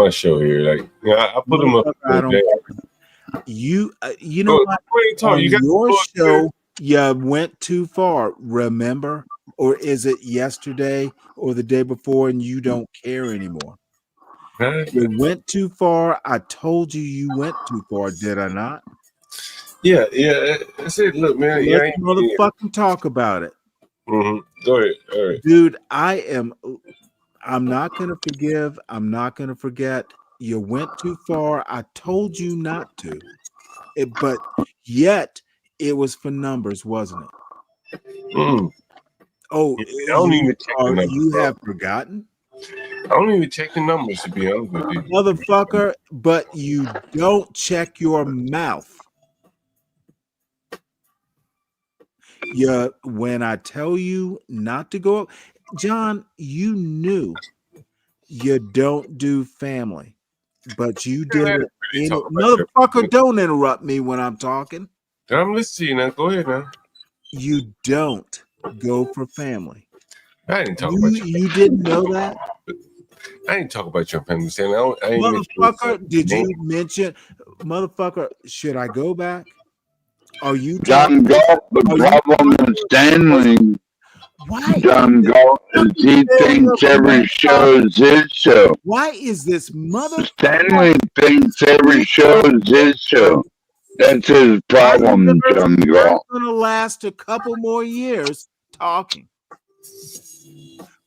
my show here. Like, I put them up. I don't. You know what? On your show, you went too far. Remember, or is it yesterday or the day before, and you don't care anymore? You went too far. I told you you went too far. Did I not? Yeah. I said, look, man. Let's motherfucking talk about it. Mm-hmm. Go ahead. All right, dude. I'm not gonna forgive. I'm not gonna forget. You went too far. I told you not to. But yet it was for numbers, wasn't it? Oh, I don't even check the numbers, you have forgotten? I don't even check the numbers, to be honest with you. Motherfucker, but you don't check your mouth. When I tell you not to go up, John, you knew you don't do family, but you did it. Motherfucker, don't interrupt me when I'm talking. I'm listening now. Go ahead now. You don't go for family. I didn't talk about you. You didn't know that? I didn't talk about your family. Motherfucker, did you mention? Motherfucker, should I go back? Are you John Galt? The problem with Stanley. Why? John Galt is he thinks every show is his show. Why is this mother? Stanley thinks every show is his show. That's his problem, John Galt. Going to last a couple more years talking.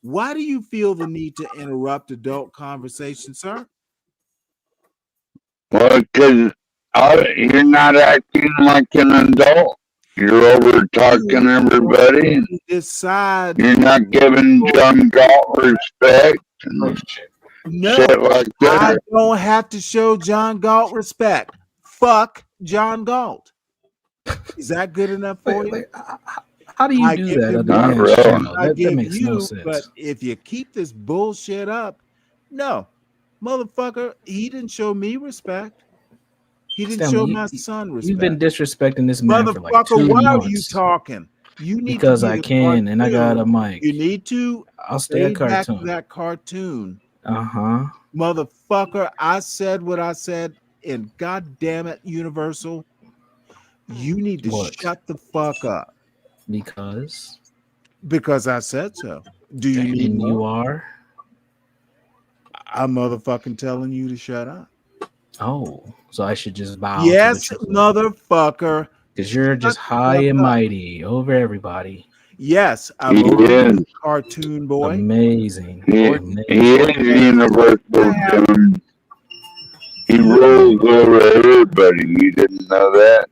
Why do you feel the need to interrupt adult conversation, sir? Well, because you're not acting like an adult. You're over talking everybody. Decide. You're not giving John Galt respect. No, like I don't have to show John Galt respect. Fuck John Galt. Is that good enough for you? How do you do that? Not really. That makes no sense. But if you keep this bullshit up, no, motherfucker, he didn't show me respect. He didn't show my son respect. You've been disrespecting this man for like 2 months. Why are you talking? You need because to I can, and I got a mic. You need to. I'll stay a cartoon. Back to that cartoon. Uh-huh. Motherfucker, I said what I said, and God damn it, Universal, you need to shut the fuck up. Because I said so. Do you need more? You are? I'm motherfucking telling you to shut up. Oh, so I should just bow. Yes, motherfucker. Because you're just high and mighty over everybody. Yes, I'm a cartoon boy. Amazing. He is universal. He rules over everybody. You didn't know that?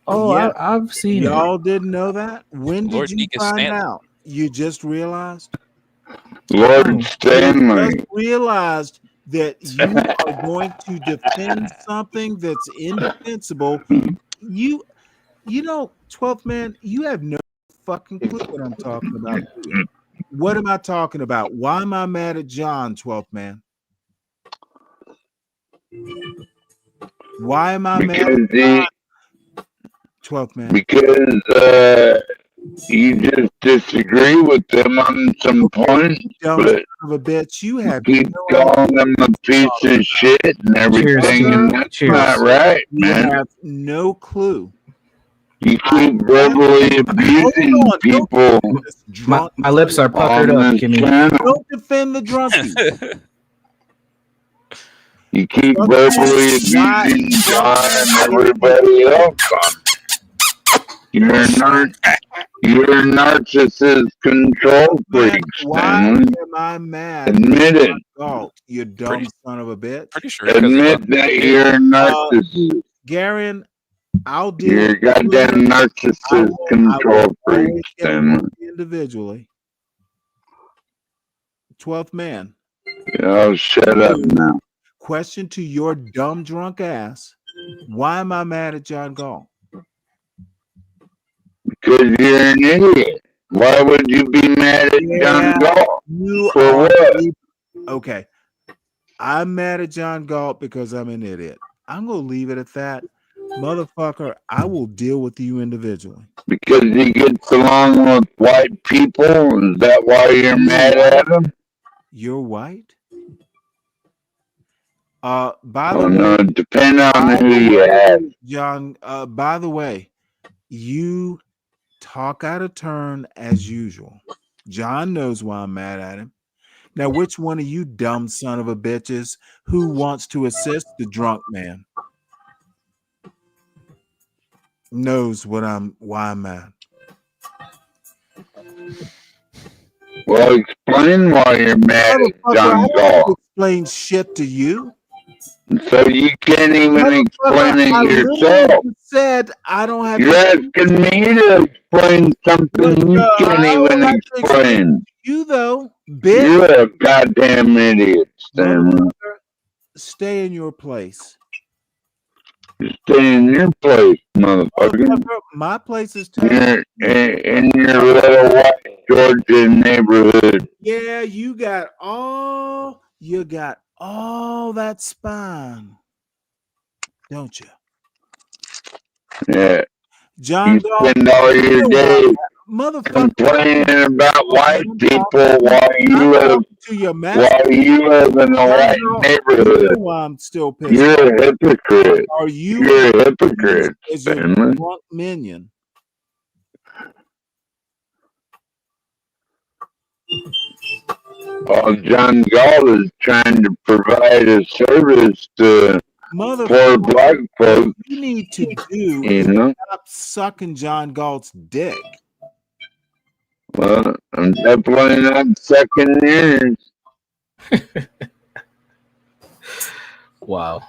Oh, yeah. I've seen it. Y'all didn't know that? When did you find out? You just realized? Lord Stanley. You just realized that you are going to defend something that's indefensible. You know, 12th man, you have no fucking clue what I'm talking about. What am I talking about? Why am I mad at John, 12th man? Why am I mad at John, 12th man? Because you just disagree with them on some points. But a bitch, you have keep calling them a piece of shit and everything, and that's not right, man. You have no clue. You keep verbally abusing people. My lips are puckered up, Kimmy. Don't defend the drunkie. You keep verbally abusing John and everybody else. You're a narcissist control freak, Stanley. Why am I mad? Admit it. Oh, you dumb son of a bitch. Pretty sure. Admit that you're a narcissist. Garin, I'll do You're a goddamn narcissist control freak, Stanley. Individually. 12th man. Oh, shut up now. Question to your dumb drunk ass. Why am I mad at John Galt? Because you're an idiot. Why would you be mad at John Galt? For what? Okay. I'm mad at John Galt because I'm an idiot. I'm going to leave it at that. Motherfucker, I will deal with you individually. Because he gets along with white people? Is that why you're mad at him? You're white? By Oh the no, way, depend on who you have. John. By the way, you talk out of turn as usual. John knows why I'm mad at him. Now, which one of you dumb son of a bitches who wants to assist the drunk man knows why I'm mad? Well, explain why you're mad at Motherfucker, I John don't have to Galt. explain shit to you. So you can't even Motherfucker, explain I it literally yourself. just said I don't have You're to. asking me to explain something you I can't don't even have to explain explain. to you though, bitch. You're a goddamn idiot, Stanley. Motherfucker, stay in your place. Stay in your place, motherfucker. My place is You're in your little white Georgia neighborhood. Yeah, you got all that spine, don't you? Yeah. John You Galt, spend all your day motherfucker, complaining about white people while I'm you live talking to your master. while you live in a John white Galt, neighborhood. you know why I'm still pissed. You're a hypocrite. Are you You're a hypocrite, as your Stanley. drunk minion? While John Galt is trying to provide a service to poor black folks, you need to do you know. stop sucking John Galt's dick. Well, I'm definitely not sucking yours. Wow.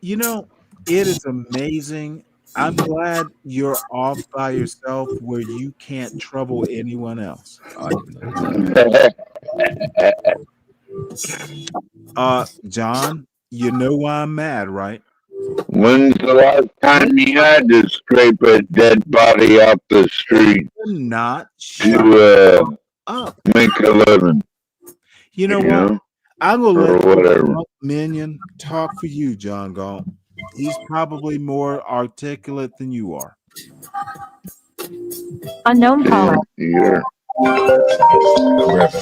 You know, it is amazing. I'm glad you're off by yourself where you can't trouble anyone else. I didn't know that. John, you know why I'm mad, right? When's the last time you had to scrape a dead body off the street Not to up. make a living? You know You what? know? I'm gonna Or let whatever. the minion talk for you, John Galt. He's probably more articulate than you are. Unknown caller. Yeah. Rather.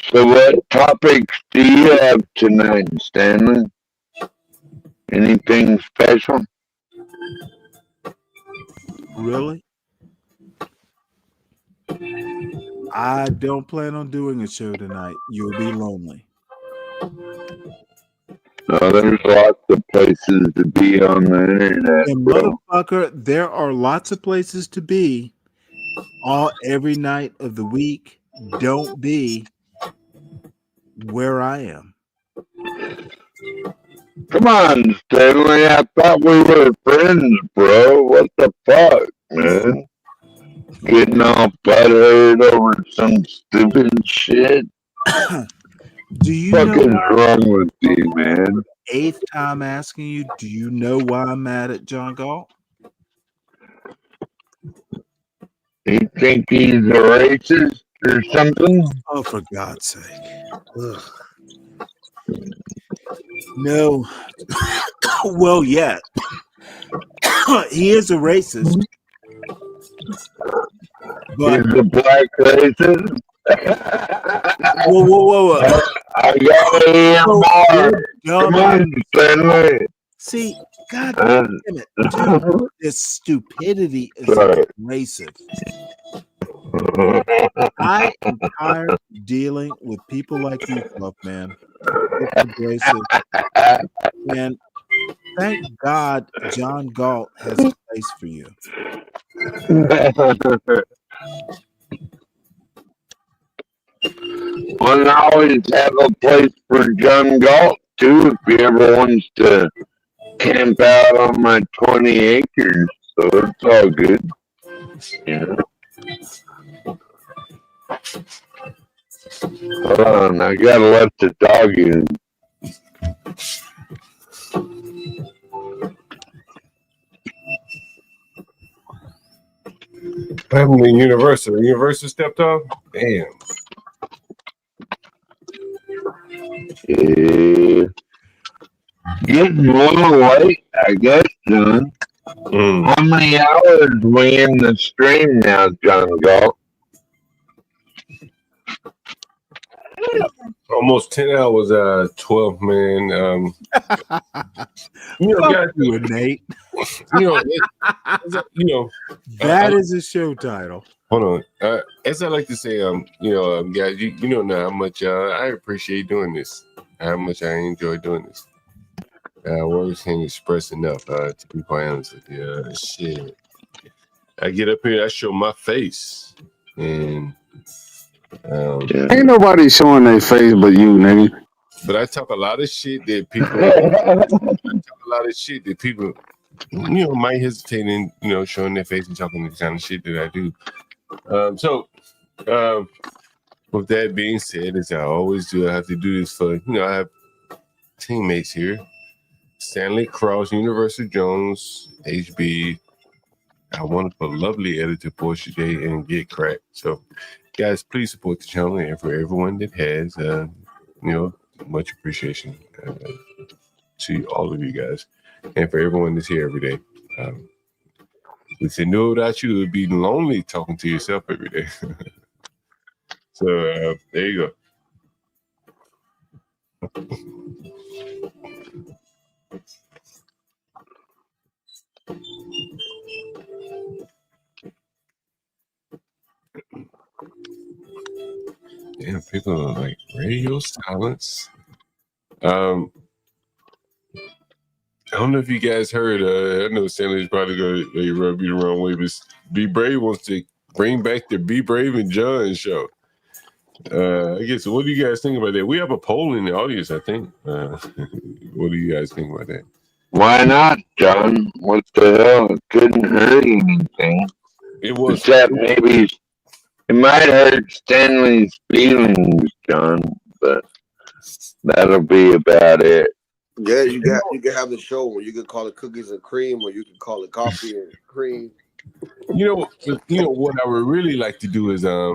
So what topics do you have tonight, Stanley? Anything special? Really? I don't plan on doing a show tonight. You'll be lonely. No, there's lots of places to be on the internet, And bro. motherfucker, there are lots of places to be every night of the week. Don't be where I am. Come on, Stanley. I thought we were friends, bro. What the fuck, man? Getting all butthurt over some stupid shit. Do you What know is wrong with you, man? 8th time asking you, do you know why I'm mad at John Galt? You think he's a racist or something? Oh, for God's sake. Ugh. No. Well, yeah. He is a racist. But He's a black racist? whoa. I gotta hear more. Come on, Stanley. See, God damn it, dude, this stupidity is abrasive. I am tired of dealing with people like you, Fluff Man. It's abrasive. And thank God John Galt has a place for you. Well, I always have a place for John Galt, too, if he ever wants to camp out on my 20 acres. So it's all good. You know? Hold on, I gotta let the dog in. What happened to Universal? Universal stepped off? Damn. Getting a little late, I guess, John. How many hours we in the stream now, John Galt? Almost 10 hours, 12, man. Guys, you and Nate. That is a show title. Hold on. As I like to say, guys, you know now how much I appreciate doing this, how much I enjoy doing this. Words can't express enough, to be quite honest with you. Shit. I get up here, I show my face, and ain't nobody showing their face but you, nigga. But I talk a lot of shit that people, might hesitate in, showing their face and talking the kind of shit that I do. With that being said, as I always do, I have to do this for, I have teammates here. Stanley Cross, Universal Jones, HB, our wonderful, lovely editor, Portia Day, and Get Cracked. So, guys, please support the channel, and for everyone that has, much appreciation to all of you guys, and for everyone that's here every day. If you knew without you, it would be lonely talking to yourself every day. So, there you go. Damn, people are like radio silence. I don't know if you guys heard. I know Stanley's probably going to rub you the wrong way, but Be Brave wants to bring back the Be Brave and John show. I guess. What do you guys think about that? We have a poll in the audience, I think. What do you guys think about that? Why not, John? What the hell? It couldn't hurt anything. It was. Except maybe it might hurt Stanley's feelings, John, but that'll be about it. Yeah, you can have the show where you can call it cookies and cream, or you can call it coffee and cream. What I would really like to do is I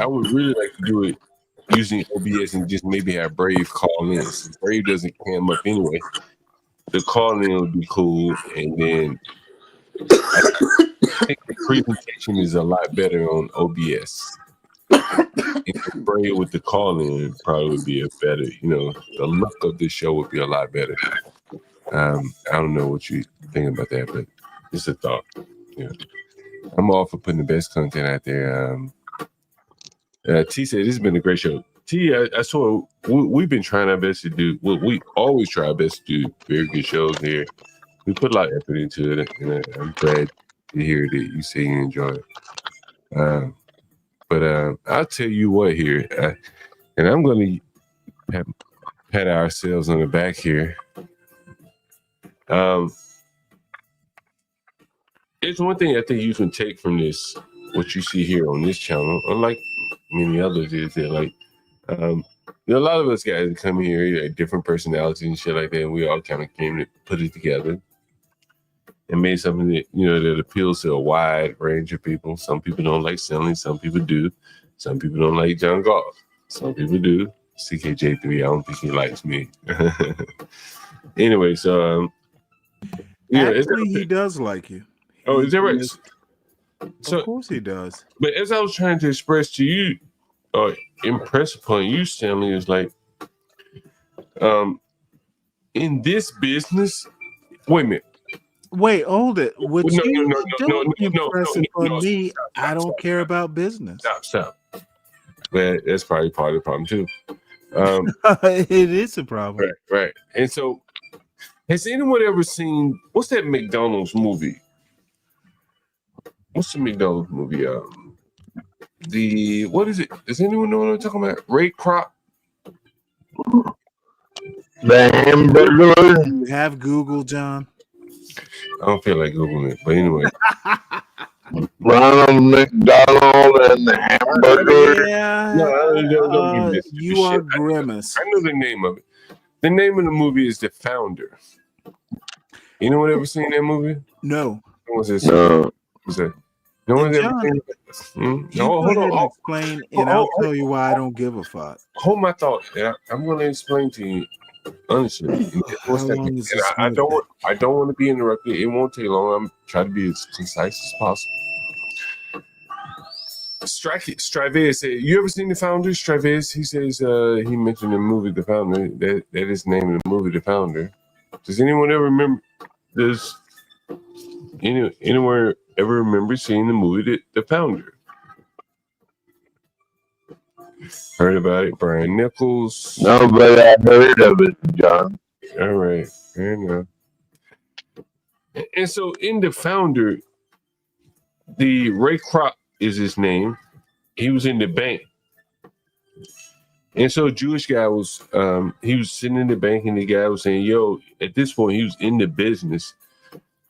would really like to do it using OBS and just maybe have Brave call in. Since Brave doesn't cam up anyway, the call in would be cool, and then I think the presentation is a lot better on OBS. And Brave with the call in probably would be a better, the look of the show would be a lot better. I don't know what you think about that, but it's a thought. Yeah, I'm all for putting the best content out there. T said, this has been a great show. T, I saw we've been trying our best to do what we always try our best to do. Very good shows here. We put a lot of effort into it, and I'm glad to hear that you say you enjoy it. But I'll tell you what here, and I'm going to pat ourselves on the back here. It's one thing I think you can take from this, what you see here on this channel, unlike many others, is that like a lot of us guys come here, different personalities and shit like that, and we all kind of came to put it together and made something that that appeals to a wide range of people. Some people don't like Stanley, some people do. Some people don't like John Galt. Some people do. CKJ3, I don't think he likes me. Anyway, so actually, he does like you. Oh, is that right? So, of course he does. But as I was trying to express to you, impress upon you, Stanley, is like, in this business, wait a minute. Wait, hold it. Would you don't impress upon me? Stop, I don't care about business. Stop. But that's probably part of the problem too. It is a problem. Right. And so, has anyone ever seen what's that McDonald's movie? What's the McDonald's movie? What is it? Does anyone know what I'm talking about? Ray Kroc. The hamburger. You have Google, John? I don't feel like Googling it, but anyway. Ronald McDonald and the hamburger. Yeah. No, you are Grimace. I know the name of it. The name of the movie is The Founder. Anyone ever seen that movie? No. What was this? No. What's that? No one's ever John, seen. you go ahead and explain, and I'll tell you why I don't give a fuck. Hold my thought. I'm going to explain to you honestly. How long is this? I don't want to be interrupted. It won't take long. I'm trying to be as concise as possible. Straviz said, "You ever seen The Founder?" Straviz, he says, he mentioned the movie The Founder. That is the name of the movie, The Founder. Does anyone ever remember? Does anyone ever remember seeing the movie The Founder? Heard about it, Brian Nichols. No, but I heard of it, John. All right, fair enough. And so in The Founder, the Ray Kroc is his name. He was in the bank. And so a Jewish guy was, he was sitting in the bank and the guy was saying, yo, at this point, he was in the business.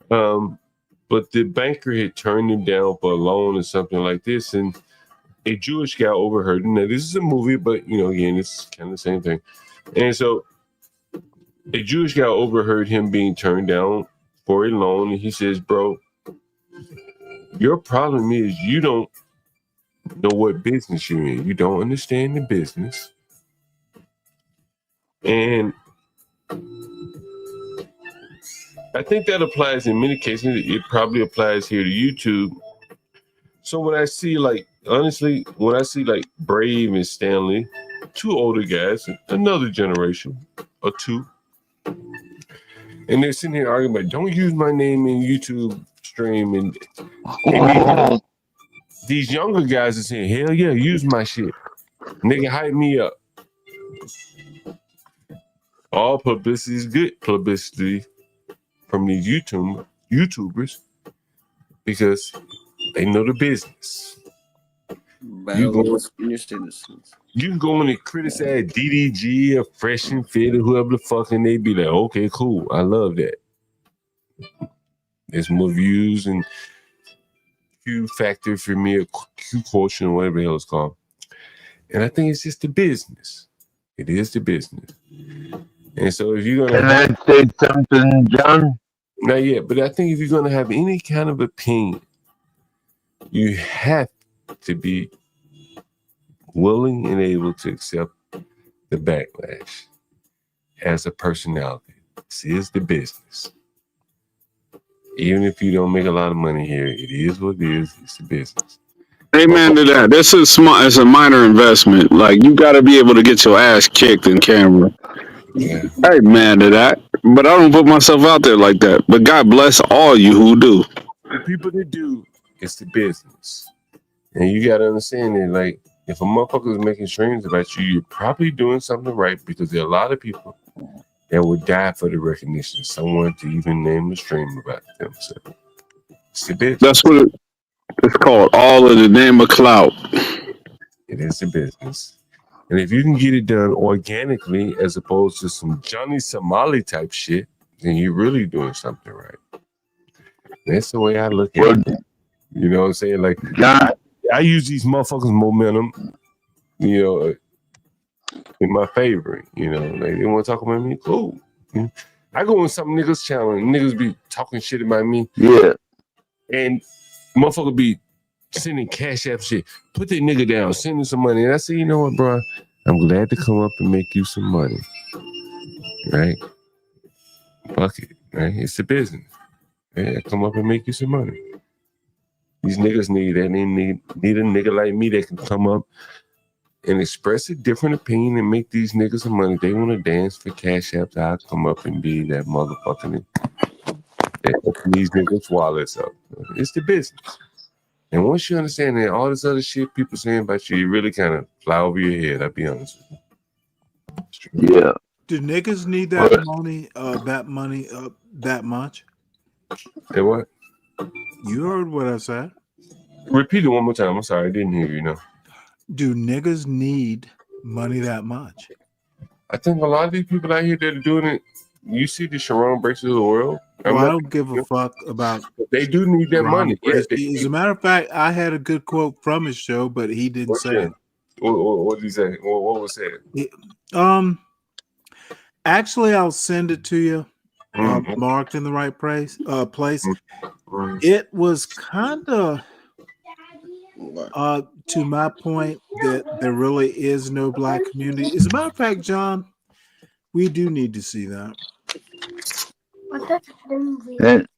But the banker had turned him down for a loan or something like this. And a Jewish guy overheard him. Now, this is a movie, but, again, it's kind of the same thing. And so a Jewish guy overheard him being turned down for a loan. And he says, bro, your problem is you don't know what business you're in. You don't understand the business. And I think that applies in many cases. It probably applies here to YouTube. So when I see honestly, when I see Brave and Stanley, two older guys, another generation or two, and they're sitting here arguing about, don't use my name in YouTube stream. And these younger guys are saying, hell yeah, use my shit. Nigga, hype me up. All publicity is good publicity from these YouTubers because they know the business. You can go in and criticize DDG or Fresh and Fit or whoever the fuck, and they be like, okay, cool, I love that. There's more views and Q factor for me, or Q quotient, or whatever the hell it's called. And I think it's just the business. It is the business. And so if you're going to... Can I say something, John? Not yet, but I think if you're going to have any kind of opinion, you have to be willing and able to accept the backlash as a personality. This is the business. Even if you don't make a lot of money here, it is what it is. It's the business. Amen to that. This is smart. It's a minor investment. Like, you got to be able to get your ass kicked in camera. Yeah. Amen to that. But I don't put myself out there like that. But God bless all you who do. The people that do, it's the business. And you got to understand that, if a motherfucker is making streams about you, you're probably doing something right, because there are a lot of people that would die for the recognition, someone to even name a stream about them. So it's the business. That's what it's called. All of the name of clout. It is the business. And if you can get it done organically as opposed to some Johnny Somali type shit, then you're really doing something right. That's the way I look at it. You know what I'm saying? God. I use these motherfuckers' momentum, in my favor. They want to talk about me, cool. I go on some niggas' channel and niggas be talking shit about me. Yeah. And motherfucker be sending cash app shit. Put that nigga down, send him some money. And I say, you know what, bro? I'm glad to come up and make you some money. Right? Fuck it. Right? It's the business. Yeah, come up and make you some money. These niggas need that. They need a nigga like me that can come up and express a different opinion and make these niggas some money. They want to dance for cash apps. I'll come up and be that motherfucking that open these niggas' wallets up. It's the business. And once you understand that all this other shit people saying about you, you really kind of fly over your head, I'll be honest with you. Yeah. Do niggas need that money, that much? Hey, what? You heard what I said. Repeat it one more time. I'm sorry, I didn't hear you. Do niggas need money that much? I think a lot of these people out here that are doing it, you see the Sharon Braces of the world. I don't give a fuck about. They do need that money. Yes, as a matter of fact, I had a good quote from his show, but he didn't say it. What did he say? What was said? Actually, I'll send it to you. Marked in the right place. It was kind of to my point that there really is no black community. As a matter of fact, John, we do need to see that.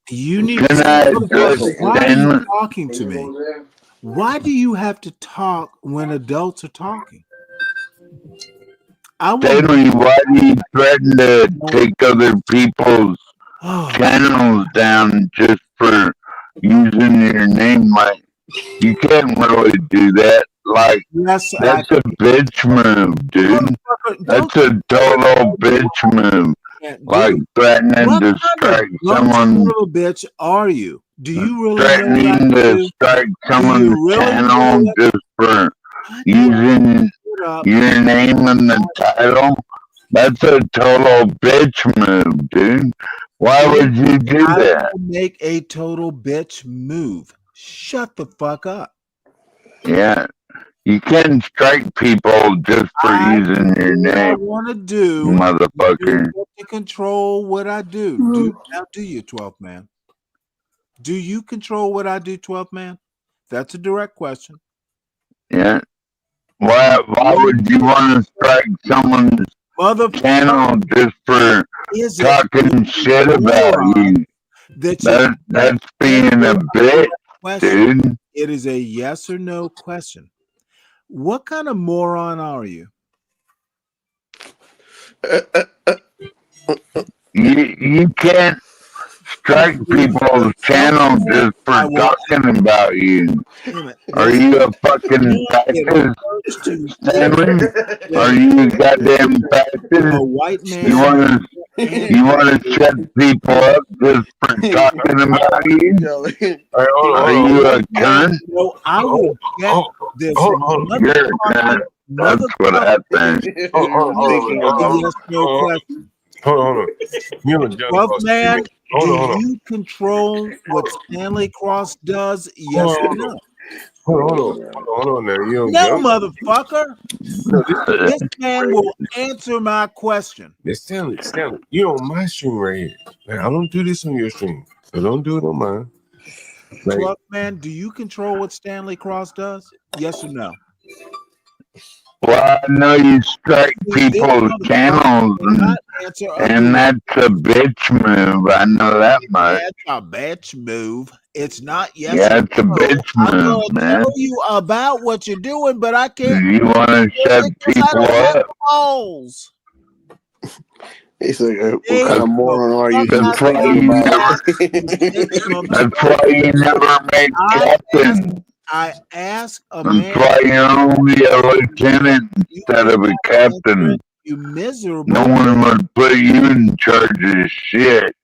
You need to see. Why are you talking to me? Why do you have to talk when adults are talking? Stanley, why do you threaten to take other people's channels down just for using your name? Like, you can't really do that. Like, that's a bitch move, dude. That's a total bitch move. Like threatening to strike someone. What little bitch are you? Do you really threatening to strike someone's channel just for using your name in the title? That's a total bitch move, dude. Why would you do that? Make a total bitch move. Shut the fuck up. Yeah. You can't strike people just for using your name. I want to do, motherfucker. To control what I do. Now, do you, 12th man? Do you control what I do, 12th man? That's a direct question. Yeah. Why would you want to strike someone's channel just for talking shit about you? That's being a bitch, dude. It is a yes or no question. What kind of moron are you? You can't strike people's channel just for talking about you. Are you a fucking fascist, Stanley? Are you goddamn fascist? A white man. You want to shut people up just for talking about you? Are you a cunt? No, I will get this. You're a cunt. That's what I think. Hold on. Man, do you control what Stanley Cross does? Yes or no? Hold on now. You no, motherfucker. This man will answer my question. Stanley, you're on my stream right here. Like, I don't do this on your stream, so don't do it on mine. Like, 12th man, do you control what Stanley Cross does? Yes or no? Well, I know you strike people's channels, and that's a bitch move. I know that much. That's a bitch move. It's not yes. Yeah, it's a bitch move, man. Tell you about what you're doing, but I can't. You want to shut people up? He's like, what kind of moron are you? That's why you never make captain. I ask a man. That's why you're only a lieutenant instead of a captain. You miserable. No one would put you in charge of shit.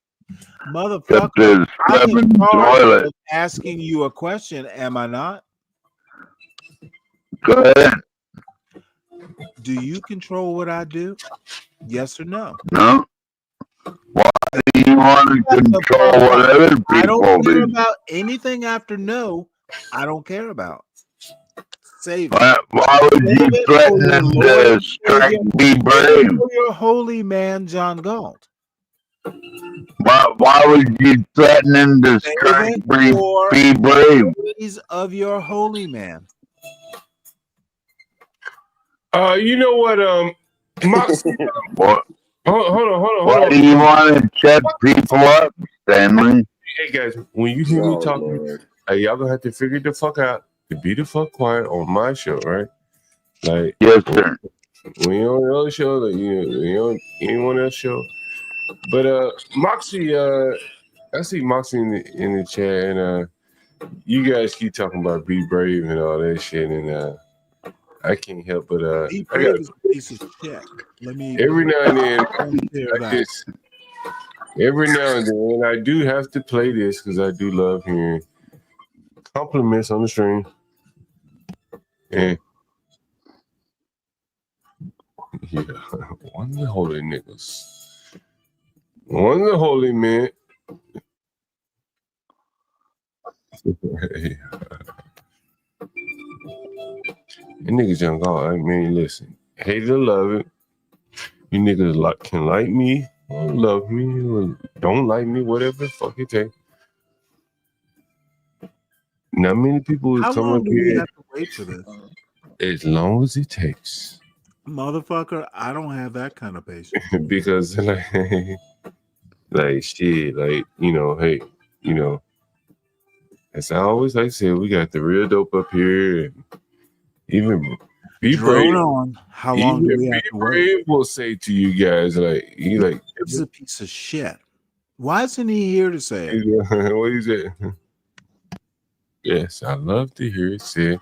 Motherfucker, I'm in charge of asking you a question, am I not? Go ahead. Do you control what I do? Yes or no? No. Why do you want to control what other people do? I don't care about anything after no. I don't care about. Save it. Why would you threaten to strike Be Brave? Your holy man, John Galt. Why would you threaten to strike Be Brave? Of your holy man. You know what? What? Hold on. Why do you want to shut people up, Stanley? Hey guys, when you hear me talking, y'all gonna have to figure the fuck out to be the fuck quiet on my show, right? Like, yes, sir. When you're on the other show, like you're on anyone else's show. But Moxie, I see Moxie in the chat, and you guys keep talking about be brave and all that shit, and I can't help but be brave is a piece of shit. Every now and then, every now and then, I do have to play this because I do love hearing compliments on the stream. And yeah, one of the holy niggas. One of the holy men. And niggas young God, I mean, listen, hate it or love it. You niggas can like me, or love me, or don't like me, whatever the fuck you take. not many people would How come long up do we here have to wait for this? as long as it takes. Motherfucker, I don't have that kind of patience. Because like shit, like, hey, as I always like to say, we got the real dope up here. And even Be Drone Brave, on. How long do we have to wait? Brave will say to you guys, like, This is a piece of shit. Why isn't he here to say it? what is it? Yes, I love to hear it said.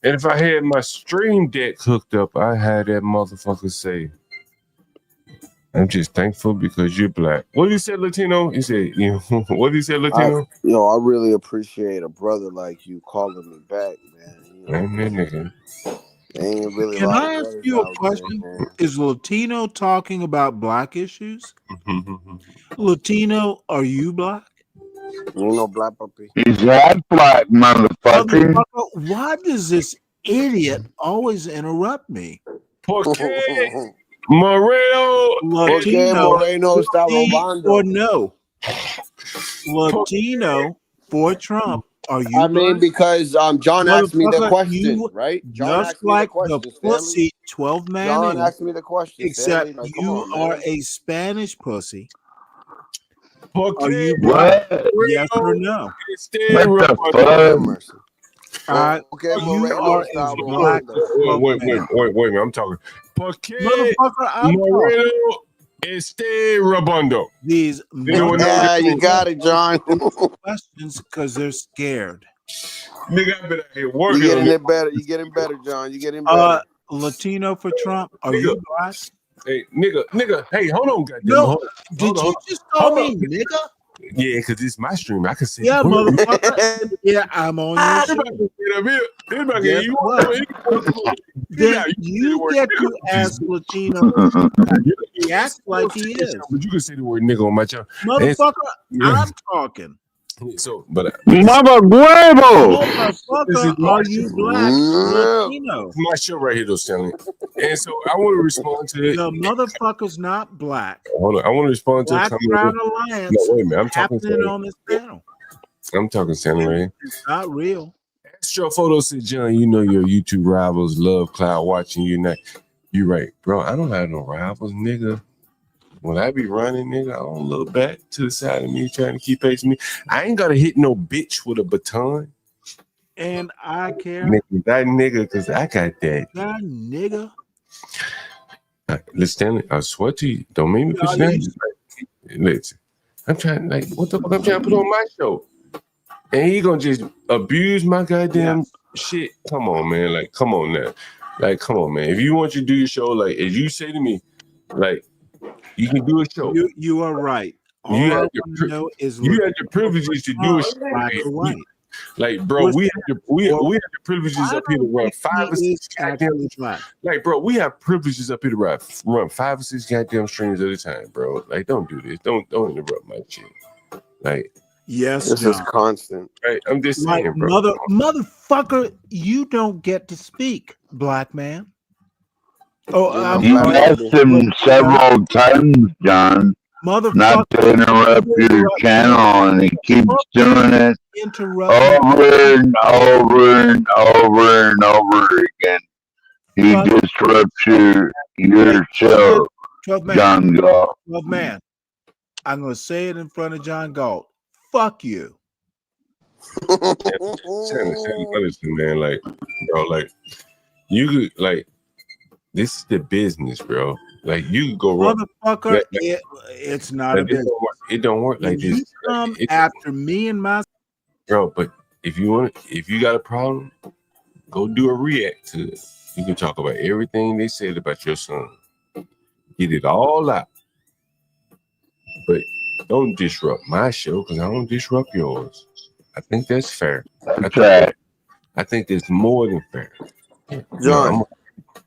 If I had my stream deck hooked up, I had that motherfucker say, I'm just thankful because you're black. What did he say, Latino? He said, what did he say, Latino? I really appreciate a brother like you calling me back, man. Nigga. There ain't really Can a lot I of ask brothers you a out question? there, man. Is Latino talking about black issues? Latino, are you black? You ain't no black puppy. He's half black, motherfucker. Motherfucker, why does this idiot always interrupt me? Porque Moreno. Latino, Moreno está sí robando. or no? Latino for Trump. Are you? I mean, black? because John asked me the Motherfucker, question, right? John Just asked me the like question, the Stanley. pussy 12 man John is, asked me the question, except Stanley. Like, come you on, are man. a Spanish pussy. Porque Are you black? What? Yes or no? What the Lord fuck? have mercy. Okay, You Moreno are está a black robando. Wait, 12 man. I'm talking. Porque Motherfucker, I'm talking. Moreno esté robando. These Anyone know Yeah, that? you got it, John. questions because they're scared. Nigga, I better ain't You working on getting it. it better. You getting better, John. You getting better. Latino for Trump. Are you black? Hey, nigga. Hey, hold on, goddamn. No. Hold on. Did you just call me nigga? Yeah, because it's my stream. I can say Yeah, the word. motherfucker. Yeah, I'm on your show. Guess what? Then you get to ask Latino. He acts like he is. But you can say the word nigga on my channel. Motherfucker, I'm talking. So, but Mama huevo! Motherfucker, are you black Latino? It's my show right here, though, Stanley. And so I want to respond to it. The motherfucker's not black. Hold on. I want to respond to Black a Brown comment. Alliance. No, wait a minute. I'm talking happening on this panel. I'm talking Stanley right here. It's not real. Astro Photo said, John, you know your YouTube rivals love cloud watching you. Not, you right, bro. I don't have no rivals, nigga. When I be running, nigga, I don't look back to the side of me trying to keep pace with me. I ain't gotta hit no bitch with a baton. And I care. Nigga, that nigga, because I got that. That nigga. Listen, I swear to you, don't make me put you down. Listen, I'm trying, like, what the fuck I'm trying to put on my show? And he gonna just abuse my goddamn shit. Come on, man. Like, come on now. Like, come on, man. If you want to do your show, like, if you say to me, like, you can do a show. You are right. All I want to know is you had the privileges to do a show. Black or white. Like, bro, we had the privileges up here to run 5 or 6 goddamn. Like, bro, we have privileges up here to run 5 or 6 goddamn streams at a time, bro. Like, don't do this. Don't interrupt my shit. Like, yes, this is constant. Right, I'm just saying, bro. Motherfucker, you don't get to speak, black man. Oh, you asked him several times, John, not to interrupt your channel, and he keeps doing it over and over and over and over again. He disrupts your show, John Galt. 12 man. I'm gonna say it in front of John Galt. Fuck you. Listen, man, like, bro, like, you could, like, this is the business, bro. Like, you could go wrong. Motherfucker, it's not a business. It don't work like this. You come after me and my bro, but if you got a problem, go do a react to it. You can talk about everything they said about your son. Get it all out. But don't disrupt my show because I don't disrupt yours. I think that's fair. I think that's more than fair. John,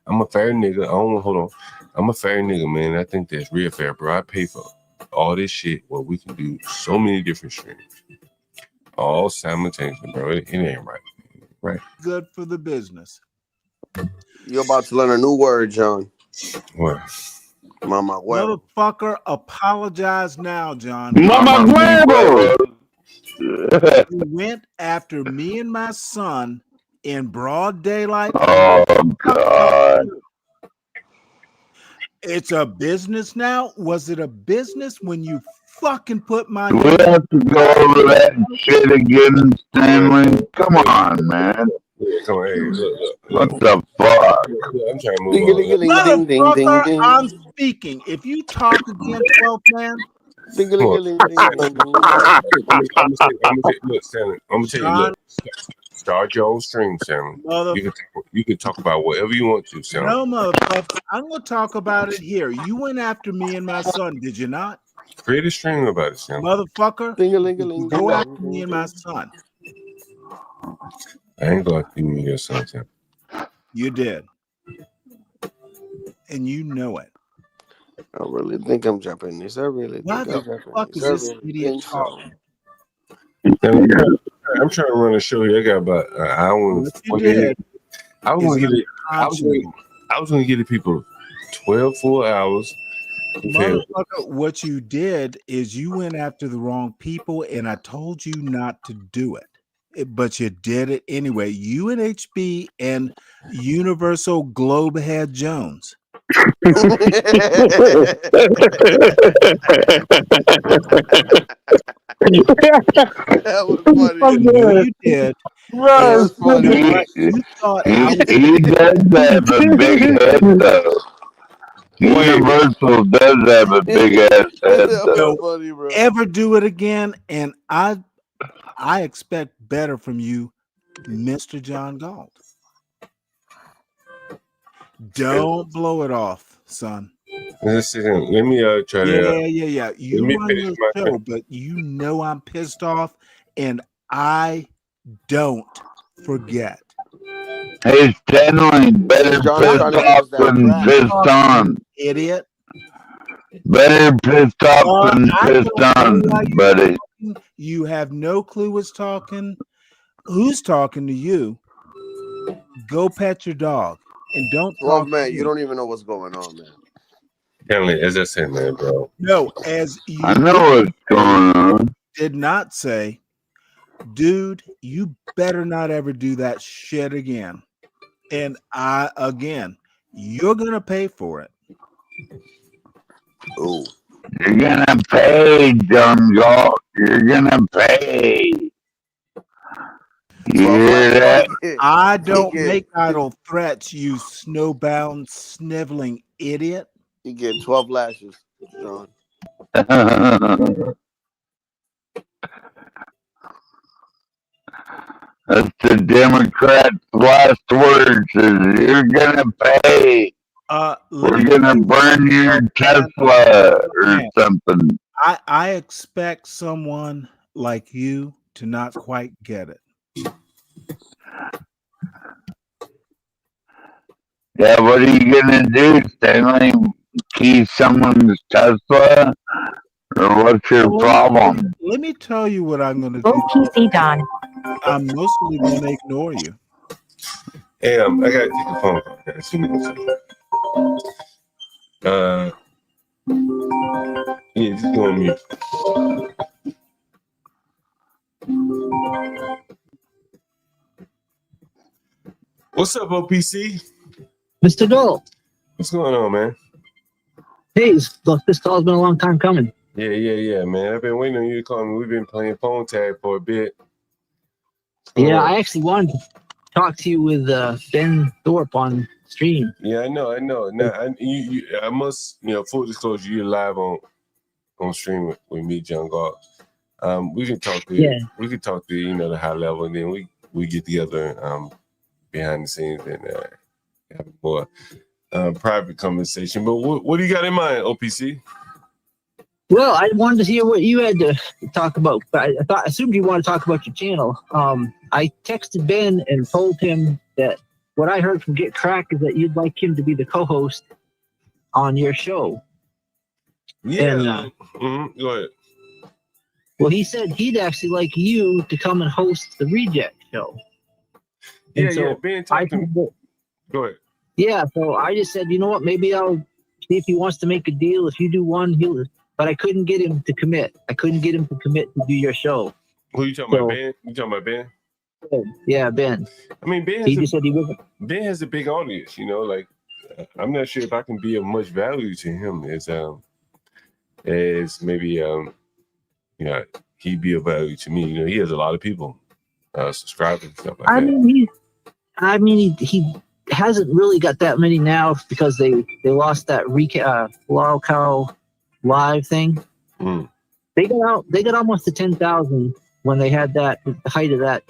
I'm a fair nigga. Hold on. I'm a fair nigga, man. I think that's real fair, bro. I pay for all this shit where we can do so many different streams. All simultaneously, bro. It ain't right. Right. Good for the business. You're about to learn a new word, John. What? Mama huevo. Motherfucker, apologize now, John. Mama huevo! You went after me and my son in broad daylight. Oh God! It's a business now. Was it a business when you fucking put my Do we name? have to go over that shit again, Stanley? Come on, man. Yeah, come on, hey, look. What the fuck? I'm trying to move Ding, on. ding, ding, ding, ding, ding, Motherfucker, ding. I'm speaking. If you talk again, 12th man, Ding, Come ding, on. ding, ding, ding, ding. I'm gonna say, look, Stanley. I'm gonna tell you, John, look. Start your own stream, Stanley. mother. You can talk about whatever you want to, Stanley. No, motherfucker. I'm gonna talk about it here. You went after me and my son, did you not? Create a stream about it, Stanley. Motherfucker. Ding, ding, ding, ding, Go ding, after ding, me and ding. my son. I ain't going to do your son, Stanley. You did. And you know it. I really think I'm Japanese. I really Why think I'm the fuck Japanese. is I this really idiot think so. talking? I'm trying to run a show here. I got about an hour and What you 40 did minutes. I was is going to get it. unconscionable. I was going to get the people 12 full hours. Okay. Motherfucker, what you did is you went after the wrong people, and I told you not to do it. But you did it anyway. You and HB and Universal Globehead Jones. That was funny. You did. That was You know funny. what? You thought I was He does have a big head, though. Universal does have a big ass head, That though. was funny, bro. ever do it again, and I expect better from you, Mr. John Galt. Don't blow it off, son. Listen, let me try to. Yeah. You me run finish your my show, but you know I'm pissed off, and I don't forget. Hey, Stanley, better John's pissed trying to give off us that than crack. pissed on. Idiot. Better pissed off than I pissed don't know on, why you're buddy. talking. You have no clue what's talking. Who's talking to you? Go pet your dog and don't Well, talk. man, to you me. don't even know what's going on, man. Stanley, as I said, man, bro. No, as you I know what's going on. did not say, dude, you better not ever do that shit again. And you're gonna pay for it. Oh, You're gonna pay, John Galt. You're gonna pay. You 12 hear that? I don't make idle threats, you snowbound, sniveling idiot. You get 12 lashes, John. That's the Democrats' last words. Is you're gonna pay. We're gonna burn your Tesla or something. I expect someone like you to not quite get it. Yeah, what are you gonna do, Stanley? Key someone's Tesla? Or what's your problem? Let me tell you what I'm gonna do. PC Don. I'm mostly gonna ignore you. Hey, I gotta take a phone call. Yeah, just go on mute. What's up, OPC? Mr. Galt. What's going on, man? Hey, this call's been a long time coming. Yeah, man. I've been waiting on you to call me. We've been playing phone tag for a bit. Yeah, I actually wanted to talk to you with Ben Thorpe on stream. Yeah, I know. Now, I must, full disclosure, you're live on stream with me, John Galt. We can talk to the high level, and then we get together behind the scenes and have a more private conversation. But what do you got in mind, OPC? Well, I wanted to hear what you had to talk about. I assumed you wanted to talk about your channel. I texted Ben and told him that what I heard from Get Crack is that you'd like him to be the co-host on your show. Yeah. And, go ahead. Well, he said he'd actually like you to come and host the Reject show. Yeah. Ben, talk to me. Go ahead. Yeah, so I just said, you know what? Maybe I'll see if he wants to make a deal. If you do one, but I couldn't get him to commit. I couldn't get him to commit to do your show. Who you talking So- about, Ben? You talking about Ben? Yeah, Ben. I mean, He just said he wasn't. Ben has a big audience, you know. Like, I'm not sure if I can be of much value to him as maybe you know, he'd be of value to me. You know, he has a lot of people subscribing and stuff like that. He hasn't really got that many now because they lost that Cow live thing. Mm. They got almost to 10,000 when they had that at the height of that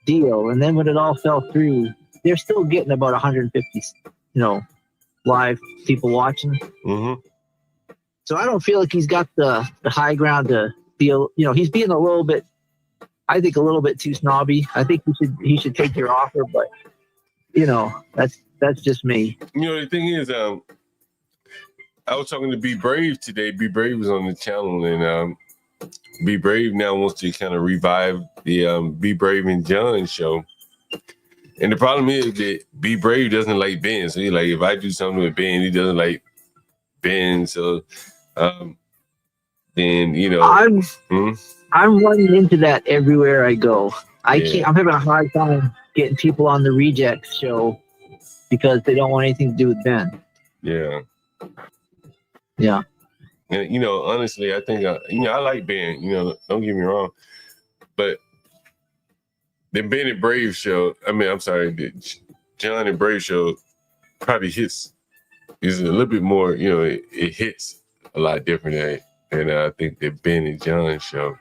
deal, and then when it all fell through, they're still getting about 150, live people watching. Mm-hmm. So I don't feel like he's got the high ground to be, he's being a little bit, I think, a little bit too snobby. I think he should take your offer, but that's just me. You know, the thing is, I was talking to Be Brave today. Be Brave was on the channel, and Be Brave now wants to kind of revive the Be Brave and John show. And the problem is that Be Brave doesn't like Ben. So he's like, if I do something with Ben, he doesn't like Ben. So then, I'm running into that everywhere I go. I'm having a hard time getting people on the Rejects show because they don't want anything to do with Ben. Yeah. Yeah. And, honestly, I think, I like Ben, don't get me wrong. But the Ben and Brave show, the John and Brave show probably is a little bit more, it hits a lot different than I think the Ben and John show.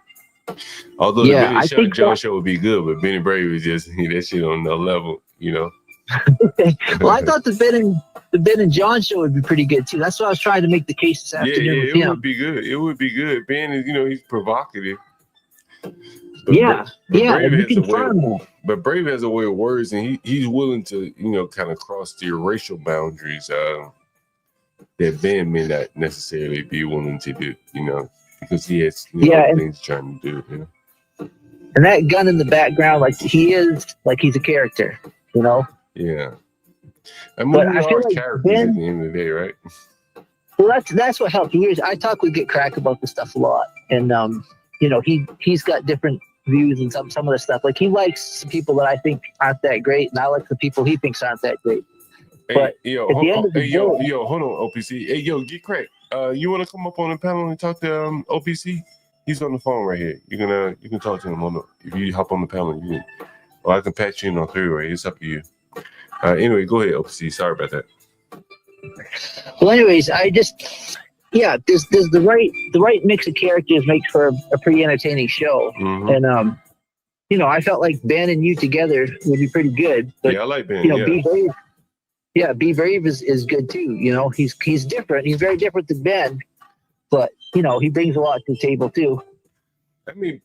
Although the Ben and John show would be good, but Ben and Brave is just that shit on another level, Well, I thought the Ben and John show would be pretty good too. That's what I was trying to make the case this afternoon. Yeah, it would be good. It would be good. Ben is, he's provocative. But you can find that. But Brave has a way of words, and he's willing to, kind of cross the racial boundaries that Ben may not necessarily be willing to do, because he has things trying to do, And that gun in the background, he's a character, Yeah. I mean, but we I feel are like characters at the end of the day, right? Well, that's what helps. I talk with Get Crack about this stuff a lot, and he's got different views and some of the stuff. Like, he likes some people that I think aren't that great, and I like the people he thinks aren't that great. But hold on, OPC. Hey, yo, Get Crack. You want to come up on the panel and talk to OPC? He's on the phone right here. You can talk to him if you hop on the panel. Or I can patch you in on three-way. It's up to you. Anyway, go ahead, OPC. Sorry about that. Well, anyways, there's the right mix of characters makes for a pretty entertaining show. Mm-hmm. And I felt like Ben and you together would be pretty good. But I like Ben. Be Brave. Yeah, Be Brave is good too. He's different. He's very different than Ben, but he brings a lot to the table too. I mean,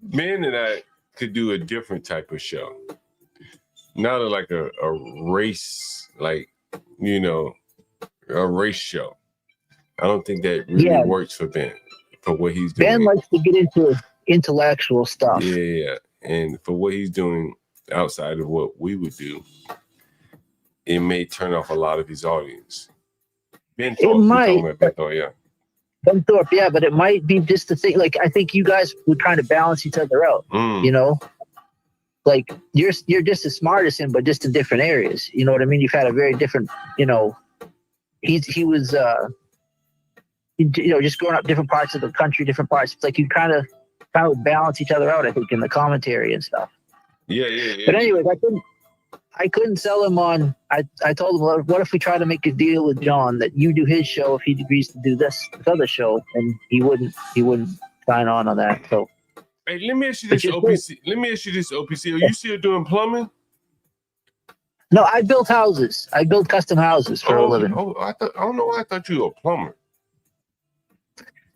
Ben and I could do a different type of show. Not like a race, a race show. I don't think that really works for Ben, for what he's doing. Ben likes to get into intellectual stuff. Yeah. And for what he's doing outside of what we would do, it may turn off a lot of his audience. Ben Thorpe, it might. Ben Thorpe, but it might be just the thing. Like, I think you guys would kind of balance each other out. Like, you're just as smart as him, but just in different areas. You know what I mean? You've had a very different, he was just growing up different parts of the country, different parts. It's like you kind of balance each other out, I think, in the commentary and stuff. Yeah. But anyways, I couldn't sell him on. I told him, what if we try to make a deal with John that you do his show if he agrees to do this other show, and he wouldn't sign on that. So. Hey, let me ask you this, OPC. Are you still doing plumbing? No, I built houses. I build custom houses for a living. I don't know why I thought you were a plumber.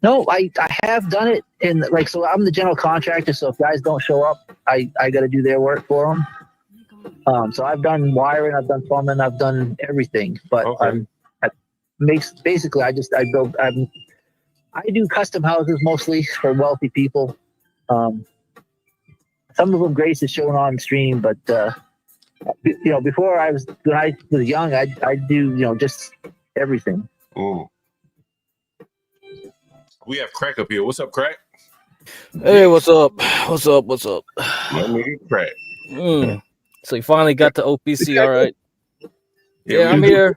No, I have done it, and so I'm the general contractor. So if guys don't show up, I got to do their work for them. So I've done wiring, I've done plumbing, I've done everything. But I do custom houses mostly for wealthy people. Some of them Grace is showing on stream, but before when I was young, I do just everything. Ooh. We have Crack up here. What's up, Crack? Hey, what's up? What's up? What's up? My nigga crack. So you finally got to OPC, all right? Yeah, we I'm do. here.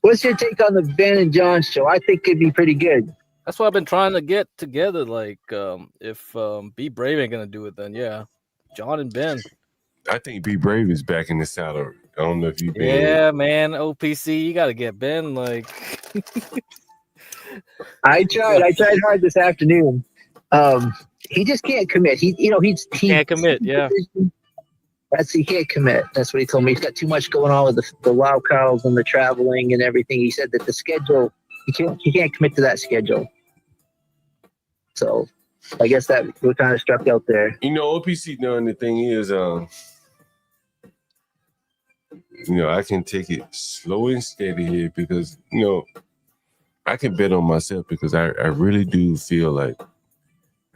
What's your take on the Ben and John show? I think it'd be pretty good. That's what I've been trying to get together. Like, if Be Brave ain't gonna do it, then yeah, John and Ben. I think Be Brave is back in the saddle. I don't know if you've been. Yeah, man. OPC, you got to get Ben. Like, I tried hard this afternoon. He just can't commit. He can't commit. Yeah. He can't commit. That's what he told me. He's got too much going on with the wild cows and the traveling and everything. He said that the schedule he can't commit to that schedule. So I guess that we're kind of struck out there. You know, OPC doing the thing is, I can take it slow and steady here because, I can bet on myself because I really do feel like,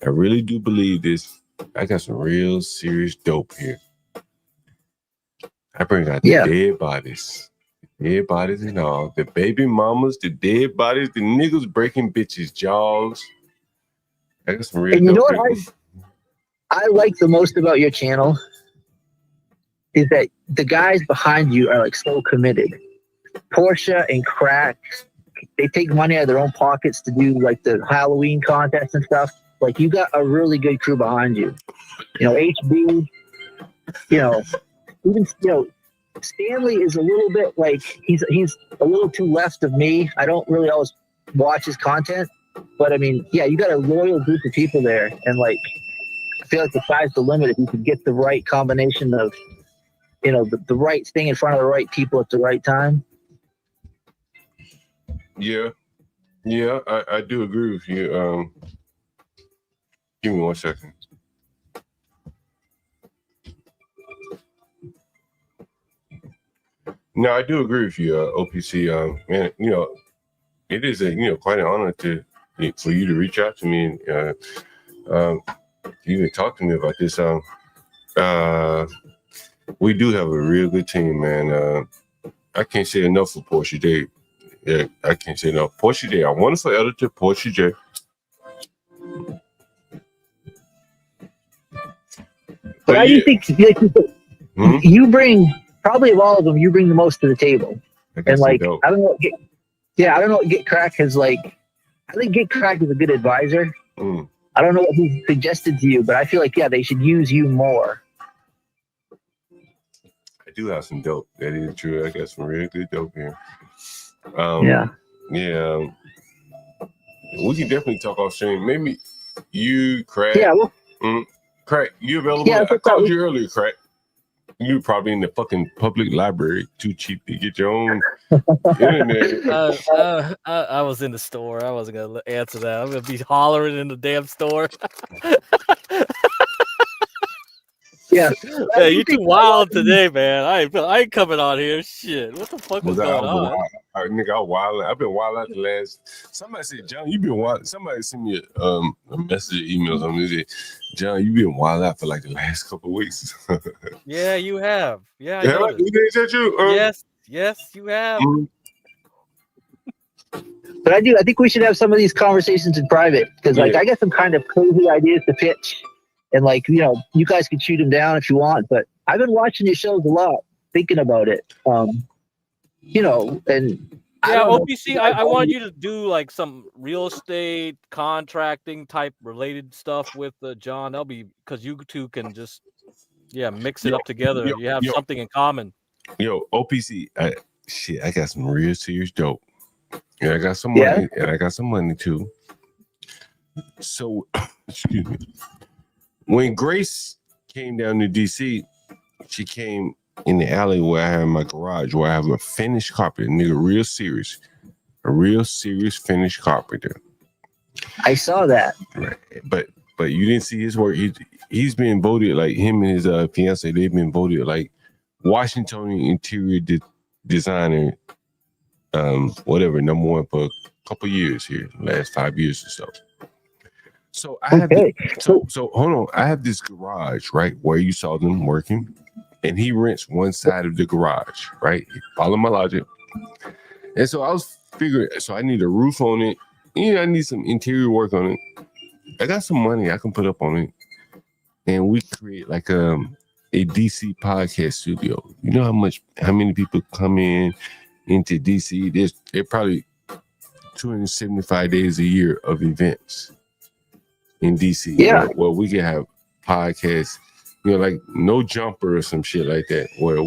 I really do believe this. I got some real serious dope here. I bring out the dead bodies. Dead bodies and all. The baby mamas, the dead bodies, the niggas breaking bitches' jaws. I got some real and you know dope what here. I like the most about your channel is that the guys behind you are like so committed. Portia and Crack, they take money out of their own pockets to do like the Halloween contest and stuff. Like you got a really good crew behind you. HB, even Stanley is a little bit like he's a little too left of me. I don't really always watch his content, but I mean, yeah, you got a loyal group of people there, and like I feel like the sky's the limit if you can get the right combination of the right thing in front of the right people at the right time. Yeah, I do agree with you. Give me 1 second. No, I do agree with you, OPC. Man, it is quite an honor for you to reach out to me and even talk to me about this. We do have a real good team, man. I can't say enough for Portia J. Yeah, I can't say enough. Portia J, our wonderful editor, Portia J. But I do think you bring, probably of all of them, you bring the most to the table. And like, I don't know what Get Crack is like. I think Get Crack is a good advisor. I don't know what he suggested to you, but I feel like, they should use you more. I do have some dope. That is true. I got some real good dope here. Yeah. We can definitely talk off stream. Maybe you, Crack. Yeah. Well, Crack, you available? Yeah, I called you earlier, Crack. You were probably in the fucking public library, too cheap to get your own internet. I was in the store. I wasn't gonna answer that. I'm gonna be hollering in the damn store. Yeah. Hey, you too wild today, man. I ain't coming on here. Shit, what the fuck was going on? Nigga, I wild. I've been wild out the last. Somebody said, John, you been wild. Somebody sent me a message, emails on me. John, you been wild out for like the last couple of weeks. Yeah, you have. Yeah, I Have I? noticed. Is that you? Yes, you have. But I think we should have some of these conversations in private because, like, I got some kind of crazy ideas to pitch, and like, you guys can shoot them down if you want. But I've been watching your shows a lot, thinking about it. And OPC, I want you to do like some real estate contracting type related stuff with John. That'll be because you two can just mix it up together. You have something in common. Yo, OPC, I got some real serious dope. And I got some money, and I got some money too. So, excuse me. When Grace came down to DC, she came in the alley where I have my garage, where I have a finished carpet, nigga, a real serious finished carpenter. I saw that. Right, but you didn't see his work. He's been voted, like him and his fiance. They've been voted like Washingtonian interior designer, whatever, number one for a couple years here, last 5 years or so. So I have so hold on. I have this garage, right, where you saw them working, and he rents one side of the garage, right? Follow my logic. And so I was figuring, so I need a roof on it. I need some interior work on it. I got some money I can put up on it, and we create like a DC podcast studio. You know how many people come into DC? There probably 275 days a year of events in DC. Yeah. Well, we can have podcasts, like No Jumper or some shit like that, where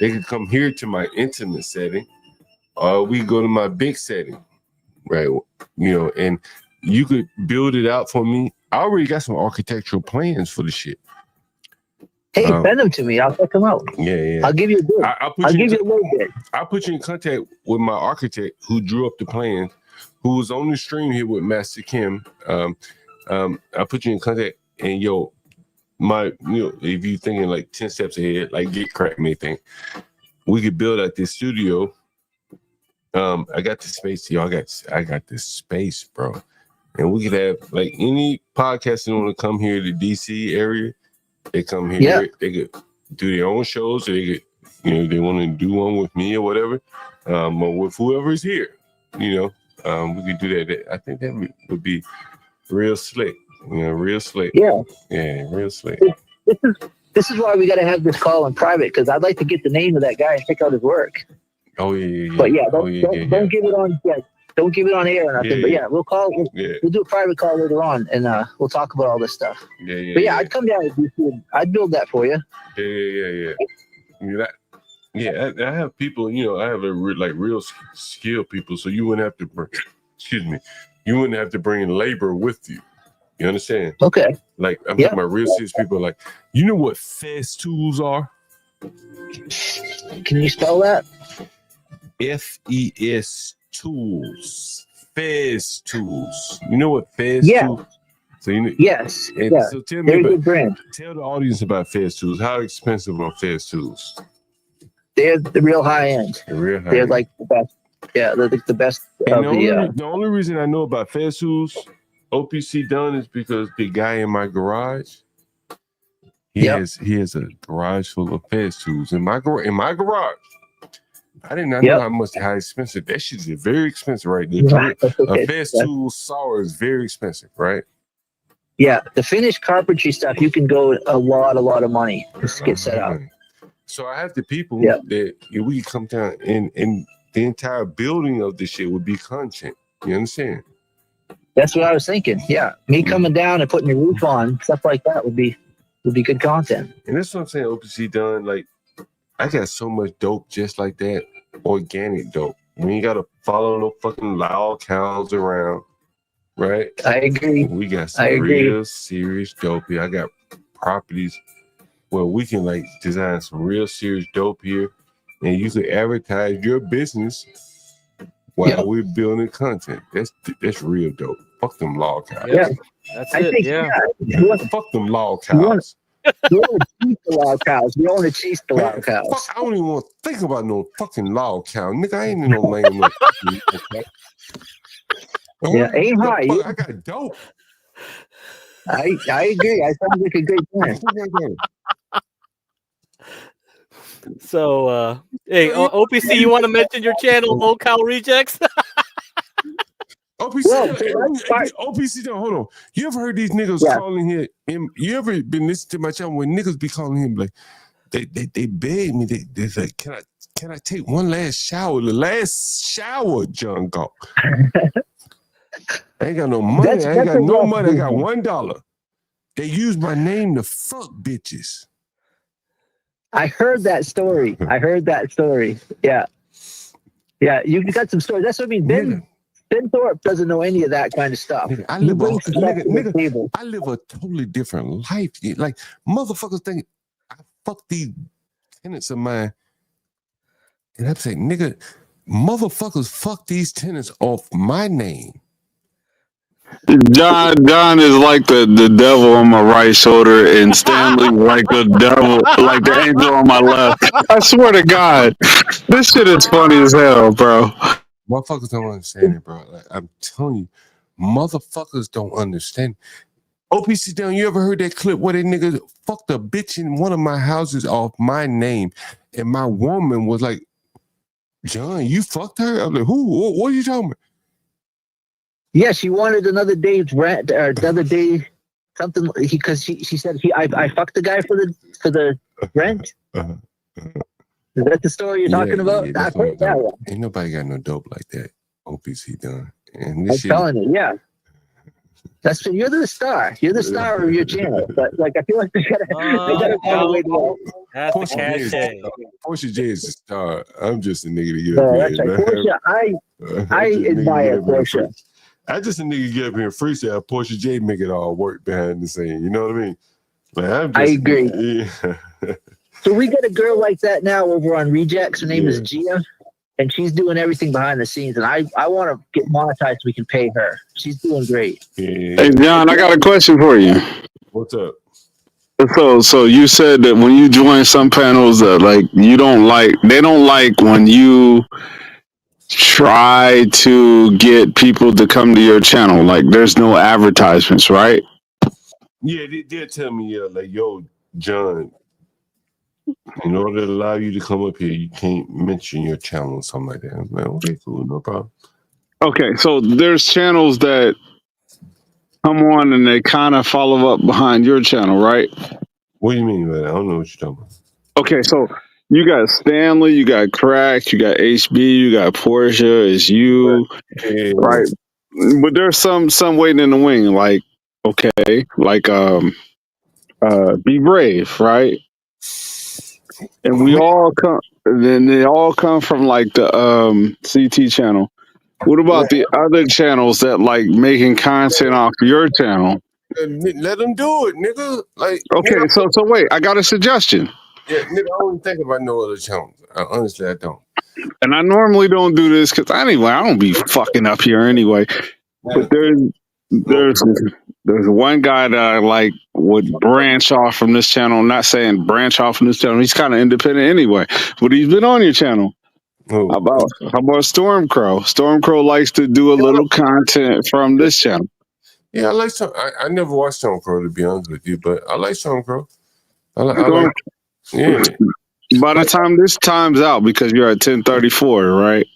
they could come here to my intimate setting, or we go to my big setting, right? And you could build it out for me. I already got some architectural plans for the shit. Hey, send them to me. I'll check them out. Yeah. I'll give you a bit. I'll give you a little bit. I'll put you in contact with my architect who drew up the plans, who was on the stream here with Master Kim. I'll put you in contact, and if you're thinking like 10 steps ahead, like get crack me thing, we could build out this studio. I got the space, y'all. I got this space, bro. And we could have like any podcast that want to come here to DC area. They come here. Yeah. They could do their own shows. Or they could, they want to do one with me or whatever, or with whoever's here. We could do that. I think that would be real slick. Real slick. Yeah. Yeah, real slick. This is why we got to have this call in private, because I'd like to get the name of that guy and check out his work. Oh yeah. But don't give it on. Yeah, don't give it on air or nothing. But we'll call. We'll do a private call later on, and we'll talk about all this stuff. But I'd come down with you. I'd build that for you. Yeah. I have people. I have real skilled people, so you wouldn't have to bring. Excuse me. You wouldn't have to bring labor with you. You understand? Okay. Like I'm talking about real serious people. Like, you know what Fez tools are? Can you spell that? FES tools. Fez tools. You know what Fez tools? So yes. So tell me good brand. Tell the audience about Fez tools. How expensive are Fez tools? They're the real high end. They're like the best. Yeah, they're the best. The only reason I know about Fez tools, OPC Dunn, is because the guy in my garage, he has a garage full of Fez tools. In my garage, I did not know how expensive that shit is. Very expensive, right? A Fez tool saw is very expensive, right? Yeah, the finished carpentry stuff, you can go a lot of money to get set up. So I have the people that we come down and the entire building of this shit would be content. You understand? That's what I was thinking. Yeah, me coming down and putting the roof on, stuff like that would be good content. And that's what I'm saying. OPC done. Like, I got so much dope just like that, organic dope. We ain't gotta follow no fucking loud cows around, right? I agree. We got some real serious dope here. I got properties where we can like design some real serious dope here, and you can advertise your business while we're building content. That's real dope. Fuck them log cows. Yeah, that's it. Fuck them log cows. You want to cheat the log cows. You want to cheat the log cows. Fuck, I don't even want to think about no fucking log cow. Nigga, I ain't in no lane. Aim high. I got dope. I agree. I sound like a good plan. So, hey, OPC, you want to mention your channel, Low Cow Rejects? OPC, don't hold on. You ever heard these niggas calling here? You ever been listening to my channel when niggas be calling him like they beg me? They like, can I take one last shower? The last shower, John Galt. I ain't got no money. I ain't got no money. I got $1. They use my name to fuck bitches. I heard that story. Yeah. Yeah, you got some stories. That's what I mean. Ben Thorpe doesn't know any of that kind of stuff. I live a totally different life. Like, motherfuckers think I fuck these tenants of mine. And I'm saying, nigga, motherfuckers fuck these tenants off my name. John is like the devil on my right shoulder, and Stanley like the devil, like the angel on my left. I swear to God, this shit is funny as hell, bro. Motherfuckers don't understand it, bro. Like, I'm telling you, motherfuckers don't understand. OPC down, you ever heard that clip where that nigga fucked a bitch in one of my houses off my name, and my woman was like, John, you fucked her? I'm like, who? What are you talking about? Yeah, she wanted another day's rent or another day something because she said I fucked the guy for the rent. Is that the story you're talking about? That's I've heard that one. Ain't nobody got no dope like that. OPC done. And I'm this shit. telling you, yeah. You're the star. You're the star of your channel. But like I feel like they gotta find a way to That's the cachet. Portia J is a star. I'm just a nigga to get No, up that's here. right. Portia, I admire Portia. I just a nigga get up here and freestyle. Portia J make it all work behind the scene. You know what I mean? Like, I agree. Yeah. So we got a girl like that now over on Rejects. Her name is Gia, and she's doing everything behind the scenes. And I want to get monetized so we can pay her. She's doing great. Hey, John, I got a question for you. What's up? So you said that when you join some panels that like they don't like when you try to get people to come to your channel. Like there's no advertisements, right? Yeah, they'll tell me, like, yo, John, in order to allow you to come up here, you can't mention your channel or something like that. I'm like, okay, cool, no problem. Okay, so there's channels that come on and they kind of follow up behind your channel, right? What do you mean by that? I don't know what you're talking about. Okay, so you got Stanley, you got Crack, you got HB, you got Portia, it's you, right? But there's some waiting in the wing, like Be Brave, right? And we all come, then they all come from like the CT channel. What about the other channels that like making content off your channel? Let them do it, nigga. Like, okay, nigga, so wait, I got a suggestion. Yeah, nigga, I don't think about no other channels. Honestly, I don't. And I normally don't do this because I don't be fucking up here anyway. But there's one guy that I like would branch off from this channel. I'm not saying branch off from this channel. He's kind of independent anyway, but he's been on your channel. Oh. How about Stormcrow? Stormcrow likes to do a little content from this channel. Yeah, I like some. I never watched Stormcrow, to be honest with you, but I like Stormcrow. Yeah. By the time this time's out, because you're at 10:34, right?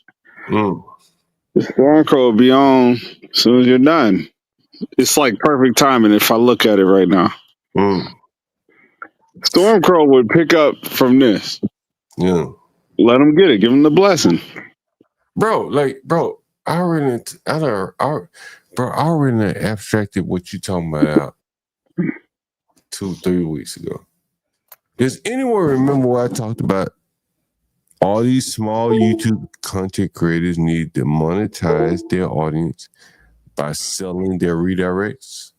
Stormcrow will be on as soon as you're done. It's like perfect timing if I look at it right now. Stormcrow would pick up from this. Yeah. Let him get it. Give him the blessing. Bro, I already abstracted what you talking about out 2-3 weeks ago. Does anyone remember what I talked about? All these small YouTube content creators need to monetize their audience by selling their redirects.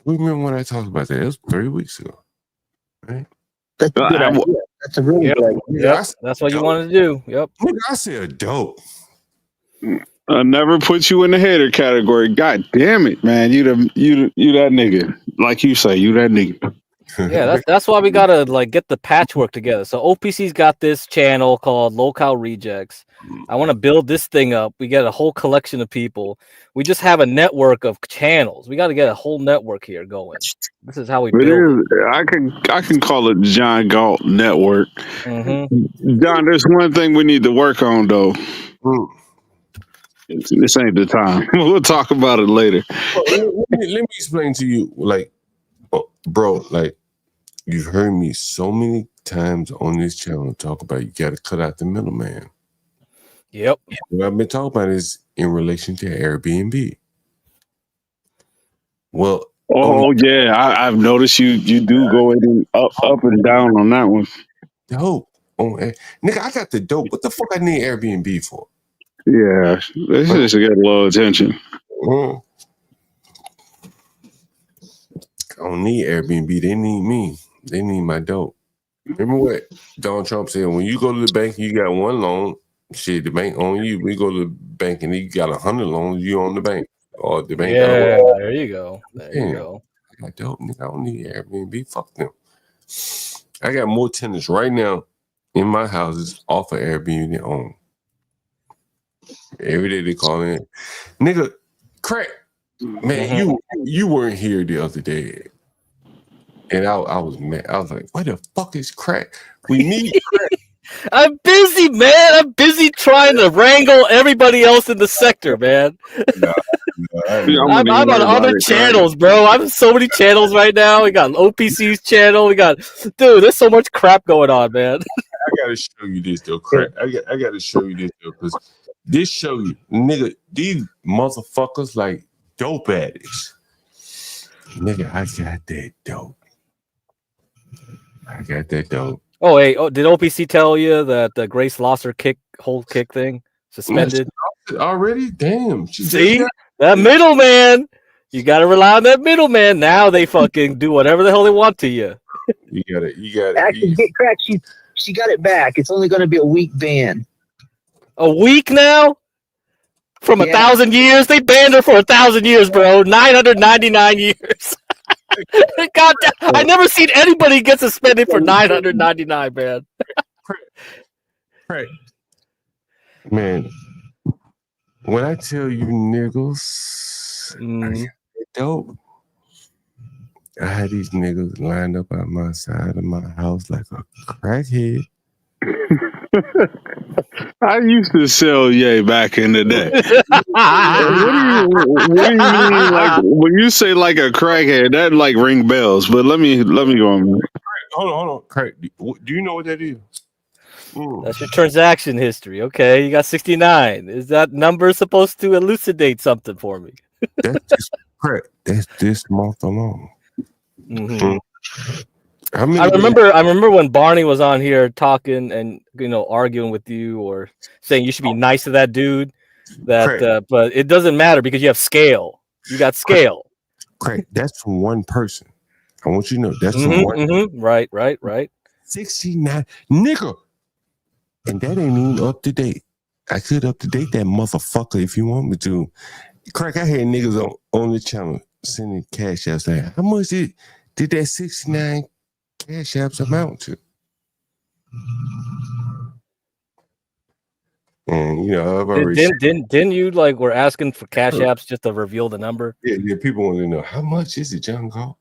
Remember when I talked about that? It was 3 weeks ago, right? That's a good idea. That's a really good idea. Yep. That's what you wanted to do. Yep. I said dope. I never put you in the hater category. God damn it, man! You that nigga. Like you say, you that nigga. Yeah, that's why we gotta like get the patchwork together. So OPC's got this channel called Local Rejects. I want to build this thing up. We get a whole collection of people. We just have a network of channels. We got to get a whole network here going. This is how we build it. I can call it John Galt Network. Mm-hmm. John, there's one thing we need to work on though. This ain't the time. We'll talk about it later. Let me explain to you, like, bro, like, you've heard me so many times on this channel talk about you got to cut out the middleman. Yep. What I've been talking about is in relation to Airbnb. Well, I've noticed you do go in up and down on that one. Dope. Nigga, I got the dope. What the fuck I need Airbnb for? Yeah, this just got a lot of attention. I don't need Airbnb. They need me. They need my dope. Remember what Donald Trump said? When you go to the bank, you got one loan. Shit, the bank on you. We go to the bank and you got 100 loans. You on the bank or the bank? Yeah, there you go. There you go. I got dope. Nigga, I don't need Airbnb. Fuck them. I got more tenants right now in my houses off of Airbnb than own. Every day they call in, nigga, Crack. Man, you weren't here the other day, and I was mad. I was like, "Where the fuck is Crack? We need Crack." I'm busy, man. I'm busy trying to wrangle everybody else in the sector, man. Nah, I'm on other channels, bro. I'm on so many channels right now. We got OPC's channel. Dude, there's so much crap going on, man. I gotta show you this though, crap. I gotta show you this though, because this show you, nigga, these motherfuckers like dope addicts. Nigga, I got that dope. Oh wait, did OPC tell you that Grace lost her whole kick thing? Suspended already? Damn. See that middleman. You gotta rely on that middleman. Now they fucking do whatever the hell they want to you. You gotta Actually, get cracked. She got it back. It's only gonna be a week ban. A week now? From 1,000 years? They banned her for 1,000 years, bro. 999 years. God damn, I never seen anybody get suspended for 999, man. Right. Man, when I tell you niggas, I got dope. I had these niggas lined up out my side of my house like a crackhead. I used to sell yay back in the day. what do you mean? Like when you say like a crackhead, that like ring bells. But let me go on. Hold on, crack. Do you know what that is? That's your transaction history. Okay, you got 69. Is that number supposed to elucidate something for me? That's just crack. That's this month alone. Mm-hmm. I remember when Barney was on here talking and arguing with you or saying you should be nice to that dude. But it doesn't matter because you have scale. You got scale. Craig, that's from one person. I want you to know that's from one. Right. 69, nigga, and that ain't even up to date. I could up to date that motherfucker if you want me to. Craig, I had niggas on the channel sending cash apps like, how much did that 69 cash apps amount to? And I've already didn't you were asking for cash apps just to reveal the number? Yeah, people want to know how much is it, John Galt?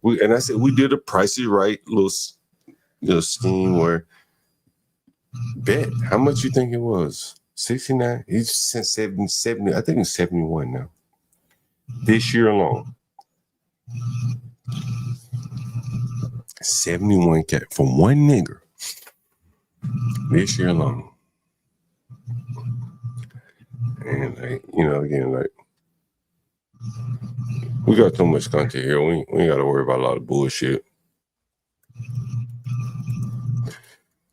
And I said we did a Price is Right little scheme where bet how much you think it was? 69. He's 70. I think it's 71 now. This year alone. 71 cat from one nigger. This year alone. And again, we got too much content here. We ain't got to worry about a lot of bullshit.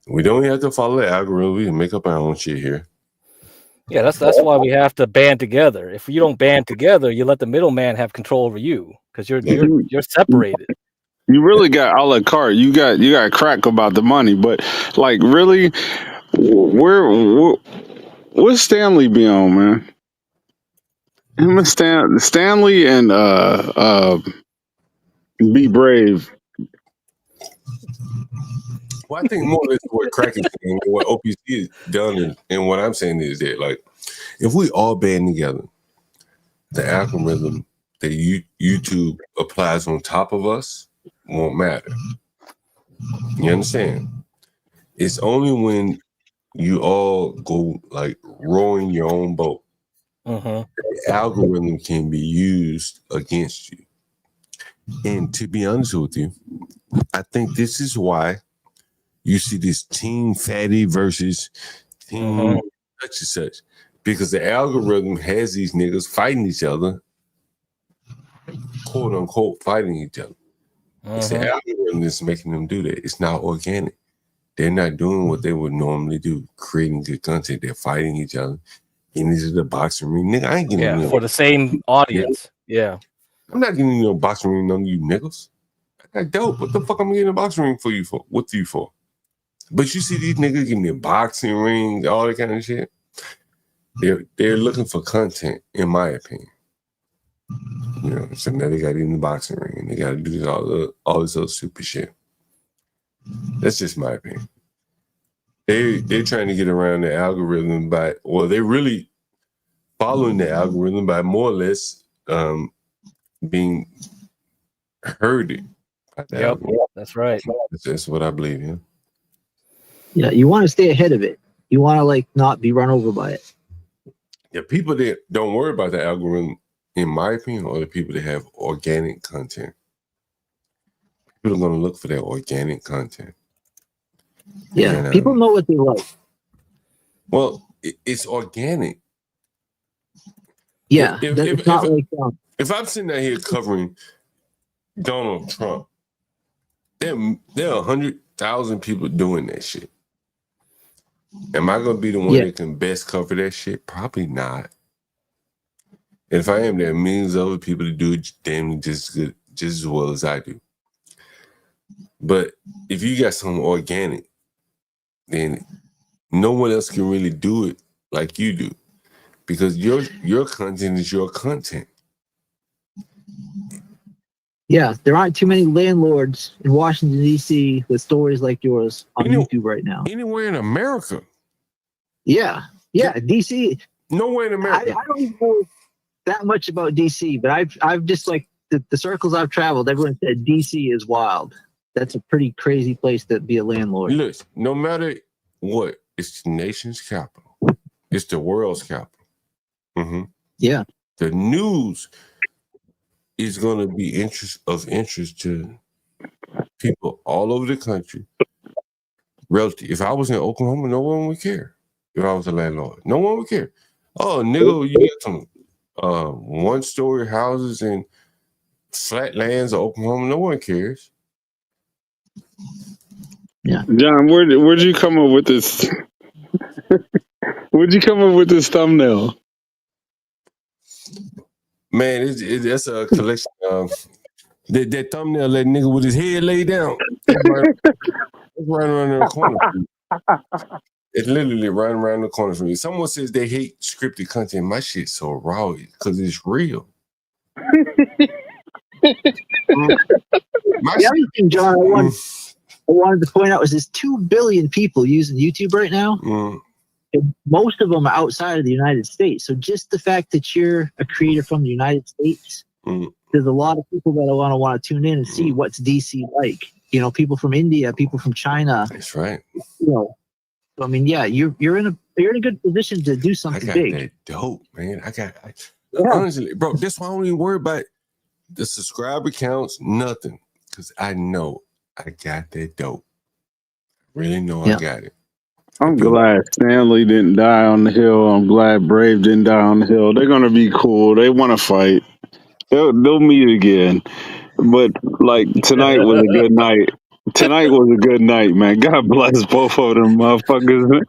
We don't have to follow the algorithm. We can make up our own shit here. Yeah, that's why we have to band together. If you don't band together, you let the middleman have control over you because you're separated. You really got a la carte. You got crack about the money, but like really, what's Stanley be on, man? Him and Stanley and Be Brave. Well, I think more or less what crack is saying, what OPC is done, and what I'm saying is that if we all band together, the algorithm that YouTube applies on top of us won't matter. You understand? It's only when you all go rowing your own boat. The algorithm can be used against you. And to be honest with you, I think this is why you see this team fatty versus team such and such. Because the algorithm has these niggas fighting each other, quote unquote fighting each other. It's the algorithm that's making them do that. It's not organic. They're not doing what they would normally do, creating good content. They're fighting each other. And this is the boxing ring. Nigga, I ain't getting for the same audience. Yeah. I'm not getting no boxing ring on you niggas. I got dope. What the fuck I'm getting a boxing ring for you for? What you for? But you see these niggas getting their boxing rings, all that kind of shit. They're looking for content, in my opinion. So now they got in the boxing ring and they got to do this, all this other stupid shit. That's just my opinion. They're trying to get around the algorithm they're really following the algorithm by more or less being herded. Yep, that's right. That's what I believe in. Yeah, you want to stay ahead of it. You want to not be run over by it. Yeah, people that don't worry about the algorithm in my opinion, are the people that have organic content. People are going to look for that organic content. Yeah, And, people know what they like. Well, it's organic. Yeah, it's not like if I'm sitting out here covering Donald Trump, there are 100,000 people doing that shit. Am I gonna be the one that can best cover that shit? Probably not. And if I am, there are millions of other people that do it damn just as well as I do. But if you got something organic, then no one else can really do it like you do, because your content is your content. Yeah, there aren't too many landlords in Washington, D.C. with stories like yours on YouTube right now. Anywhere in America. Yeah, D.C. Nowhere in America. I don't even know that much about D.C., but I've just like the circles I've traveled, everyone said D.C. is wild. That's a pretty crazy place to be a landlord. Look, no matter what, it's the nation's capital. It's the world's capital. Mm-hmm. Yeah. The news is going to be of interest to people all over the country. Relative. If I was in Oklahoma, no one would care. If I was a landlord, no one would care. Oh, nigga, you got some one-story houses and flat lands of Oklahoma. No one cares. Yeah, John, where'd you come up with this? Where'd you come up with this thumbnail? Man, that's a collection of that thumbnail. That nigga with his head laid down. It's right around the corner. It's literally right around the corner from me. Someone says they hate scripted content. My shit's so raw because it's real. The other thing, John, I wanted to point out is there's 2 billion people using YouTube right now. And most of them are outside of the United States. So just the fact that you're a creator from the United States, there's a lot of people that want to tune in and see what's DC like. You know, people from India, people from China. That's right. You know, so, I mean, yeah, you're in a good position to do something big. That dope, man. Honestly, bro, that's why I don't even worry about the subscriber counts, nothing, because I know I got that dope. Really know I got it. I'm glad Stanley didn't die on the hill. I'm glad Brave didn't die on the hill. They're gonna be cool. They want to fight. They'll meet again. But like tonight was a good night. Tonight was a good night, man. God bless both of them motherfuckers.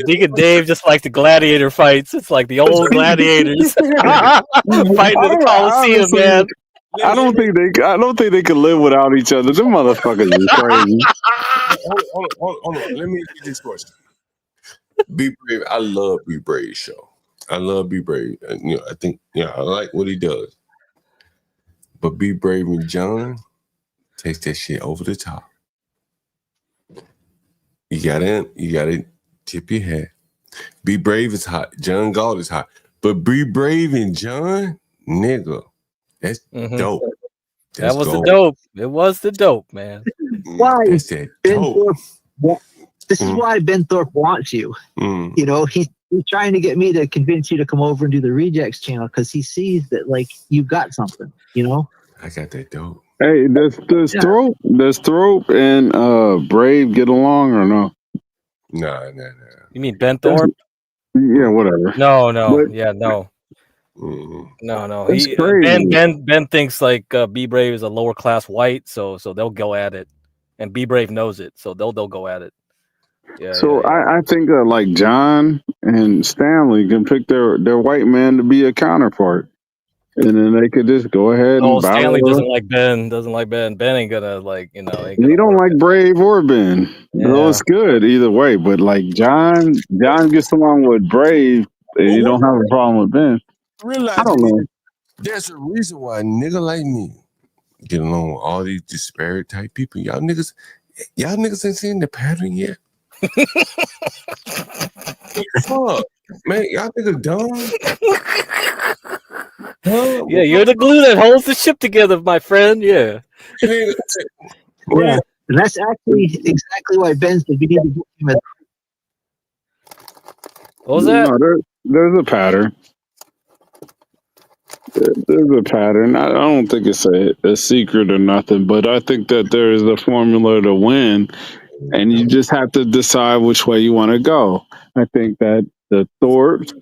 Deacon Dave just like the gladiator fights. It's like the old gladiators fighting in the Coliseum, honestly, man. I don't think they could live without each other. Them motherfuckers is crazy. Hold on. Let me get this question. Be Brave. I love Be Brave's show. I love Be Brave. I think I like what he does. But Be Brave and John takes that shit over the top. You gotta tip your hat. Be Brave is hot. John Galt is hot. But Be Brave and John, nigga, that's dope. That was the dope. It was the dope, man. Why that's that dope. This is why Ben Thorpe wants you. You know, he's trying to get me to convince you to come over and do the Rejects channel because he sees that like you've got something. You know, I got that dope. Hey, does Thrope and Brave get along or no? Nah. You mean Ben Thorpe? Yeah, whatever. No. But, Yeah, no. No. That's crazy. Ben thinks like Be Brave is a lower class white, so they'll go at it, and Be Brave knows it, so they'll go at it. Yeah. So I think like John and Stanley can pick their white man to be a counterpart, and then they could just go ahead and battle. Stanley doesn't like Ben. Ben ain't gonna like He don't like Brave or Ben. Yeah. So it's good either way. But like John gets along with Brave, and you don't have a problem with Ben. I don't know. There's a reason why a nigga like me get along with all these disparate type people. Y'all niggas ain't seen the pattern yet. Fuck, man, y'all niggas dumb. Yeah, you're the glue that holds the ship together, my friend. Yeah. Yeah. And that's actually exactly why Ben said we need to get him What was that? No, there's a pattern. There's a pattern. I don't think it's a secret or nothing, but I think that there is a formula to win, and you just have to decide which way you want to go. I think that the Thorpes,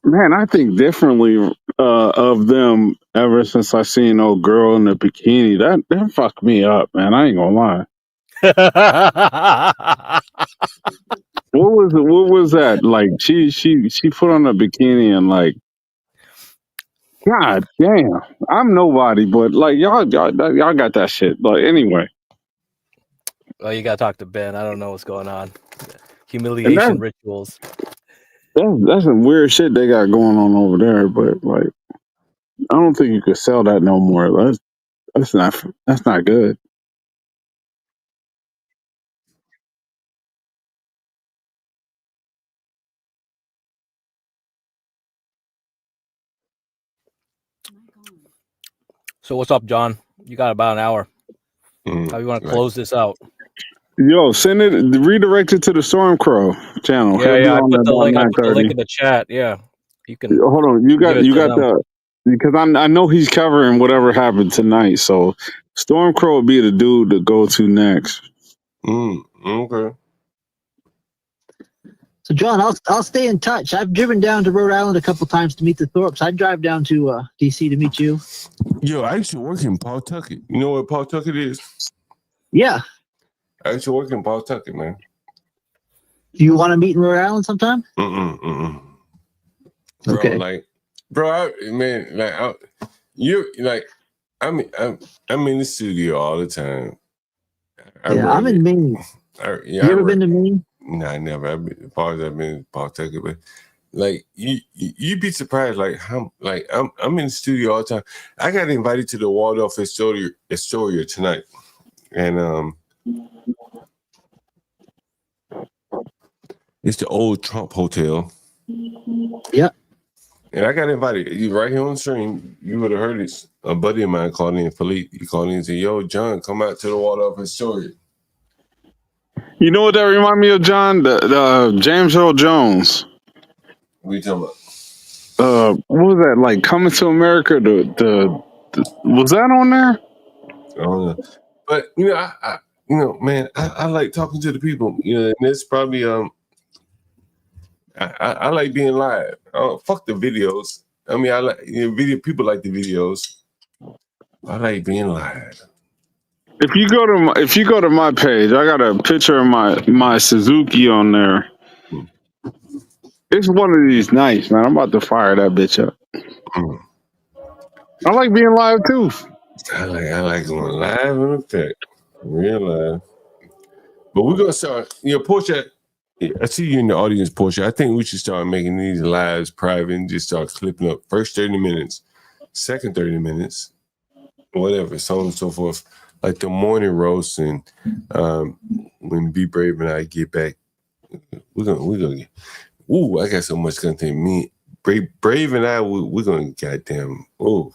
man, I think differently of them ever since I seen old girl in the bikini. That fucked me up, man. I ain't gonna lie. What was it? What was that? Like she put on a bikini and like, God damn, I'm nobody, but like y'all got that shit. Like anyway, Well, you gotta talk to Ben. I don't know what's going on. and Humiliation rituals. that's some weird shit they got going on over there. But like, I don't think you could sell that no more. That's not good. So what's up, John? You got about an hour. How you want to close this out? Yo, send it, redirect it to the Stormcrow channel. He'll be Yeah. I on put at the about link. I put the 9:30. link in the chat. Yeah, you can. Hold on, Give it you to got them. the because I know he's covering whatever happened tonight. So Stormcrow will be the dude to go to next. Okay. So, John, I'll stay in touch. I've driven down to Rhode Island a couple times to meet the Thorpes. I'd drive down to DC to meet you. Yo, I used to work in Pawtucket. You know what Pawtucket is? Yeah. I used to work in Pawtucket, man. Do you want to meet in Rhode Island sometime? Bro, Okay. like, bro, I'm in the studio all the time. I'm in Maine. You ever been to Maine? Nah, never. I've been in Pawtucket, but like you'd be surprised, like how like I'm in the studio all the time. I got invited to the Waldorf Astoria tonight, and it's the old Trump Hotel. Yeah. And I got invited. You right here on the stream. You would have heard it. A buddy of mine called in, Philippe. He called in and said, "Yo, John, come out to the Waldorf Astoria." You know what that remind me of, John? The James Earl Jones. What you talking about? What was that like? Coming to America? The was that on there? I don't know. But I man, I like talking to the people. And it's probably I like being live. Fuck the videos. I mean, I like video. People like the videos. I like being live. If you go to my page, I got a picture of my Suzuki on there. It's one of these nights, man. I'm about to fire that bitch up. I like being live too. I like going live in effect, real live. But we're gonna start. Portia. I see you in the audience, Portia. I think we should start making these lives private and just start clipping up first 30 minutes, second 30 minutes, whatever, so on and so forth. Like the morning roast, and when Be Brave and I get back, we're gonna get. Ooh, I got so much content. Me, Brave and I, we're gonna goddamn. Oh,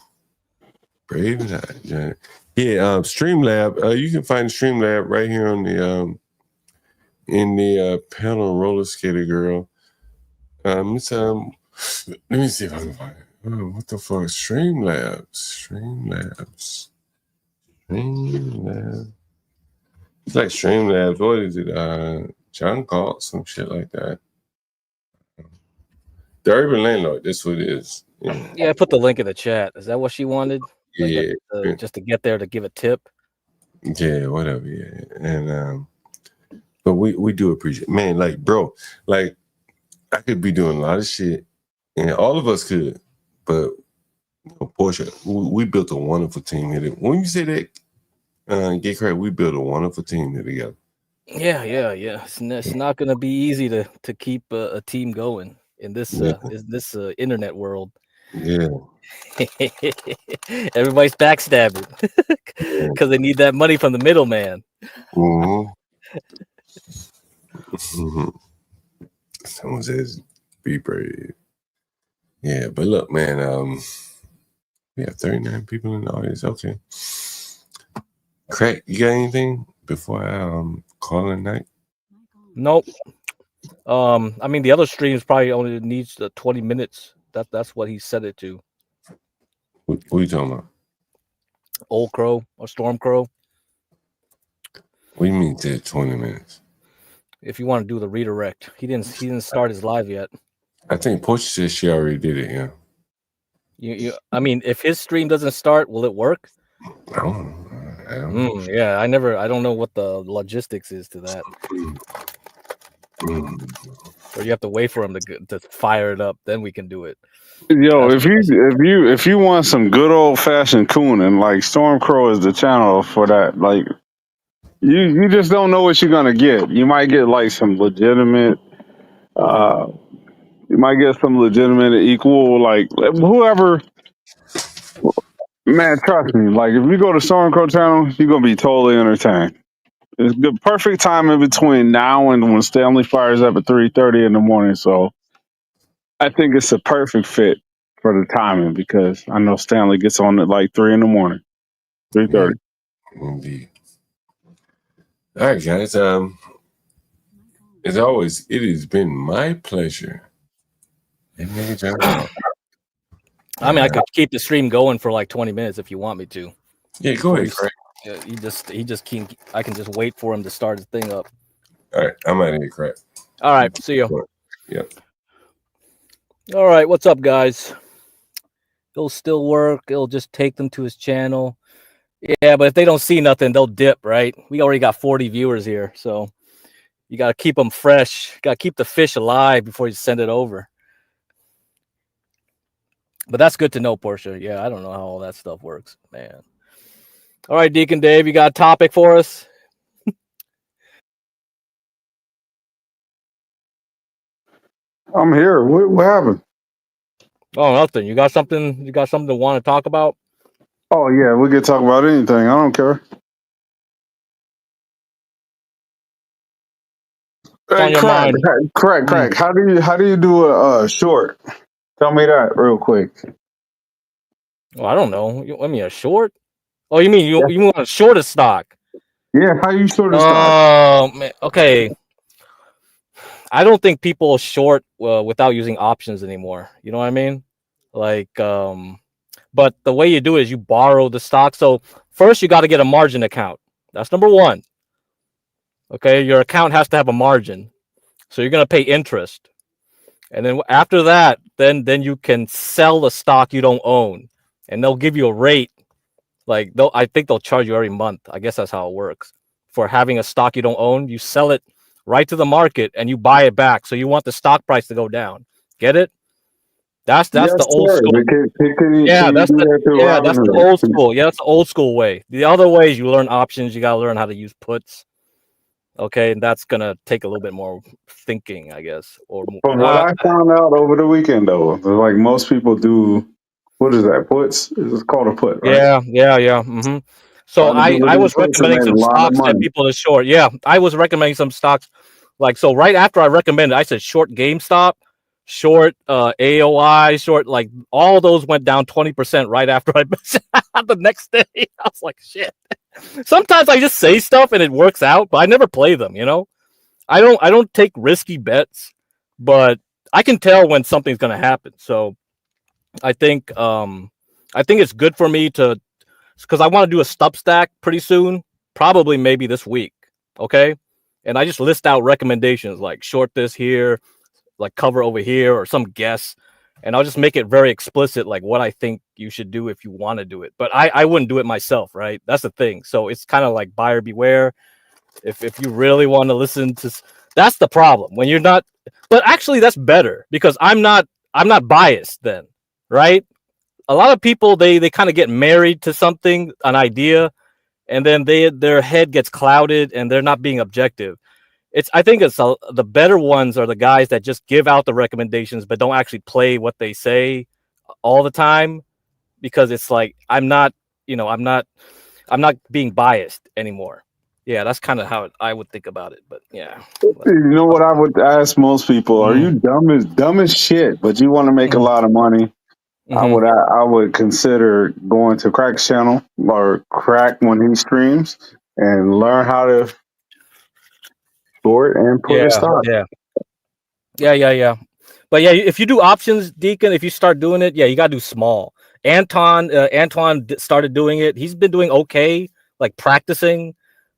Brave and I, John. Yeah, Streamlab. You can find Streamlab right here on the in the pedal roller skater girl. It's let me see if I can find it. Oh, what the fuck? Streamlabs. It's like Streamlabs. What is it? John Galt, some shit like that. The Urban Landlord. That's what it is. Yeah, I put the link in the chat. Is that what she wanted? Yeah. Just to get there to give a tip. Yeah, whatever. Yeah, and but we do appreciate, man. Like, bro, like I could be doing a lot of shit, and all of us could, but Portia, we built a wonderful team here. When you say that, get credit, we built a wonderful team here together. Yeah. It's not going to be easy to keep a team going in this internet world. Yeah. Everybody's backstabbing because they need that money from the middleman. Someone says, "Be brave." Yeah, but look, man. We have 39 people in the audience. Okay. Craig, you got anything before I call it night? Nope. I mean, the other streams probably only needs 20 minutes That's what he set it to. What are you talking about? Old Crow or Storm Crow. What do you mean to 20 minutes? If you want to do the redirect, he didn't start his live yet. I think Portia said she already did it. Yeah. I mean, if his stream doesn't start, will it work? I don't know. Yeah, I don't know what the logistics is to that. Or you have to wait for him to fire it up, then we can do it. Yo, if you want some good old fashioned cooning, like Stormcrow is the channel for that. Like you just don't know what you're gonna get. You might get like some legitimate equal, like whoever. Man, trust me. Like if you go to Stormcrow channel, you're gonna be totally entertained. It's the perfect time in between now and when Stanley fires up at 3:30 in the morning. So I think it's a perfect fit for the timing because I know Stanley gets on at like 3 in the morning, 3:30. Indeed. All right, guys. As always, it has been my pleasure. I mean, I could keep the stream going for like 20 minutes if you want me to. Yeah, go ahead, Craig. He just can't. I can just wait for him to start his thing up. All right, I'm out of here, Craig. All right, see you. Yep. All right, what's up, guys? It'll still work. It'll just take them to his channel. Yeah, but if they don't see nothing, they'll dip, right? We already got 40 viewers here, so you got to keep them fresh. Got to keep the fish alive before you send it over. But that's good to know, Portia. Yeah, I don't know how all that stuff works, man. All right, Deacon Dave, you got a topic for us? I'm here. What happened? Oh, nothing. You got something? You got something to want to talk about? Oh yeah, we could talk about anything. I don't care. On your mind. Craig. How do you do a short? Tell me that real quick. Oh, I don't know. I mean, a short? Oh, you mean you want to short a stock? Yeah, how you short a stock? Man, okay. I don't think people short without using options anymore. You know what I mean? Like, but the way you do it is you borrow the stock. So first you got to get a margin account. That's number one. Okay, your account has to have a margin. So you're gonna pay interest. And then after that, then you can sell the stock you don't own. And they'll give you a rate. Like I think they'll charge you every month. I guess that's how it works. For having a stock you don't own, you sell it right to the market and you buy it back. So you want the stock price to go down. Get it? That's the old school. That's the old school. Yeah, that's the old school way. The other ways you learn options, you gotta learn how to use puts. Okay, and that's gonna take a little bit more thinking, I guess. Or but what I found out over the weekend though, like most people do, what is that? Puts? It's called a put, right? Yeah. Mm-hmm. So I was recommending some stocks that people to short. Yeah, I was recommending some stocks. Like, so right after I recommended, I said short GameStop, short AOI, short, like all those went down 20% right after I the next day. I was like, shit. Sometimes I just say stuff and it works out, but I never play them, you know? I don't take risky bets, but I can tell when something's gonna happen. So I think it's good for me to, because I want to do a stub stack pretty soon, probably maybe this week. Okay. And I just list out recommendations like short this here, like cover over here, or some guess. And I'll just make it very explicit, like what I think you should do if you want to do it. But I wouldn't do it myself, right? That's the thing. So it's kind of like buyer beware. If you really want to listen to, that's the problem when you're not. But actually, that's better because I'm not biased then, right? A lot of people they kind of get married to something, an idea, and then their head gets clouded and they're not being objective. I think the better ones are the guys that just give out the recommendations but don't actually play what they say all the time, because it's like I'm not being biased anymore. Yeah, that's kind of how I would think about it. But yeah, you know what I would ask most people: are you dumb as shit, but you want to make a lot of money? I would consider going to Crack's channel or Crack when he streams and learn how to short and put a stock. Yeah. But yeah, if you do options, Deacon, if you start doing it, yeah, you gotta do small. Antoine started doing it. He's been doing okay, like practicing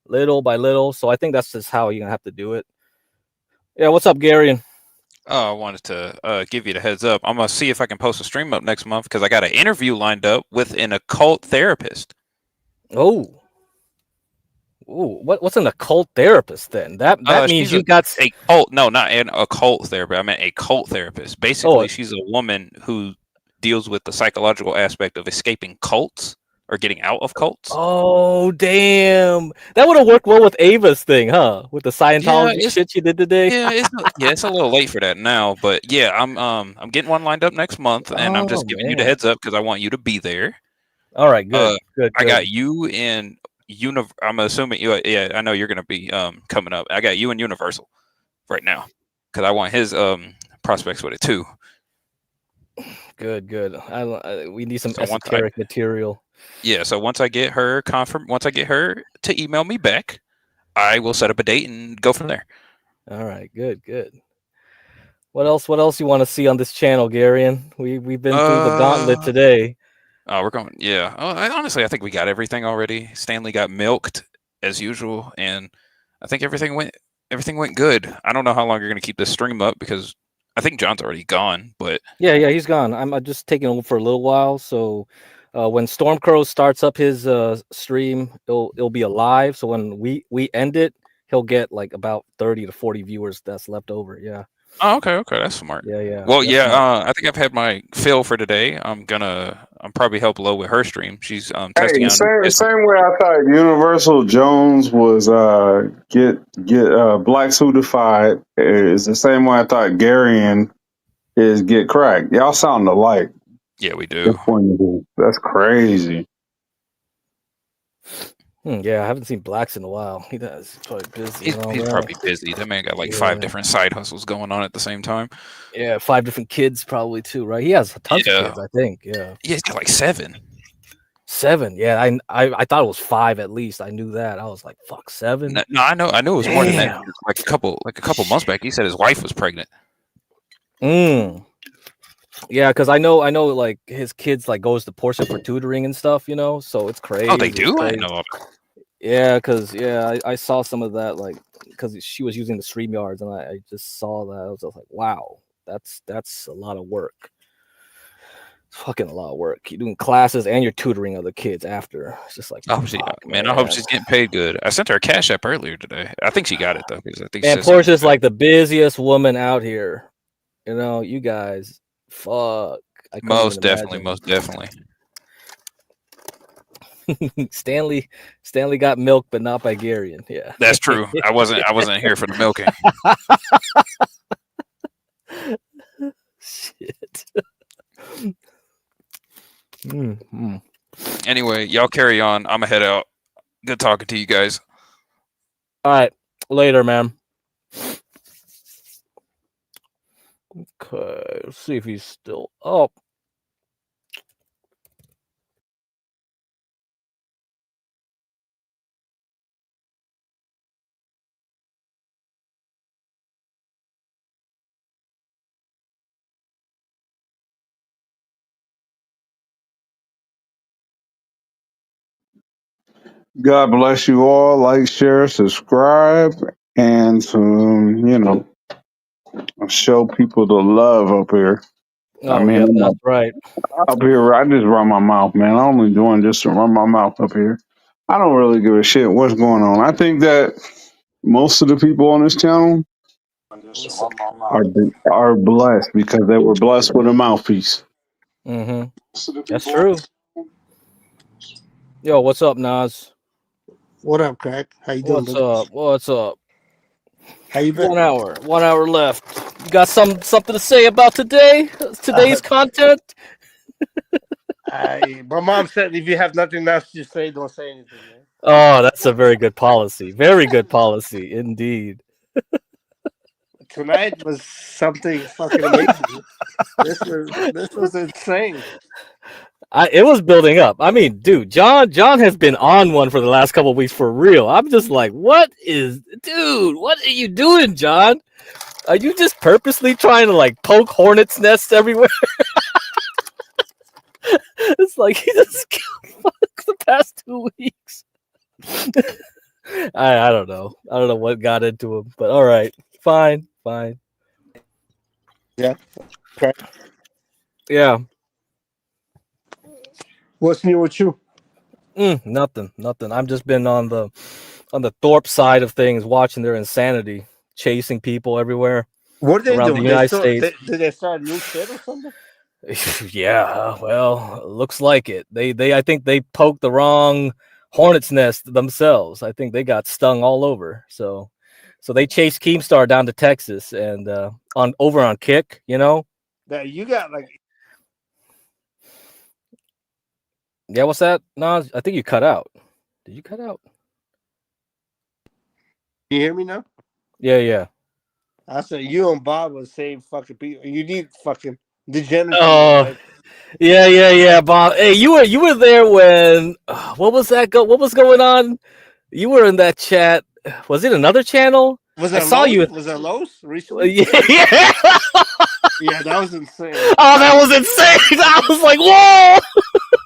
little by little. So I think that's just how you're gonna have to do it. Yeah, what's up, Gary? Oh, I wanted to give you the heads up. I'm gonna see if I can post a stream up next month because I got an interview lined up with an occult therapist. Oh, what's an occult therapist then? That means you got a cult. No, not an occult therapist. I meant a cult therapist. Basically, she's a woman who deals with the psychological aspect of escaping cults or getting out of cults. Oh, damn! That would have worked well with Ava's thing, huh? With the Scientology shit she did today. It's a little late for that now, but yeah, I'm getting one lined up next month, and I'm just giving you the heads up because I want you to be there. All right, good. I got you in I'm assuming you. Yeah, I know you're gonna be coming up. I got you in Universal right now because I want his prospects with it too. Good. We need some esoteric material. Yeah, so once I get her to email me back, I will set up a date and go from there. All right, good. What else you want to see on this channel, Garion? We've been through the gauntlet today. Oh, we're going. Yeah. Honestly, I think we got everything already. Stanley got milked as usual, and I think everything went good. I don't know how long you're going to keep this stream up because I think John's already gone. But yeah, he's gone. I'm just taking over for a little while. So when Stormcrow starts up his stream, it'll be alive. So when we end it, he'll get like about 30 to 40 viewers that's left over. Yeah. Oh, okay, that's smart. Yeah. Well, I think I've had my fill for today. I'm probably help Lo with her stream. She's testing out. Same way I thought Universal Jones was get Black Suitified is the same way I thought Garion is get cracked. Y'all sound alike. Yeah, we do. That's crazy. Yeah, I haven't seen Blacks in a while. He's probably busy. He's probably busy. That man got like 5 different side hustles going on at the same time. Yeah, 5 different kids probably too, right? He has tons of kids, I think. Yeah, he's got like 7. 7. Yeah, I thought it was 5 at least. I knew that. I was like, fuck, 7. No, I know it was more than that. Like a couple months back, he said his wife was pregnant. Yeah, because I know like his kids like goes to Portia for tutoring and stuff, so it's crazy. Oh, they do? I know. Yeah, because I saw some of that, like, because she was using the StreamYards, and I just saw that. I was just like, wow, that's a lot of work. It's fucking a lot of work. You're doing classes and you're tutoring other kids after. It's just like, I hope she's getting paid good. I sent her a Cash App earlier today. I think she got it though. I think. And Portia's like the busiest woman out here. You guys, fuck. Most definitely. Stanley got milked, but not by Garion. Yeah, that's true. I wasn't here for the milking. Shit. Anyway, y'all carry on. I'm gonna head out. Good talking to you guys. All right, later, man. Okay, let's see if he's still up. God bless you all. Like, share, subscribe, and show people the love up here. Oh, yeah, that's right. Up here, I just run my mouth, man. I'm only doing just to run my mouth up here. I don't really give a shit what's going on. I think that most of the people on this channel are blessed because they were blessed with a mouthpiece. That's true. Yo, what's up, Nas? What up, Crack? How you doing? What's up? How you been? 1 hour left. You got something to say about today's content? My mom said if you have nothing else to say, don't say anything, man. Oh, that's a very good policy. Very good policy, indeed. Tonight was something fucking amazing. This was insane. It was building up. I mean, dude, John has been on one for the last couple of weeks for real. I'm just like, what are you doing, John? Are you just purposely trying to like poke hornets' nests everywhere? It's like he just the past 2 weeks. I don't know. I don't know what got into him, but all right, fine. Yeah. Okay. Yeah. What's new with you? Nothing. I've just been on the Thorpe side of things, watching their insanity, chasing people everywhere What are they around the doing? They United still States. did they start a new shit or something? Yeah, well, looks like it. I think they poked the wrong hornet's nest themselves. I think they got stung all over. So they chased Keemstar down to Texas and on Kick, you know? That you got like Yeah, what's that? No, I think you cut out. Did you cut out? you hear me now? Yeah. I said you and Bob was same fucking people. You need fucking degeneracy in your Oh, life. yeah, Bob. Hey, you were there when what was that what was going on? You were in that chat. Was it another channel? Was I it saw Lowe's? you. Was it Lowe's recently? Yeah. Yeah, that was insane. Oh, that was insane. I was like, whoa.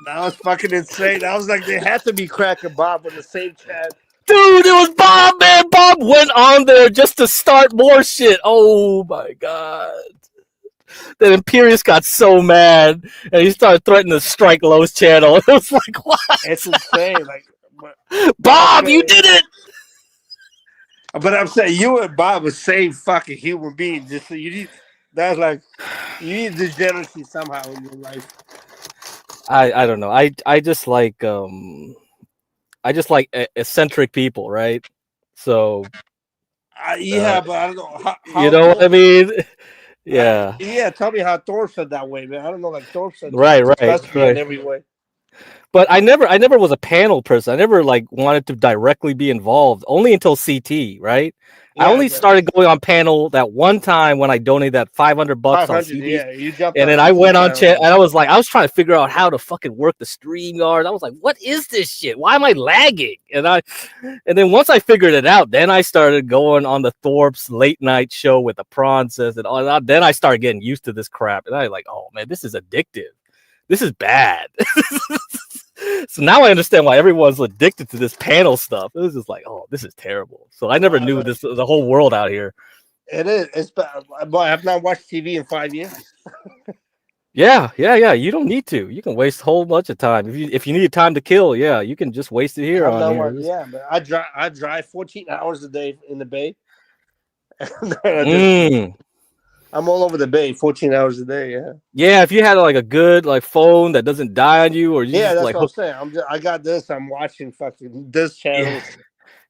That was fucking insane. I was like, they had to be Crack and Bob in the same chat. Dude, it was Bob, man. Bob went on there just to start more shit. Oh my god. Then Imperius got so mad and he started threatening to strike Lowe's channel. It was like, what? It's insane. Like, Bob, you did it. But I'm saying you and Bob are same fucking human beings. Just so you need that's like you need degeneracy somehow in your life. I don't know. I just like eccentric people, right? So Yeah, but I don't know how you know what I mean? Yeah. Yeah, tell me how Thorpe said that way, man. I don't know, like Thorpe said Right. disgust me in every way. But I never was a panel person. I never like wanted to directly be involved. Only until CT, right? Yeah, I only started going on panel that one time when I donated that $500 on 500, CT. yeah, you jumped And on then I CT went on panel. chat and I was trying to figure out how to fucking work the StreamYard. I was like, what is this shit? Why am I lagging? And then once I figured it out, then I started going on the Thorpe's late night show with the Pronces and all that. Then I started getting used to this crap. And I like, oh man, this is addictive. This is bad. So now I understand why everyone's addicted to this panel stuff. It was just like, oh, this is terrible. So I never knew this the whole world out here. It is. It's bad. Boy, I've not watched TV in 5 years. Yeah. You don't need to. You can waste a whole bunch of time if you need time to kill. Yeah, you can just waste it here on here. Yeah, but I drive 14 hours a day in the Bay. I'm all over the Bay, 14 hours a day. Yeah. Yeah, if you had like a good phone that doesn't die on you, or you Yeah, just, that's what I'm saying. I got this. I'm watching fucking this channel.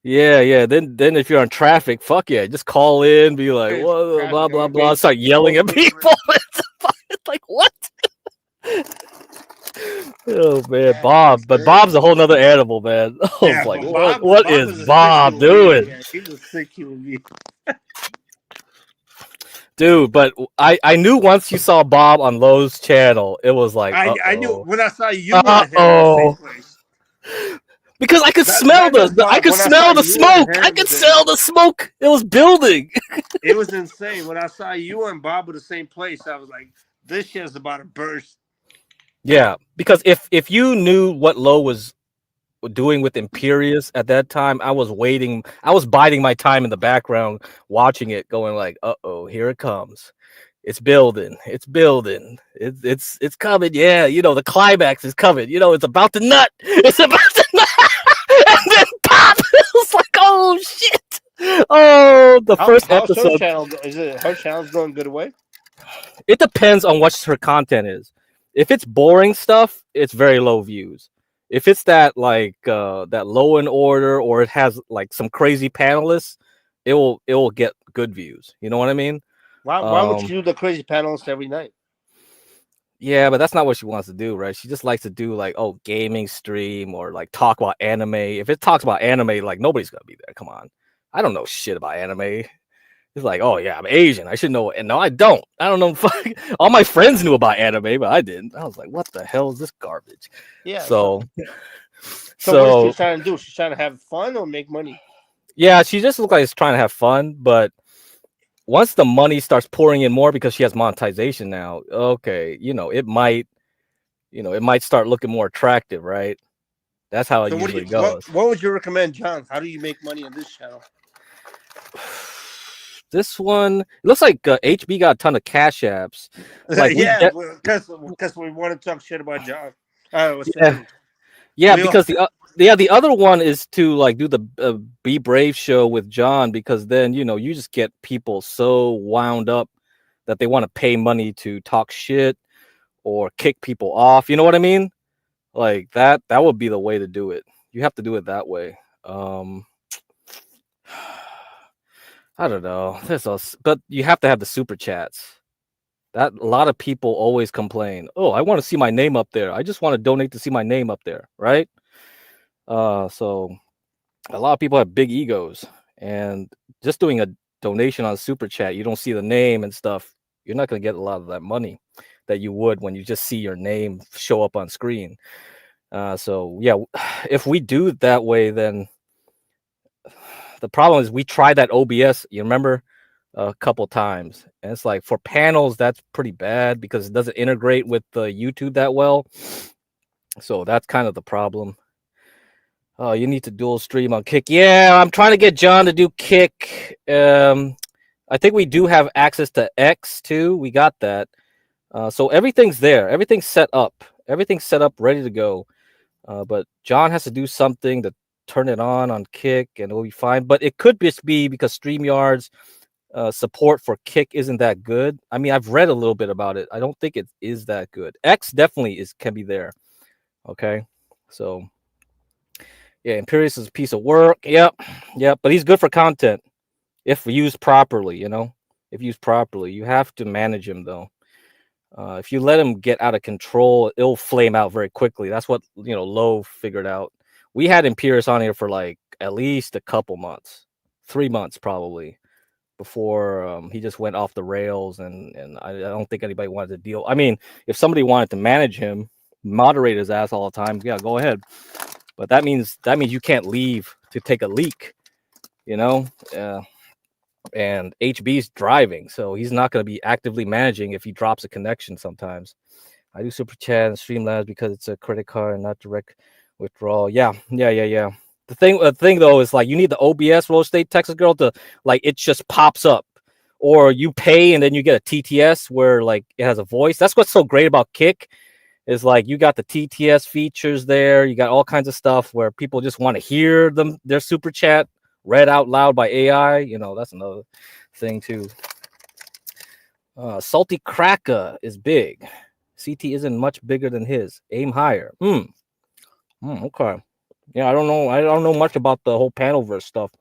Yeah. Then if you're on traffic, fuck yeah, just call in, be like, whoa, blah blah blah, start yelling at people. It's like what? Oh man, Bob, but Bob's a whole nother animal, man. I was like, what is Bob doing? He's a sick human being. Dude, but I knew once you saw Bob on Lowe's channel, it was like I knew when I saw you. Because I could smell the smoke. I could smell the smoke. It was building. It was insane. When I saw you and Bob at the same place, I was like, this shit is about to burst. Yeah, because if you knew what Lowe was doing with Imperius at that time, I was waiting. I was biding my time in the background, watching it, going like, "Uh-oh, here it comes. It's building. It's building. It's coming. Yeah, the climax is coming. It's about to nut. It's about to nut." And then pop! It was like, oh shit! Oh, the first episode. Her channel's going good away? It depends on what her content is. If it's boring stuff, it's very low views. If it's that that Law and Order, or it has like some crazy panelists, it will get good views. You know what I mean? Why would you do the crazy panelists every night? Yeah, but that's not what she wants to do, right? She just likes to do gaming stream or talk about anime. If it talks about anime, nobody's gonna be there. Come on, I don't know shit about anime. It's like, oh yeah, I'm Asian. I should know. And no, I don't. I don't know. All my friends knew about anime, but I didn't. I was like, what the hell is this garbage? Yeah. So what is she trying to do? She's trying to have fun or make money? Yeah, she just looks like she's trying to have fun. But once the money starts pouring in more because she has monetization now, okay, it might start looking more attractive, right? That's how it So usually goes. what would you recommend, John? How do you make money on this channel? This one, it looks like HB got a ton of cash apps. Like yeah, because we want to talk shit about John. Yeah, because the other one is to like do the Be Brave show with John, because then you just get people so wound up that they want to pay money to talk shit or kick people off. You know what I mean? Like that would be the way to do it. You have to do it that way. I don't know. But you have to have the super chats. That a lot of people always complain. Oh, I want to see my name up there. I just want to donate to see my name up there, right? So a lot of people have big egos, and just doing a donation on super chat, you don't see the name and stuff. You're not going to get a lot of that money that you would when you just see your name show up on screen. So yeah, if we do it that way, then the problem is we tried that OBS. You remember? A couple times, and it's like for panels that's pretty bad because it doesn't integrate with the YouTube that well. So that's kind of the problem. Oh, you need to dual stream on Kick. Yeah, I'm trying to get John to do Kick. I think we do have access to X too. We got that. So everything's there. Everything's set up. Everything's set up, ready to go. But John has to do something to turn it on Kick, and it'll be fine. But it could just be because StreamYard's support for Kick isn't that good. I mean, I've read a little bit about it. I don't think it is that good. X definitely can be there. Okay, so yeah, Imperius is a piece of work. Yep, but he's good for content if used properly. If used properly, you have to manage him though. If you let him get out of control, it'll flame out very quickly. That's what Lowe figured out. We had Imperius on here for like at least a couple months, 3 months probably, before he just went off the rails, and I don't think anybody wanted to deal. I mean, if somebody wanted to manage him, moderate his ass all the time, yeah, go ahead. But that means you can't leave to take a leak, and HB's driving, so he's not going to be actively managing if he drops a connection sometimes. I do super chat and Streamlabs because it's a credit card and not direct withdrawal. Yeah. The thing though is like you need the OBS Roll State Texas Girl to like it just pops up, or you pay and then you get a TTS where like it has a voice. That's what's so great about Kick, is like you got the TTS features there. You got all kinds of stuff where people just want to hear their super chat read out loud by AI. That's another thing too. Salty Cracker is big. CT isn't much bigger than his. Aim higher. Okay. Yeah, I don't know much about the whole panelverse stuff.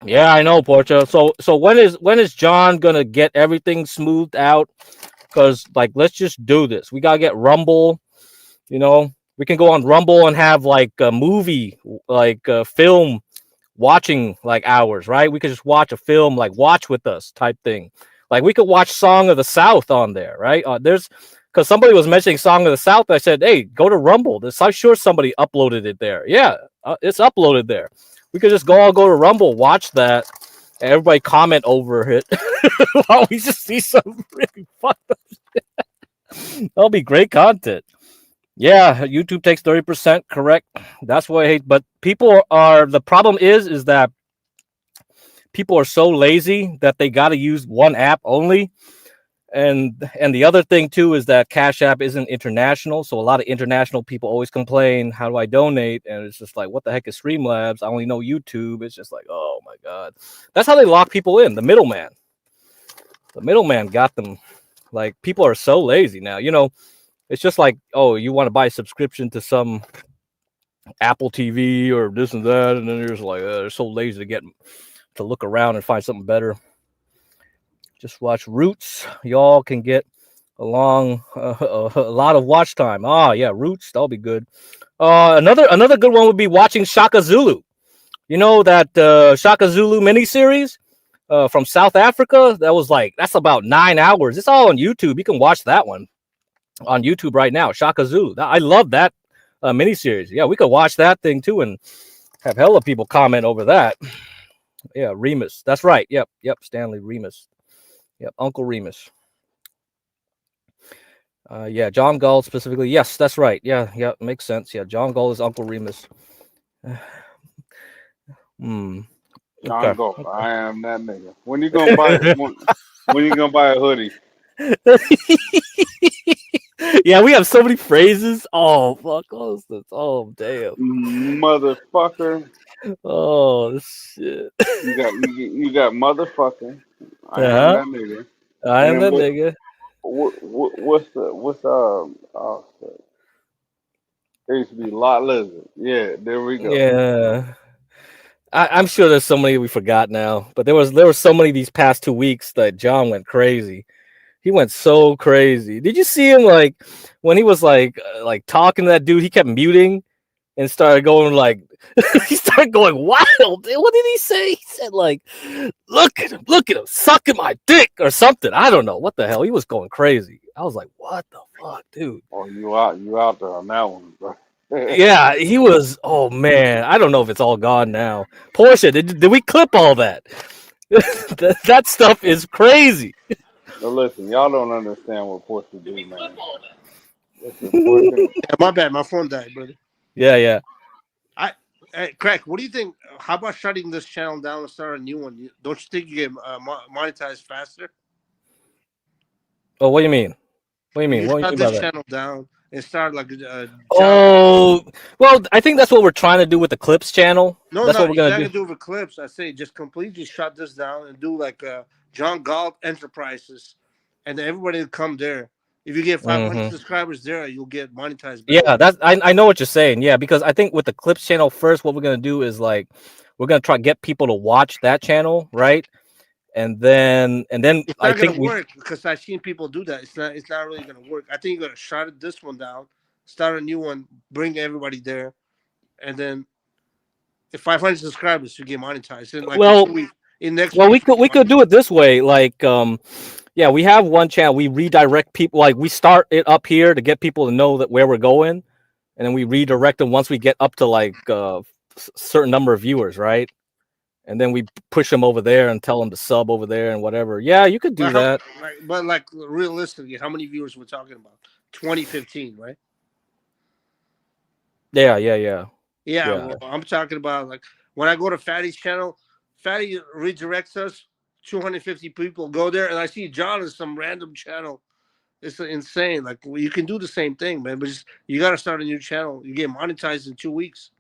Yeah, I know, Portia. So when is John gonna get everything smoothed out? Because like, let's just do this. We gotta get Rumble. We can go on Rumble and have like a movie, like a film watching like hours, right? We could just watch a film, like watch with us type thing. Like we could watch Song of the South on there, right? Because somebody was mentioning Song of the South. I said, hey, go to Rumble. I'm sure somebody uploaded it there. Yeah, it's uploaded there. We could just all go to Rumble, watch that, and everybody comment over it while we just see some really fucked up shit. That'll be great content. Yeah, YouTube takes 30%, correct. That's what I hate. But the problem is that people are so lazy that they got to use one app only. And the other thing too is that Cash App isn't international, so a lot of international people always complain, how do I donate? And it's just like, what the heck is Streamlabs? I only know YouTube. It's just like, oh my god. That's how they lock people in, the middleman. The middleman got them. Like, people are so lazy now. It's just like, oh, you want to buy a subscription to some Apple TV or this and that, and then you're just like, they're so lazy to look around and find something better. Just watch Roots. Y'all can get a lot of watch time. Yeah, Roots. That'll be good. Another good one would be watching Shaka Zulu. That Shaka Zulu miniseries from South Africa? That's about 9 hours. It's all on YouTube. You can watch that one on YouTube right now. Shaka Zulu. I love that miniseries. Yeah, we could watch that thing too and have hella people comment over that. Yeah, Remus. That's right. Yep. Stanley Remus. Yep, Uncle Remus. Yeah, John Galt specifically. Yes, that's right. Yeah, makes sense. Yeah, John Galt is Uncle Remus. John Okay. Galt. I am that nigga. When you gonna buy when you gonna buy a hoodie? Yeah, we have so many phrases. Oh fuck! Oh damn! Motherfucker. Oh shit! You got motherfucker. I am that nigga. I And am then that nigga. what's oh shit. There used to be lot lizard. Yeah, there we go. Yeah, I'm sure there's so many we forgot now, but there was so many these past 2 weeks that John went crazy. He went so crazy. Did you see him like when he was like talking to that dude? He kept muting and started going like he started going wild. What did he say? He said like, look at him, sucking my dick or something. I don't know what the hell. He was going crazy. I was like, what the fuck, dude? Oh, you out there on that one, bro. Yeah, he was. Oh man, I don't know if it's all gone now. Portia, did we clip all that? That stuff is crazy. Now listen, y'all don't understand what Portia do, man. Listen, Portia. Yeah, my bad. My phone died, brother. Yeah. Hey, Crack, what do you think? How about shutting this channel down and start a new one? Don't you think you get monetized faster? Oh, what do you mean? What do you mean? You What do you shut mean by this that? channel down and start like Oh, well, I think that's what we're trying to do with the Clips channel. No, That's what we're you gonna gotta do. do with clips. I say just completely shut this down and do like John Galt Enterprises, and then everybody will come there. If you get 500 subscribers there, you'll get monetized better. Yeah, I know what you're saying. Yeah, because I think with the Clips channel first, what we're gonna do is like we're gonna try to get people to watch that channel, right? And then It's I not think gonna work because I've seen people do that. It's not really gonna work. I think you're gonna shut this one down, start a new one, bring everybody there, and then if 500 subscribers, you get monetized. In like well, in next well, week, we could do it this way, like yeah, we have one channel. We redirect people, like we start it up here to get people to know that where we're going, and then we redirect them once we get up to like certain number of viewers, right? And then we push them over there and tell them to sub over there and whatever. Yeah, you could do that. But realistically, how many viewers we're talking about? 2015, right? Yeah. Well, I'm talking about like when I go to Fatty's channel, Fatty redirects us. 250 people go there, and I see John in some random channel. It's insane. Like you can do the same thing, man, but just you got to start a new channel. You get monetized in 2 weeks.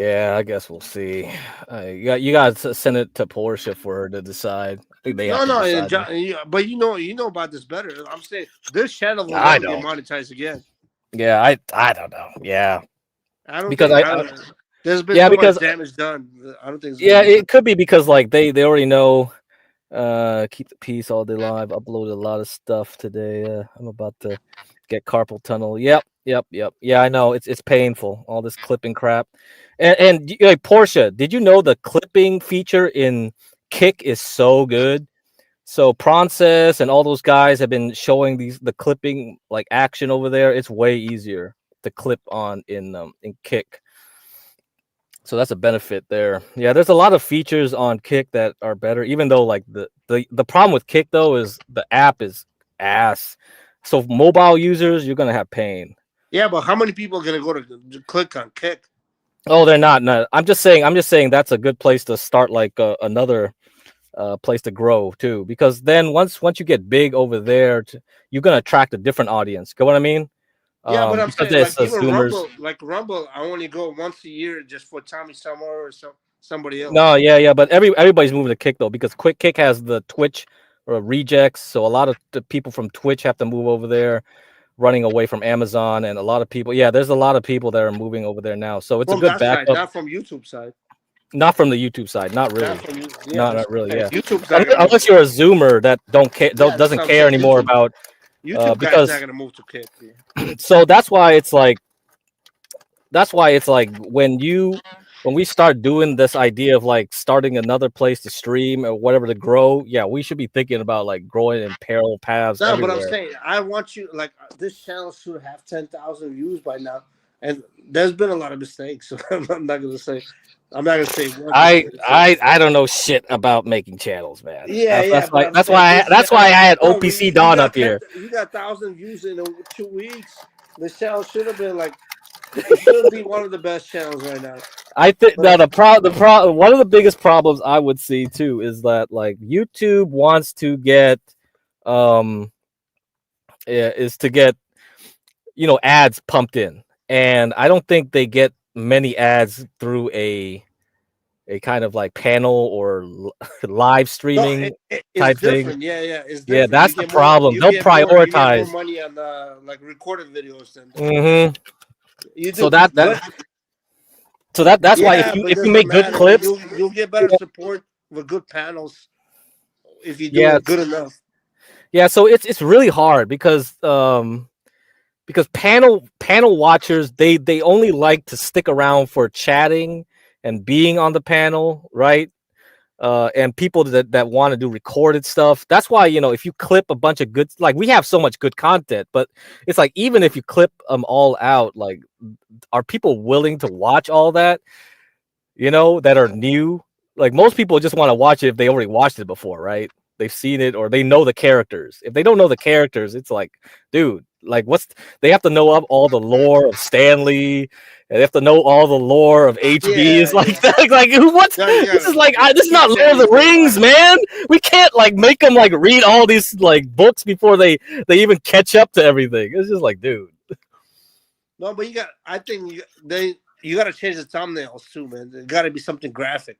Yeah, I guess we'll see. You got to send it to Portia for her to decide. I think they have to decide. John, but you know about this better. I'm saying this channel will I never get don't. monetized again. Yeah, I don't know. Yeah, I don't because think there's been so much damage done. I don't think. It could be because like they already know. Keep the peace all day long. I've uploaded a lot of stuff today. I'm about to get carpal tunnel. Yep. Yeah, I know it's painful. All this clipping crap. And like Portia, did you know the clipping feature in Kick is so good? So Pronces and all those guys have been showing the clipping like action over there. It's way easier to clip on in Kick. So that's a benefit there. Yeah, there's a lot of features on Kick that are better, even though like the problem with Kick though is the app is ass. So mobile users, you're gonna have pain. Yeah, but how many people are gonna go to click on Kick? Oh, they're not. No, I'm just saying that's a good place to start, like another place to grow too, because then once you get big over there, you're gonna attract a different audience. Get what I mean? Yeah, but I'm saying like even Zoomers. Rumble, I only go once a year just for Tommy Summer or somebody else. No, yeah, but everybody's moving to Kick though, because Kick has the Twitch or rejects, so a lot of the people from Twitch have to move over there, running away from Amazon, and a lot of people. Yeah, there's a lot of people that are moving over there now, so it's from a good backup. Side, not from YouTube side. Not from the YouTube side, not really. Not really. Yeah. YouTube side, unless you're a Zoomer that doesn't care anymore about YouTube because guys not gonna move to Kick. Yeah. So that's why it's like when you when we start doing this idea of like starting another place to stream or whatever to grow, yeah, we should be thinking about like growing in parallel paths No, but I'm everywhere. saying I want you like this channel should have 10,000 views by now, and there's been a lot of mistakes. So I'm not gonna say, I'm not gonna say one mistake. I don't know shit about making channels, man. Yeah, yeah, but I'm That's saying why this that's why I channel, had bro, OPC Don up here. You got 1,000 views in 2 weeks. This channel should have been like, it should be one of the best channels right now. I think now one of the biggest problems I would see too is that like YouTube wants to get is to get ads pumped in, and I don't think they get many ads through a kind of like panel or live streaming It's type different. thing. Yeah, it's different. Yeah, that's the problem. They'll You get more prioritize. money on like recorded videos than you do. So that's why if you make good clips, you'll get better support with good panels if you do it good enough. Yeah, so it's really hard because panel watchers they only like to stick around for chatting and being on the panel, right? And people that want to do recorded stuff. That's why if you clip a bunch of good, like we have so much good content, but it's like even if you clip them all out, like are people willing to watch all that? That are new. Like most people just want to watch it if they already watched it before, right? They've seen it or they know the characters. If they don't know the characters, it's like, dude, like they have to know all the lore of Stanley, and they have to know all the lore of HB. It's like that. Like what's this is like this is not Lord of the Rings, man. We can't like make them like read all these like books before they even catch up to everything. It's just like, dude. No, but I think you got to change the thumbnails too, man. There got to be something graphic.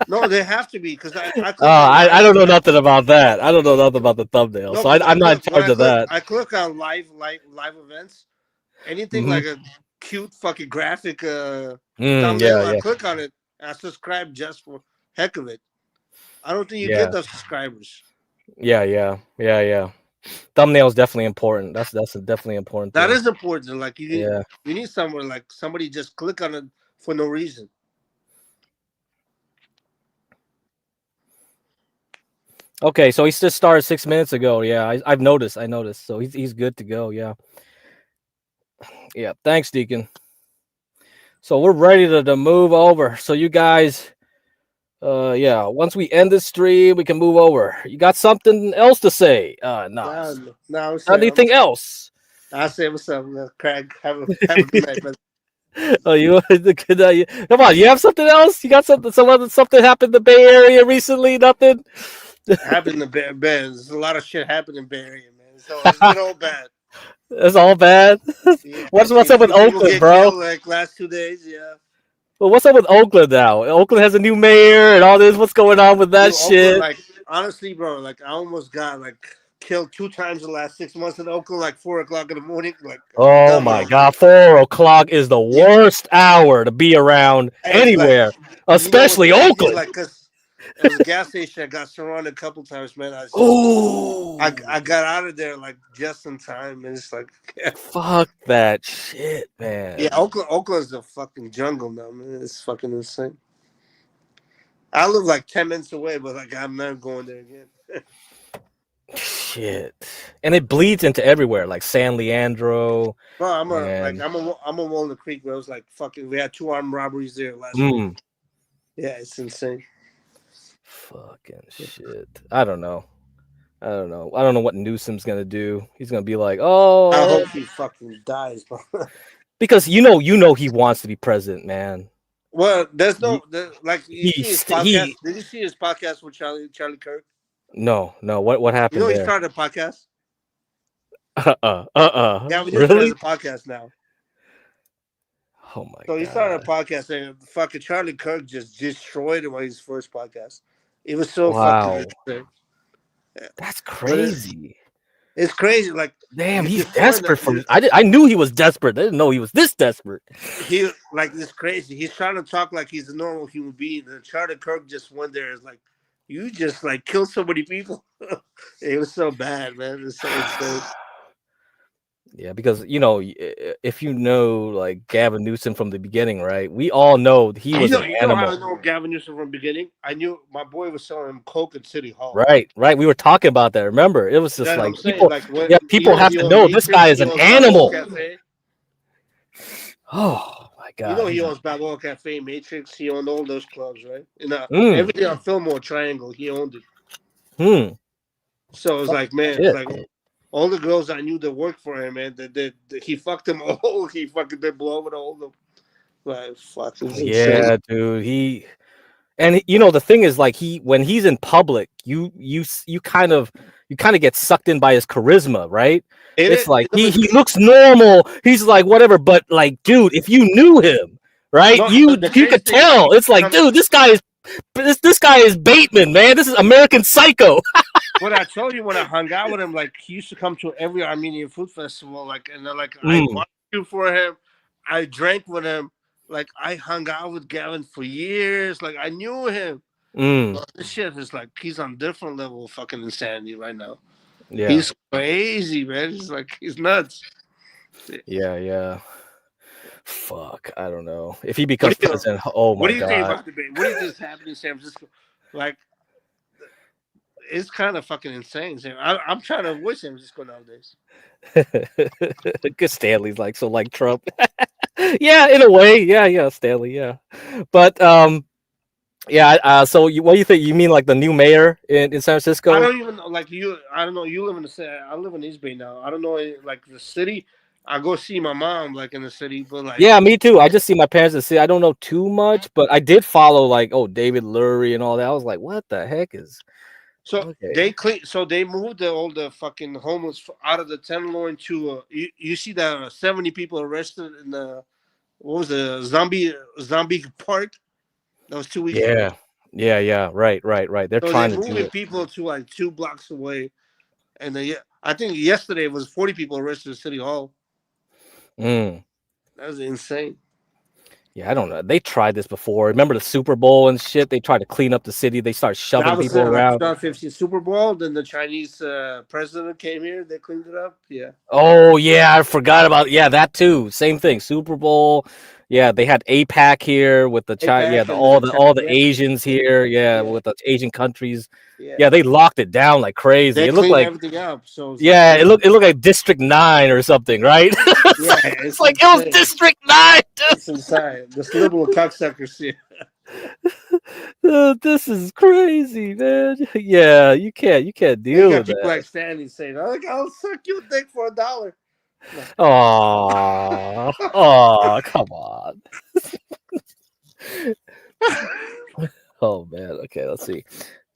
No, they have to be because I don't know nothing about that. I don't know nothing about the thumbnail, so I'm not in charge of that. I click on live events, anything like a cute fucking graphic thumbnail. I click on it. I subscribe just for heck of it. I don't think you get those subscribers. Yeah. Thumbnail is definitely important. That's definitely important. That is important. Like you need somewhere like somebody just click on it for no reason. Okay, so he just started 6 minutes ago. Yeah, I've noticed. So he's good to go. Yeah. Thanks, Deacon. So we're ready to move over. So you guys, once we end the stream, we can move over. You got something else to say? No. Anything else? I'll say what's up, Craig. Have a good night, brother. Oh, come on! You have something else? You got something? Something happened in the Bay Area recently? Nothing. Happened in Bay. There's a lot of shit happened in Bay Area, man. So it's been all bad. It's all bad. Yeah, what's up with Oakland, bro? Like last 2 days, yeah. Well, what's up with Oakland now? Oakland has a new mayor and all this. What's going on with that shit? Oakland, like honestly, bro, like I almost got like killed 2 times in the last 6 months in Oakland, like 4 o'clock in the morning. Like, oh my god, 4 o'clock is the worst hour to be around anywhere, like, especially Oakland. Like, cause there was a gas station. I got surrounded a couple times, man. I got out of there like just in time, and it's like, fuck that shit, man. Yeah, Oakland's a fucking jungle now, man. It's fucking insane. I live like 10 minutes away, but like I'm never going there again. Shit, and it bleeds into everywhere, like San Leandro. Bro, I'm a Walnut Creek, bro. It was like fucking. We had 2 armed robberies there last week. Yeah, it's insane. Fucking shit. I don't know what Newsom's gonna do. He's gonna be like, oh, I hope he fucking dies, bro. Because you know he wants to be president, man. Well, there's no like you see his podcast. Did you see his podcast with Charlie Kirk? No. What happened? He started a podcast. Yeah, we really? has a podcast now. Oh my god. So he started a podcast and fucking Charlie Kirk just destroyed him on his first podcast. It was so fucking insane. That's crazy. It's crazy. Like, damn, he's desperate for. I knew he was desperate. I didn't know he was this desperate. He like this crazy. He's trying to talk like he's a normal human being. And Charlie Kirk just went there. Is like, you just like killed so many people. It was so bad, man. It's so insane. Yeah, because if you know like Gavin Newsom from the beginning, right? We all know he was an You know how animal. I know Gavin Newsom from the beginning? I knew my boy was selling him coke at City Hall. Right, right. We were talking about that. Remember, it was just That's what like I'm saying. people. Like when Yeah, people have he to owns know this guy Matrix, is he an owns Balboa animal. Cafe. Oh my God, He he's owns Balboa Cafe, Matrix. He owned all those clubs, right? And mm, everything on Fillmore Triangle, he owned it. hmm. So it's like, man, Shit. like all the girls I knew that worked for him, man, that he fucked them all. He fucking did blow over all of them. Like, fuck, it's insane. Yeah, dude. The thing is, like, when he's in public, you kind of get sucked in by his charisma, right? It It's is, like no, he looks normal. He's like whatever, but like, dude, if you knew him, right, no, the you crazy could thing is like tell. It's like, dude, this guy is Bateman, man. This is American Psycho. what I told you when I hung out with him, like he used to come to every Armenian food festival, like, and then like I Mm, barbecued for him, I drank with him, like I hung out with Gavin for years, like I knew him. mm, But this shit is like he's on different level of fucking insanity right now. yeah, He's crazy, man. He's like he's nuts. yeah. Fuck, I don't know if he What becomes do you president. Oh What my do you think God. about debate? What do you think is happening in San Francisco? Like it's kind of fucking insane. I'm trying to avoid San Francisco nowadays. Because Stanley's like so like Trump. Yeah, in a way. Yeah, Stanley. Yeah, but yeah. So what do you think? You mean like the new mayor in San I Francisco? don't even know, like you. I don't know. You live in the city. I live in East Bay now. I don't know like the city. I go see my mom like in the city, but like Yeah, me too. I just see my parents in the city. I don't know too much, but I did follow like David Lurie and all that. I was like, what the heck is so okay? they clean. So they moved all the fucking homeless out of the Tenderloin to. You see that 70 people arrested in the what was the zombie park? That was 2 weeks ago. Yeah. Right. They're So they're trying to do moving it. people to like 2 blocks away, and I think yesterday was 40 people arrested at City Hall. Mm. That was insane. Yeah, I don't know. They tried this before. Remember the Super Bowl and shit? They tried to clean up the city. They start shoving That was people like around. 2015 Super Bowl. Then the Chinese president came here. They cleaned it up. Yeah. Oh yeah, I forgot about that too. Same thing. Super Bowl. Yeah, they had APAC here with the China. Yeah, APAC and all the Chinese. Asians here. Yeah, Yeah. with the Asian countries. Yeah. Yeah, they locked it down like crazy. They It looked cleaned like everything up. So it's yeah, like, it looked like District 9 or something, right? yeah, It's like it was insane. District 9, dude. It's insane. This liberal cocksuckers. This is crazy, man. Yeah, you can't You deal got with people that. like Stanley saying, I'll suck your dick for $1. Oh, come on. Oh man. Okay, let's see.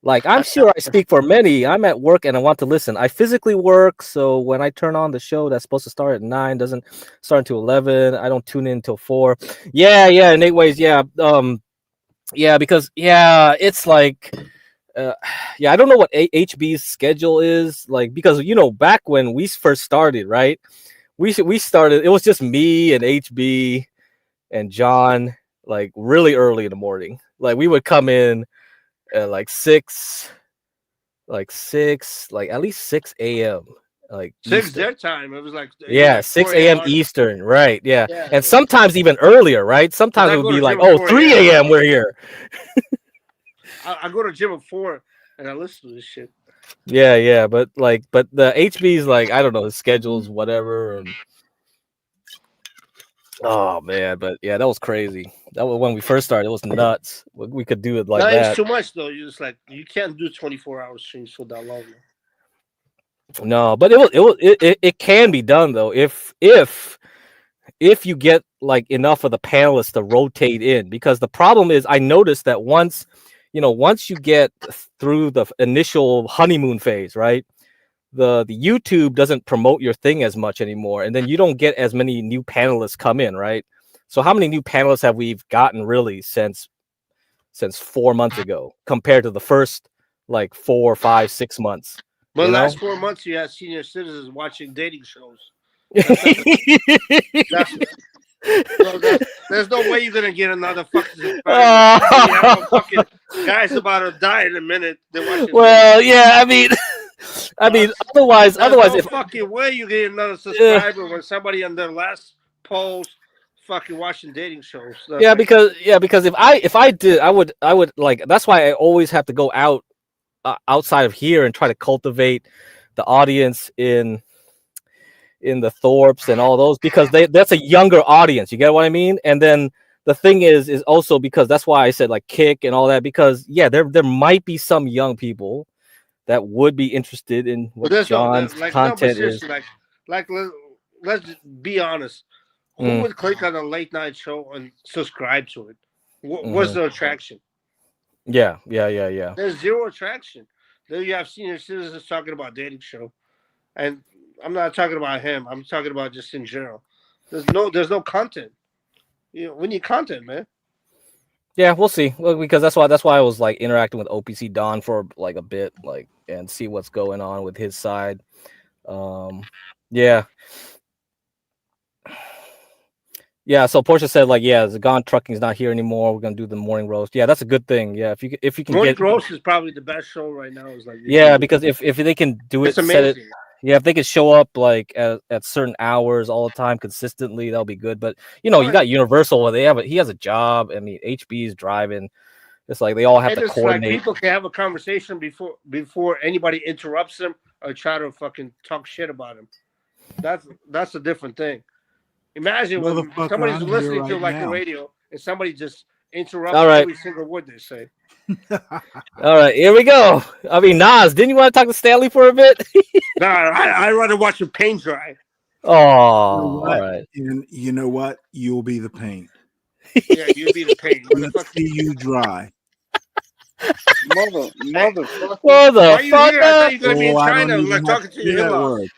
Like, I'm sure I speak for many. I'm at work and I want to listen. I physically work, so when I turn on the show that's supposed to start at 9, doesn't start until 11. I don't tune in until 4. Yeah, in 8 ways. Yeah. Yeah, because it's like I don't know what HB's schedule is like, because back when we first started, right? We started, it was just me and HB and John, like really early in the morning. Like we would come in at like 6, like at least 6 a.m. like 6 Eastern. their time. It was like 6 a.m. Eastern, right? Yeah, Yeah, and sometimes even earlier, right? Sometimes it would be like 3 a.m. we're here. I go to gym at 4 and I listen to this shit. Yeah, but the HB's like, I don't know, his schedules, whatever. And oh man, but yeah, that was crazy. That was when we first started. It was nuts. We could do it like that. It's too much though. You just like you can't do 24-hour streams for that long. No, but it can be done though if you get like enough of the panelists to rotate in, because the problem is I noticed that once you get through the initial honeymoon phase, right? The YouTube doesn't promote your thing as much anymore, and then you don't get as many new panelists come in, right? So how many new panelists have we gotten really since 4 months ago compared to the first like 4, 5, 6 months? But last 4 months you had senior citizens watching dating shows. There's no way you're gonna get another fucking fucking guys about to die in a minute. Well, yeah, I mean, I mean, There's otherwise, no if fucking way you get another subscriber when somebody on their last post fucking watching dating shows. That's like, because if I did, I would like. That's why I always have to go outside of here and try to cultivate the audience in the Thorpes and all those, because that's a younger audience. You get what I mean? And then the thing is also because that's why I said like Kick and all that, because there might be some young people that would be interested in what John's content is. Like let's be honest. Who would click on a late night show and subscribe to it? What's the attraction? Yeah. There's zero attraction. There you have senior citizens talking about dating show, and I'm not talking about him. I'm talking about just in general. There's no content. You know, we need content, man. Yeah, we'll see. Well, because that's why I was like interacting with OPC Don for like a bit, like, and see what's going on with his side. Yeah. Yeah, so Portia said like, yeah, the Gone Trucking's not here anymore. We're gonna do the morning roast. Yeah, that's a good thing. Yeah, if you can morning get roast is probably the best show right now. Is like, yeah, because if they can do it, it's amazing. Yeah, if they could show up like at certain hours all the time consistently, that'll be good. But you know, you got Universal where he has a job. I mean, HB is driving. It's like they all have to coordinate. Like people can have a conversation before anybody interrupts them or try to fucking talk shit about him. That's a different thing. Imagine when somebody's listening to like a radio and somebody just interrupts every single word they say. All right, here we go. I mean, Nas, didn't you want to talk to Stanley for a bit? Nah, I rather watch the paint dry. Oh, all right. And you know what? You'll be the paint. Yeah, you'll be the paint. We'll see you dry. Motherfucker. Why you here? I thought you were gonna be in China, like talking to your in-laws.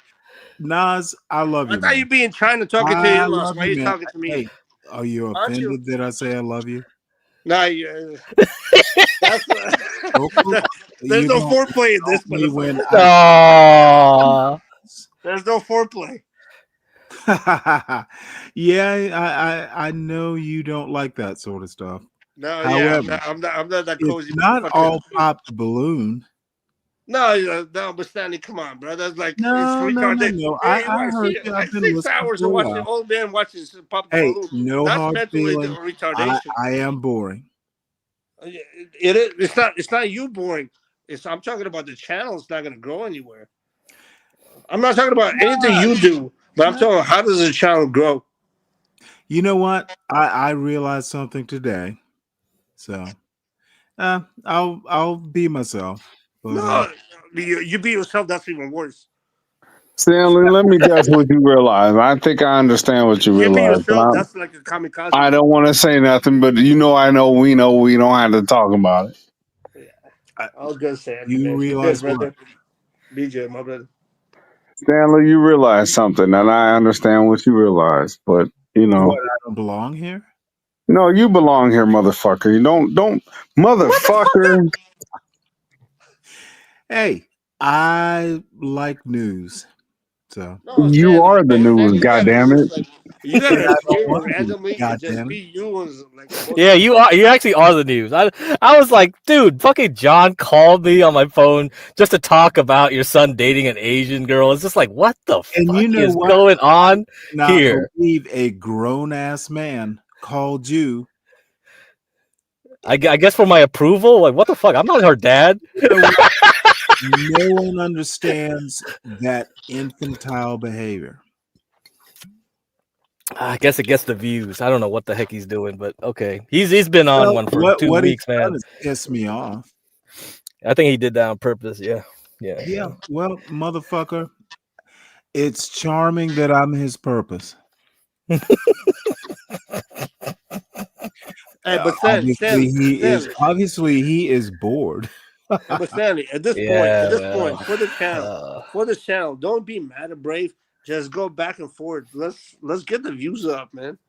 Nas, I love you. I thought you'd be in China talking to your in-laws. Why are you talking to me? Hey, are you offended that I say I love you? Nah, there's no foreplay in this. There's no foreplay. Yeah, I know you don't like that sort of stuff. No, however, yeah, I'm not that cozy. It's not all pop the balloon. No, but Stanley, come on, bro. That's like no. I heard you. Like 6 hours of watching old man watching pop the balloon. No that's hard feeling. Retardation. I am boring. It is. It's not you boring. I'm talking about the channel. It's not going to grow anywhere. I'm not talking about anything you do, but I'm talking about how does the channel grow. You know what? I realized something today, so I'll be myself. But, no, you be yourself. That's even worse. Stanley, let me guess what you realize. I think I understand what you realize. That's like a kamikaze. I don't want to say nothing, but we know we don't have to talk about it. Yeah. I was gonna say it. You realize what? BJ, my brother. Stanley, you realize something, and I understand what you realize, but you know, what, I don't belong here. No, you belong here, motherfucker. You don't, motherfucker. Hey, I like news. So you are the news, goddammit. Like, you gotta appear randomly and just be you. Yeah, you actually are the news. I was like, dude, fucking John called me on my phone just to talk about your son dating an Asian girl. It's just like, what the fuck is going on here? I believe a grown ass man called you. I guess for my approval. Like, what the fuck? I'm not her dad. No one understands that infantile behavior. I guess it gets the views. I don't know what the heck he's doing, but okay. He's been on one for 2 weeks, man. Piss me off. I think he did that on purpose. Yeah. Well, motherfucker, it's charming that I'm his purpose. Hey, but obviously he is bored. But Stanley, at this point, for the channel, don't be mad at Brave. Just go back and forth. Let's get the views up, man.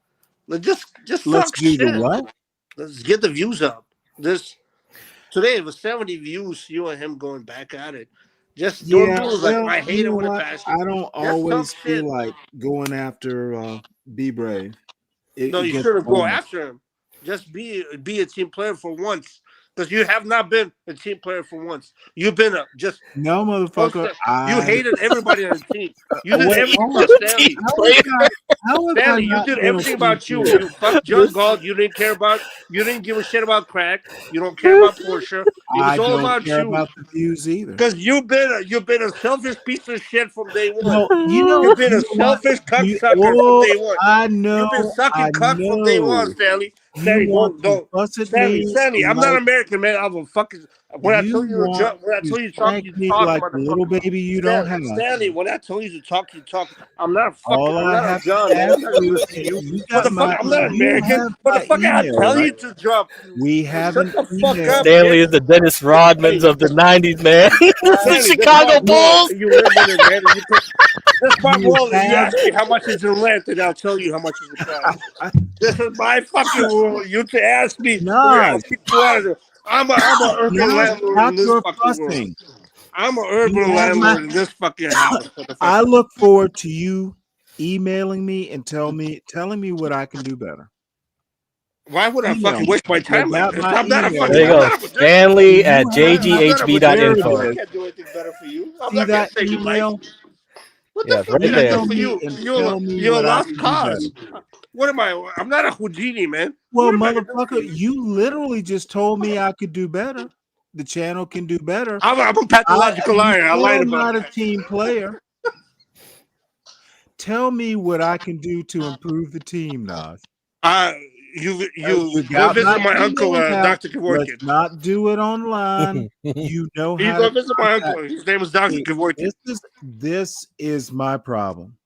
Let's do the what? Let's get the views up. Today it was 70 views. You and him going back at it. Just don't do it like I hate it with a passion. I don't always feel like going after Be Brave. No, you shouldn't go after him. Just be a team player for once. Because you have not been a team player for once. You've been a just no, motherfucker. You hated everybody on the team. You did wait, everything hold about on. Stanley. How have I Stanley, you not did been a everything team about you. player? You fucked John Galt. You didn't care about. You didn't give a shit about Crack. You don't care about Portia. It was I all don't about care you. about the views either. Because you've been a selfish piece of shit from day one. No, you know, You've been you a know what? selfish cucksucker from day one. I know, You've been sucking I cuck from day one, know. Stanley. You Stanley, want to don't. fuss at Stanley, me I'm not like American, man. I'm a fucking. When I tell you you to want jump, when I to tell you to talk, spank you me talk, like a little motherfucker. baby you don't have. Stanley, when I tell you to talk, you talk. I'm not All I'm I not a have John, to man. ask I'm not gonna you listen to is you. you got Motherfucker, I'm not you American. have my Motherfucker, I email, tell right? you to jump. We have an Shut the fuck email. up, Stanley bitch. is the Dennis Rodmans of the '90s, man. the Stanley, Chicago Bulls. You live in it, man. And you pay. That's my You rule. You have ask me how much is in rent, and I'll tell you how much is the price. This is my fucking rule. You to ask me, I'll Nas. kick you out of there. I'm a urban Nas, landlord stop in this your fucking world. fussing. I'm an You urban have my landlord in this fucking house. I look forward to you emailing me and telling me what I can do better. Why would I Email fucking me. waste my You time like got this? my I'm not a email. fucking. There you I'm go. not a magician. Stanley at I'm not a magician. jghb.info. I can't do anything better for you. I'm See not gonna that save your life. email? What the Yes, fuck right did I do there. Email for me you? and tell me You're a what I lost can do cause. better. What am I? I'm not a Houdini, man. Well, What am I gonna do for motherfucker, you? you literally just told me I could do better. The channel can do better. I'm a pathological You're liar. I lied still about not a that. team player. Tell me what I can do to improve the team, Nas. You You go got my visit my uncle, email now. Dr. Let's Kevorkian. not do it online. You know You how go to visit my contact. uncle. His name is Dr. See, Kevorkian. this is my problem.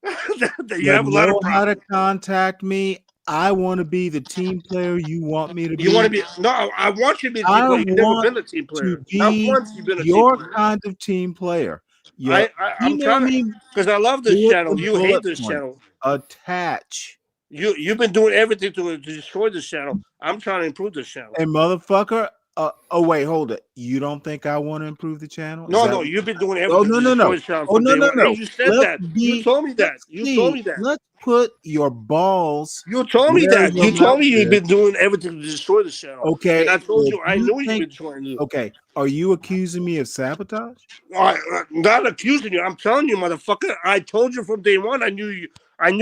You have a lot of know how to problems. contact me. I want to be the team player you want me to be. You want to be? No, I want you to be a team I player. You've never want been a team to player. Not be once you've been a team your player. kind of team player. Yeah, I'm email trying to, me because I love this with channel. the You hate bullet this points. channel. Attach. You've been doing everything to destroy this channel. I'm trying to improve this channel. And motherfucker, oh wait, hold it. You don't think I want to improve the channel? No, you've been doing Oh everything no, to no, destroy no. the channel Oh from no, day no, one. no. And you said that. You told me that. You told me that. Let's put your balls. You told me where that. your You told mouth me you've is. been doing everything to destroy the channel. Okay. And I told if you I knew you've been trying to. Okay. Are you accusing me of sabotage? I'm not accusing you. I'm telling you, motherfucker. I told you from day one. I knew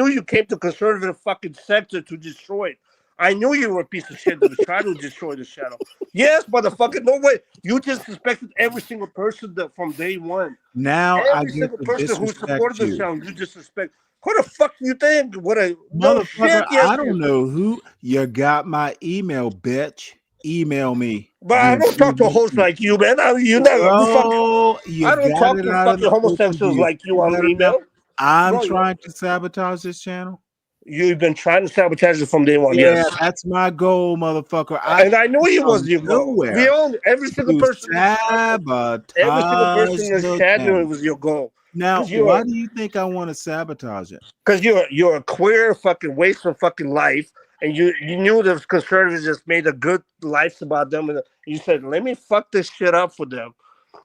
you came to conservative fucking sector to destroy it. I knew you were a piece of shit that was trying to destroy the channel. Yes, motherfucker. No way. You just suspected every single person that from day one. Now I Every get single to person who disrespect supported the you. channel, you disrespect. Who the fuck you think? What a no Motherfucker, shit. Yes, I don't know who. You got my email, bitch. Email me. But I don't talk to hosts like you, man. You Bro, you I don't got talk it to out of fucking the open. Do homosexuals you like you feel on better now? email. I'm Bro, trying to sabotage this channel. You've been trying to sabotage it from day one. Yeah, Yes, that's my goal, motherfucker. and I knew it was your goal. Nowhere We all, every single to person, sabotage every single person in this the chat knew it channel. was your goal. Now, why do you think I want to sabotage it? Because you're a queer fucking waste of fucking life, and you knew the conservatives just made a good life about them, and you said, "Let me fuck this shit up for them."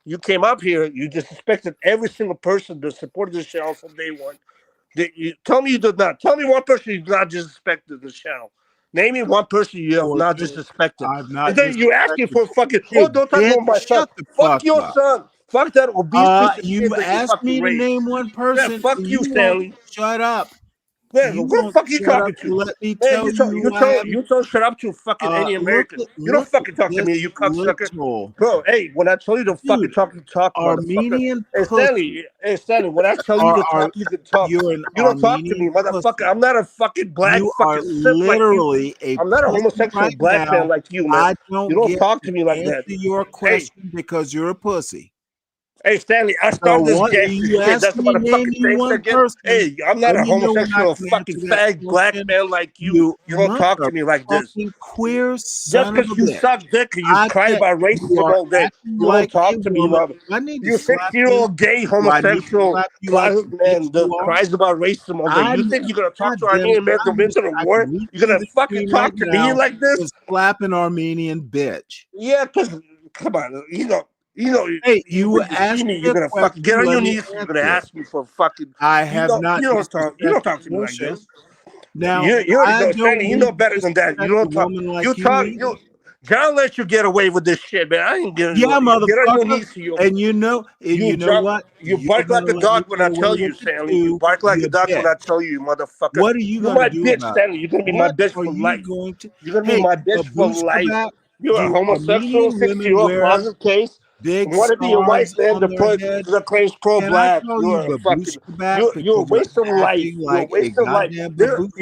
You came up here, you disrespected every single person that supported this channel from day one. Tell me you did not. Tell me one person you did not disrespected this channel. Name me one person you have not disrespected. I've not And then you asking for fucking, Hey, don't talk about my son. shut the Fuck your up. son. Fuck that obese piece of You shit that you asked fucking me to raised. name one person. Yeah, fuck and you, won't Stanley. Shut up. Man, You what the won't fuck are you shut up talking and to? let me Man, tell you who I am. you told shut up to fucking any American. You don't fucking talk to me, you cocksucker. Bro, hey, when I tell you to fucking talk, you talk, Armenian motherfucker. Hey, Stanley, when I tell you to talk, you can talk. You're an You don't talk to me, Armenian motherfucker. pussy. I'm not a fucking black You fucking are simp like you. literally a I'm not a pussy homosexual right black now. man like you, man. I don't You don't get talk to me like answer that. your question because you're a pussy. Hey, Stanley, I So started this what gangster you shit. asked That's me about a name fucking me gangster one again. person. Hey, I'm not Let a me know when I homosexual can fucking answer that fag black question. man like you. You don't talk to me like this. Motherfucking queer Just son of a because you bitch. suck dick and you cry about You racism are all day, acting you like don't talk a to me, woman. mother. I need to You slap you. 60-year-old gay Do I need to homosexual slap you like closet the bitch man that you are? cries about racism all day. You think you're gonna talk God to damn Armenian it, American men to the I war? can reach You're through gonna the fucking screen right talk to me now like this? and slap an Armenian bitch. Yeah, because come on, Hey, you you when you see asked me, me you're a gonna fucking get question. on Let your me knees. You're gonna answer it. ask me for fucking. I have not You don't talk to me your like this. Now, You I no, don't Stanley, you need know to better than that. You disrespect a don't talk. woman You like you talk. either. John let you get away with this shit, man. I ain't getting Yeah, motherfucker. Get on your knees to you. And you know what? You bark like a dog when I tell you, Stanley. You bark like a dog when I tell you, motherfucker. What are you You're gonna my do bitch, about Stanley. You're gonna be my bitch for life. You're gonna be my bitch for life. You're a homosexual, 60-year-old closet case. You want to be a white man that claims pro-black. You're a fucking. You're a waste of life. You're a waste of life. You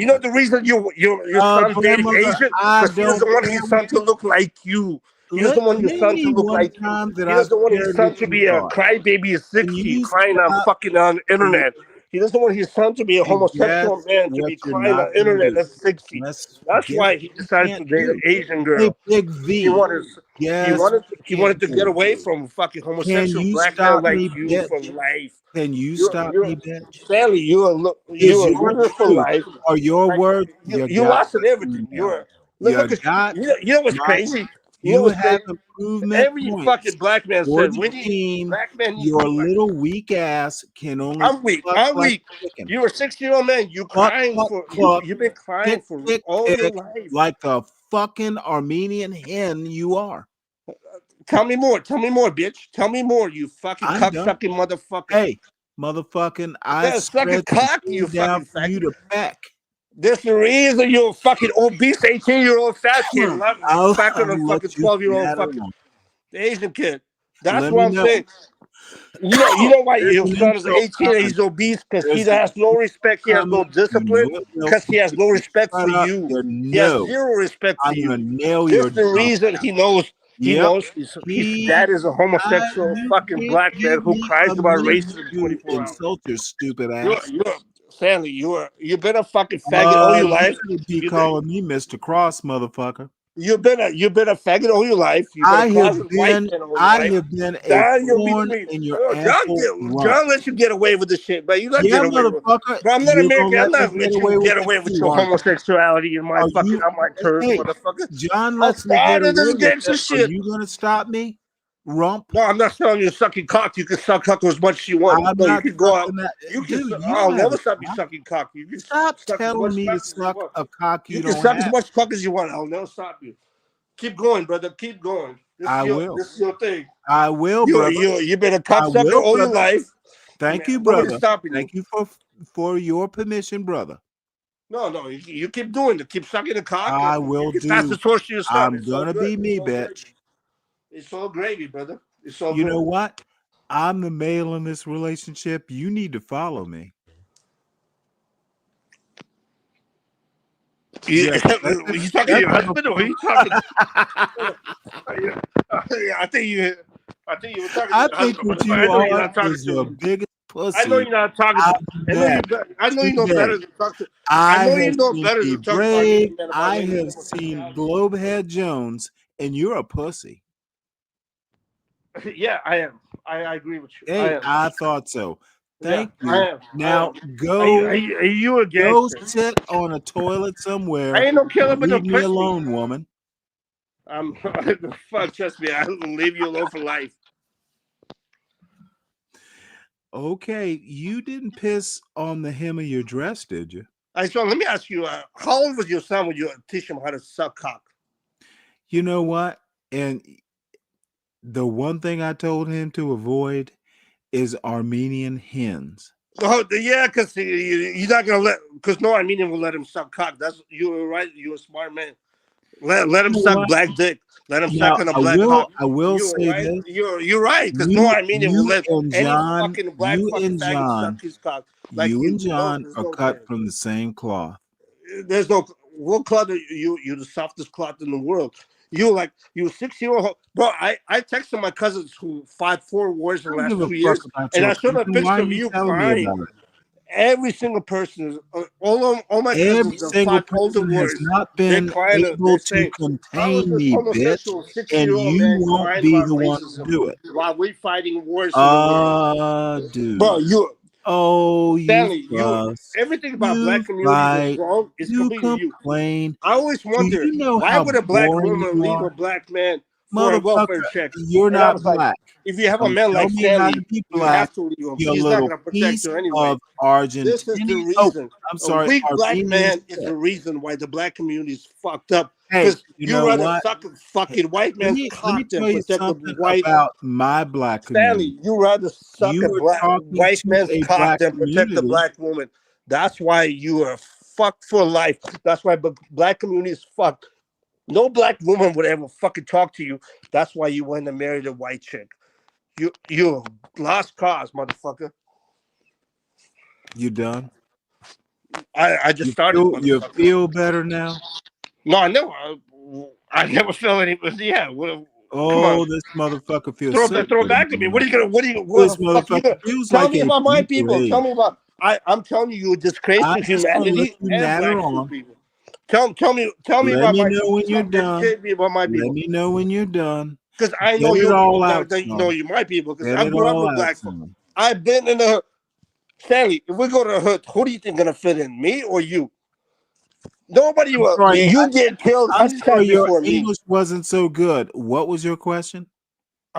know the reason your son's dating Asian because he doesn't want his son to look like you. He doesn't want your son to look like you. He doesn't want his son to be a crybaby at 60 crying on fucking on the internet. He doesn't want his son to be a homosexual man to be crying on the internet at 60. That's why he decided to date an Asian girl. Big V. He wanted to get away from a fucking homosexual black man like you for life. Can you stop me, bitch? Stanley, you're a loser for life. Or your words? You lost at everything. You know what's crazy? You have improvement. Every fucking black man said, black men need your little weak ass can only. I'm weak. I'm weak. You're a 60-year-old man. You've been crying for all your life. Like a fucking Armenian hen you are. Tell me more. Tell me more, bitch. Tell me more, you fucking cock-sucking motherfucker. Hey, motherfucking, I sucking cock, you down fucking for you to peck. There's the reason you're a fucking obese 18-year-old fat kid, fatter than fucking 12-year-old fucking Asian kid. That's what I'm saying. You know why your son is 18 and he's obese? Because he has no respect. He has no discipline. Because he has no respect for you. He has zero respect for you. That's the reason he knows. He knows his dad is a homosexual fucking black man who cries about racism 24 hours. Insult your stupid ass. Stanley, you've been a fucking faggot all your life. You calling me Mr. Cross, motherfucker. You've been a faggot all your life. I have been a thorn in your asshole. John let you get away with this shit, but you not get away with it. But I'm not American. I'm not letting you get away with your homosexuality and my fucking on my turf, motherfucker. John lets me get away with this shit. Are you gonna stop me? Rump. No, I'm not telling you to sucking cock. You can suck cock as much as you want. You can go out. I'll never stop you sucking cock. You can stop telling me to suck a cock. You can suck as much cock as you want. I'll never stop you. Keep going, brother. Keep going. I will. This is your thing. I will, brother. You've been a cocksucker all your life. Thank you, brother. Thank you for your permission, brother. No, you keep doing it. Keep sucking the cock. I will do. I'm gonna be me, bitch. It's all gravy, brother. It's all you know what? I'm the male in this relationship. You need to follow me. He's talking to your husband, or he's talking? I think you were talking to your husband. I think what you are is your biggest pussy. I know you're not talking to. I know you know better than talk to. I know you know better than talk to. I have seen Globehead Jones, and you're a pussy. Yeah, I am. I agree with you. Hey, I thought so. Thank you. I am. Now go. Are you a gangster? Go sit on a toilet somewhere. I ain't no killer, but leave me alone, woman. Fuck. Trust me, I will leave you alone for life. Okay, you didn't piss on the hem of your dress, did you? So let me ask you: how old was your son when you teach him how to suck cock? You know what? And the one thing I told him to avoid is Armenian hens. Oh, yeah, because you're not gonna because no Armenian will let him suck cock. You're right. You're a smart man. Let him suck black dick. Let him suck on a black cock. I will say right. this. You're right, because no Armenian will let any fucking black fucking faggot suck his cock. Like you and John are cut from the same cloth. There's no what cloth are you? You're the softest cloth in the world. You're 6-year-old, bro. I texted my cousins who fought 4 wars in the last 2 years, and I showed them a picture of you crying. Every single person is all my cousins have fought all the wars. Not been able to contain me, bitch, and you won't be the one to do it. While we're fighting wars, dude, bro, you. Oh, Stanley, everything about black community is wrong. It's completely you. I always wonder why would a black woman leave a black man for a welfare check? You're not black. Like, if you have a man like Stanley, you have to leave him. He's not going to protect you anyway. This is the reason. I'm sorry. A weak black man is the reason why the black community is fucked up. Because you you know rather what? suck a fucking white Let man's me cock than tell you protect a something white. about my black community. Stanley, you rather suck You a were black talking white to man's a cock black than protect a community. black woman. That's why you are fucked for life. That's why the black community is fucked. No black woman would ever fucking talk to you. That's why you went and married a white chick. You lost cause, motherfucker. You done? I just started, You motherfucker. feel better now? No, I never. I never felt any. Yeah, come on. This motherfucker feels Throw so throw good back to me. now. What are you gonna? What This the fuck are you motherfucker gonna? feels Tell like me a about my people. Gatorade. Tell me about. I'm telling you, you're a disgrace I to just want to let humanity you and natter black on. people. Tell me Let about me my know people. when you're done. Educate me about my Let people. me know when you're done. Because I Get know it your people all better out, than you know son. you my people. Because Get I it grew up all with out, black folks. son. I've been in the Stanley. If we go to the hood, who do you think gonna fit in? Me or you? Nobody will. Sorry, You get killed I'm 100 sorry times your before me. English wasn't so good. What was your question?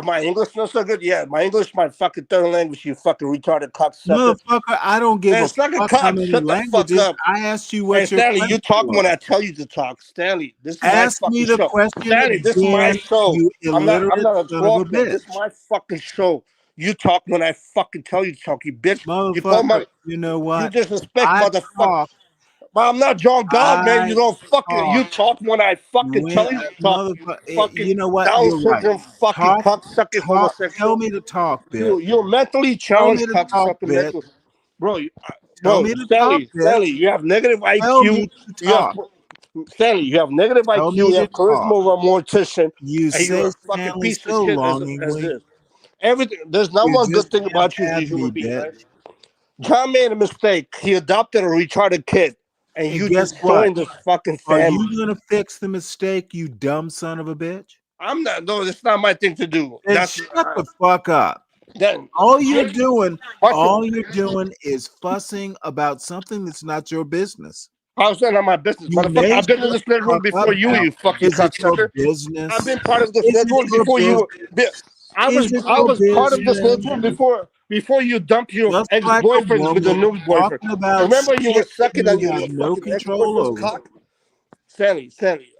My English not so good? Yeah, my English, my fucking third language, you fucking retarded cocksucker. Motherfucker, I don't give Man, a suck a fuck how cock. many Shut the fuck languages. up. I asked you Hey, what your Stanley, you question talk when I was. tell you to talk. Stanley, this is my Ask me fucking the show. question Stanley, this is my again, show. you I'm not illiterate a son of a 12 man. This is bitch. my fucking show. You talk when I fucking tell you to talk, you bitch. You call Motherfucker, my you know you what? disrespect I motherfucker. talk. But I'm not John God, man. You I don't fucking you talk talk when I fucking when tell you to talk. You motherfucker. fucking You know what? Down You're right. syndrome fucking Talk, cocksucking talk. Tell homosexual. me to talk, bitch. You're mentally Tell challenged me to talk, cocksucking bitch. mental. Bro, Tell bro, me to talk, Stanley, bitch. you have negative Tell IQ. me to You have talk. Stanley, you have negative Tell IQ. me You to have charisma talk. over a mortician, You and you're say a fucking Stanley piece of so shit as longingly. this. Everything. There's not You one good just thing about you as a FF human me, being, right? bitch. John made a mistake. He adopted a retarded kid, and And you guess what? destroying this fucking Are family. you gonna fix the mistake, you dumb son of a bitch? I'm not. No, that's not my thing to do. Then That's shut the fuck up. then. All you're doing is fussing about something that's not your business. How's that not my business, You motherfucker? may I've been in shut this the network fuck up before you, now. you fucking Is it your cocksucker. business? I've been part of this Is it network your before you. business? I Is was it I your was part of this business? network before you dumped your Just ex like a boyfriend with a woman new boyfriend. talking about Remember, you were shit sucking on you your have no fucking ex control boyfriend's over. cock. Stanley,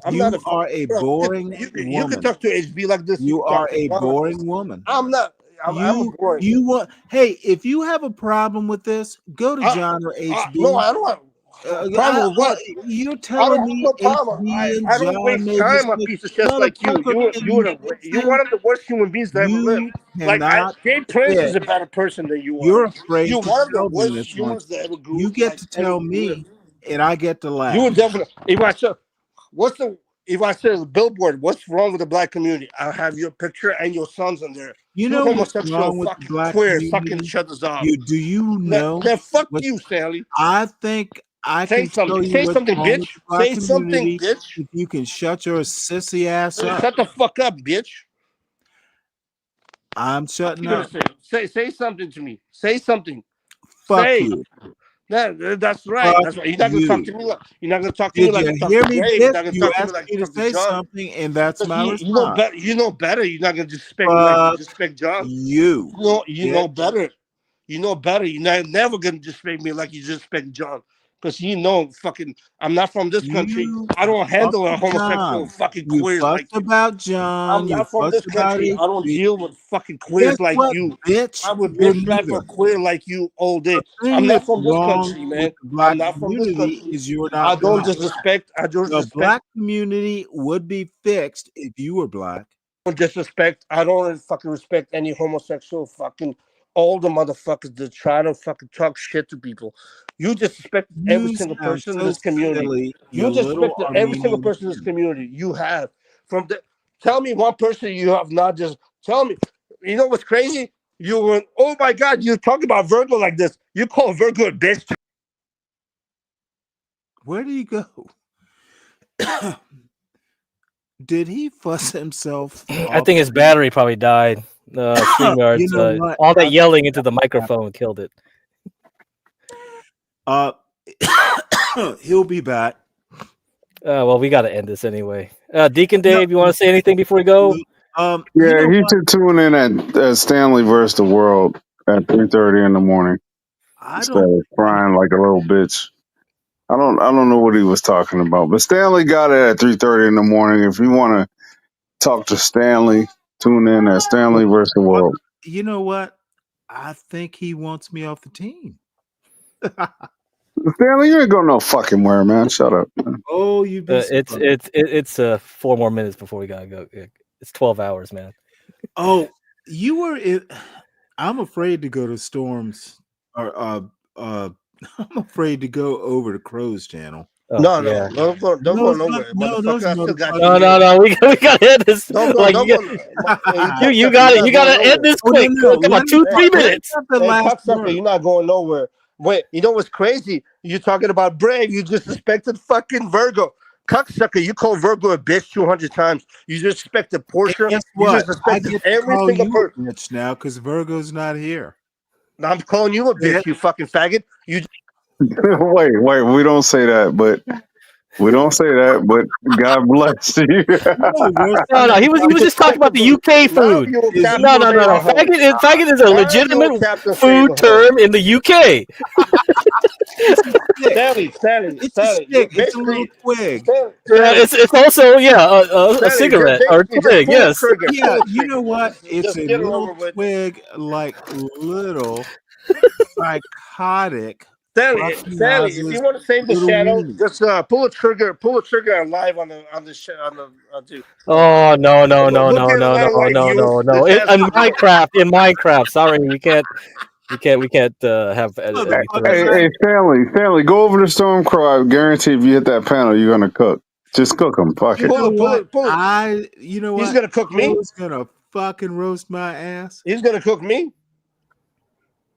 I'm not You a are fucking. a Bro, boring you can woman. talk to HB like this. You You can talk are to a John like this. boring woman. I'm not. I'm a boring. You want? Hey, if you have a problem with this, go to John or No, HB. I don't want. Problem with what? You're I telling don't have me no problem. HB and I don't John waste made time on mistakes. pieces just like you. Motherfucker, can you fix You're them? one of the worst human beings that ever lived. You cannot Dave Prince is fix. a better person than you are. You're afraid You're to one of the tell me worst this one. humans that ever grew. You get Like to ever tell lived. me, and I get to You laugh. would definitely. If I said billboard, what's wrong with the black community? I'll have your picture and your sons in there. You Two know what's homosexual wrong with the fucking black queer fucking community? shut us off. Do you know Then fuck what? you, Stanley. I think I Say can something. tell you Say what's something, wrong bitch. with the black Say something, community bitch. if you can shut your sissy ass up. Shut the fuck up, bitch. I'm shutting What up. you gonna say? Say something to me. Say something. Fuck Say. you. That's right. Fuck That's right. You're not gonna talk to you. me like you're not gonna talk to me Did like you you talk hear to me, Dave. You're bitch? not gonna You talk to me asked like you me to talk to say John. something, and that's my You know response. better. You know better. You're not gonna disrespect me like you Fuck disrespect John. you. You know Bitch. better. You know better. You're never gonna disrespect me like you disrespect John. Because you know fucking I'm not from this country. You I don't fucked handle a with homosexual John. fucking You queers fussed like you. about John. I'm You not from fussed this about country. I don't HB. deal with fucking Guess queers like what, you. bitch? I would You're bitch slap neither. a queer like you all day. The thing I'm not that's from this wrong country, with man. the I'm black not from this community country. is you're I not don't black. disrespect. I don't The disrespect. black community would be fixed if you were black. Don't disrespect. I don't fucking respect any homosexual fucking all the motherfuckers that try to fucking talk shit to people. You disrespect every You single sound person in so this community. silly, you You little disrespect every single Armenian person in this kid. community. You have from the. Tell me one person you have not just. Tell me. You know what's crazy? You went. Oh my God! You talk about Virgo like this. You call Virgo a bitch. Where did he go? Did he fuss himself I off? think his battery probably died. StreamYard's You know what? all that I yelling into think the that's what microphone killed it. he'll be back. Well, we got to end this anyway. Deacon No, Dave, you want to say anything before we go? you Yeah, know he what? should tune in at Stanley versus the World at 3:30 in the morning I instead don't. of crying like a little bitch. I don't know what he was talking about, but Stanley got it at 3:30 in the morning. If you want to talk to Stanley, tune in at Stanley versus the World. You know what? I think he wants me off the team. Stanley, you ain't going no fucking where, man. Shut up. Man. Oh, you'd be It's 4 more minutes before we gotta go. It's 12 hours, man. Oh, you were. I'm afraid to go to Storm's, or I'm afraid to go over to Crow's channel. Oh, No, yeah. don't go nowhere. No, those Motherfucker, I still got No, you. no, no. We gotta end this. Don't go. Like, Don't go. you got it. You gotta end this quick. Come on, 2-3 minutes. Hey, cocksucker, you're not going nowhere. Wait, you know what's crazy? You're talking about Brave. You just suspected fucking Virgo. Cocksucker, you called Virgo a bitch 200 times. You just suspected Portia. Guess You what? just I suspected get to every call single you person. a bitch now because Virgo's not here. Now I'm calling you a bitch, you fucking faggot. You wait, we don't say that, but God bless you. No. He was just talking about the UK food. No. Faggot is a legitimate food term in the UK. Stanley. It's a stick. It's a little twig. It's also a cigarette or a twig. Yes. Yeah, you know what? It's a little twig, like little psychotic. Stanley, if you want to save the channel, just pull a trigger live on the dude. Oh no! In Minecraft. Sorry, we can't have. Hey, Stanley, go over to Stormcrow. I guarantee if you hit that panel, you're gonna cook. Just cook them. Fuck it. Pull it. You know what? He's gonna cook me. He's gonna fucking roast my ass. He's gonna cook me.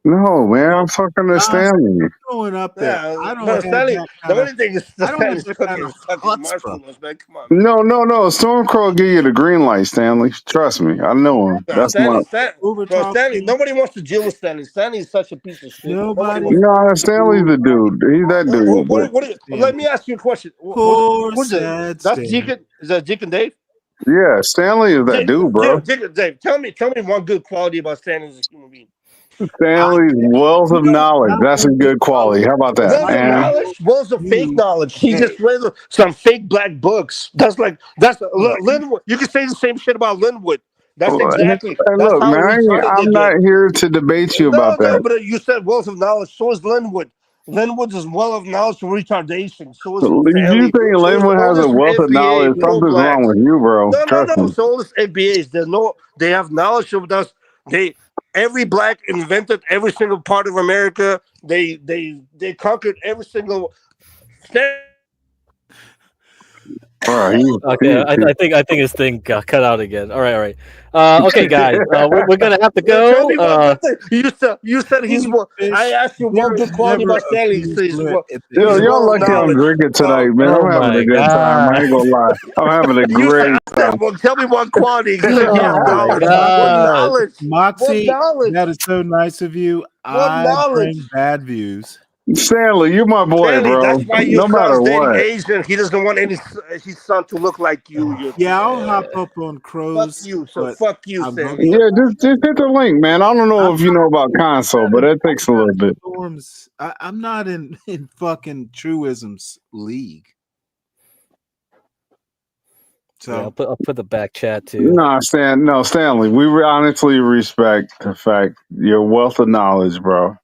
No, man, I'm fucking to Stanley. Going up there. Yeah, I don't no, have Stanley. that The kind only thing is Stanley's cooking is fucking chutzpah. marshmallows, man. Come on. No. Stormcrow give you the green light, Stanley. Trust me, I know him. That's Stanley. my. Stanley. Nobody wants to deal with Stanley. Stanley is such a piece of shit. Nobody. No, Stanley's the dude. He's that dude. Let me ask you a question. Who's it? That's Deacon. Is that Deacon Dave? Yeah, Stanley is that dude, bro. Deacon Dave, tell me one good quality about Stanley as a human being. Stanley's wealth of knowledge. That's a good quality. How about that? Wealth of fake knowledge. He just read some fake black books. That's Linwood. You can say the same shit about Linwood. That's exactly. Hey, look, man, I'm not here to debate you about that. No, but you said wealth of knowledge. So is Linwood. Linwood's is wealth of knowledge for retardation. So is you think Linwood has a wealth of knowledge? Something's wrong with you, bro. No. So is FBAs. They have knowledge of us. Every black invented every single part of America. They conquered every single. Okay, I think his thing got cut out again. All right. Okay, guys, we're gonna have to go. You said he's one. I asked you one good quality about Stanley. Y'all lucky I'm drinking tonight, man. I'm having a good time. I ain't gonna lie. I'm having a great time. Well, tell me one quality. Knowledge. Moxie, that is so nice of you. I bring bad views. Stanley, you're my boy, bro. That's why no matter what. Asian. He doesn't want his son to look like you. I'll hop up on Crows. Fuck you. So fuck you, Stanley. Yeah, just hit the link, man. I don't know if you know about console, but it takes a little bit. I'm not in fucking truisms league. So I'll put the back chat too. Stanley. We honestly respect the fact your wealth of knowledge, bro.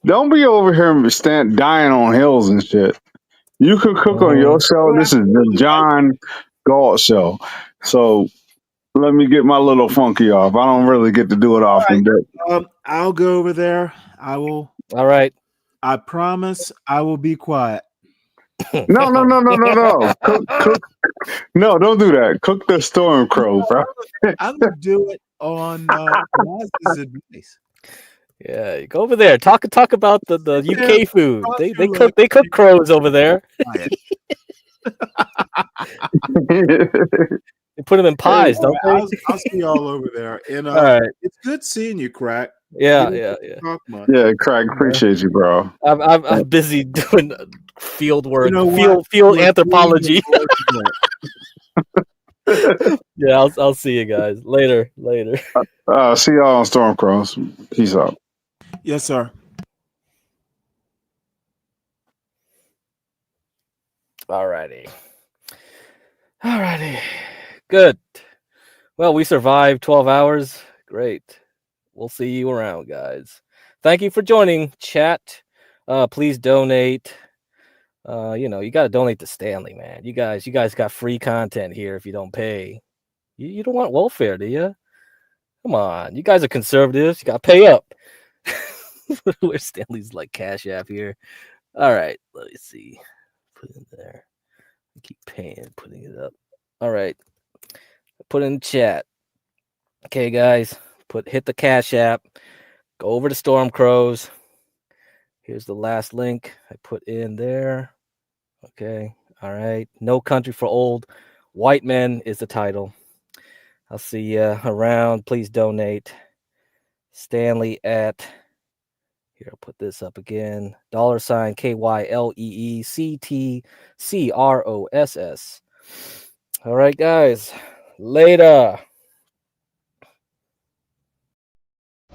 Don't be over here dying on hills and shit. You could cook on your show. This is the John Galt show. So let me get my little funky off. I don't really get to do it often. I'll go over there. I will. All right. I promise I will be quiet. No. Cook. No, don't do that. Cook the Stormcrow, bro. I'm gonna do it on Maz's advice. Yeah, go over there. Talk about the UK food. They cook crows over there. They put them in pies, don't they? I'll see y'all over there. And all right, it's good seeing you, Crack. Yeah. Yeah, Craig, appreciate you, bro. I'm busy doing field work, field anthropology. Yeah, I'll see you guys later. See y'all on Stormcrows. Peace out. Yes, sir. Alrighty. Alrighty. Good. Well, we survived 12 hours. Great. We'll see you around, guys. Thank you for joining, chat. Please donate. You got to donate to Stanley, man. You guys got free content here if you don't pay. You don't want welfare, do you? Come on. You guys are conservatives. You got to pay up. Where's Stanley's like Cash App here? All right. Let me see. Put it in there. Keep paying, putting it up. All right. Put in chat. Okay, guys. Hit the Cash App. Go over to Storm Crows. Here's the last link I put in there. Okay. All right. No Country for Old White Men is the title. I'll see you around. Please donate. Stanley at, here, I'll put this up again. $ KYLEECTCROSS. All right, guys. Later.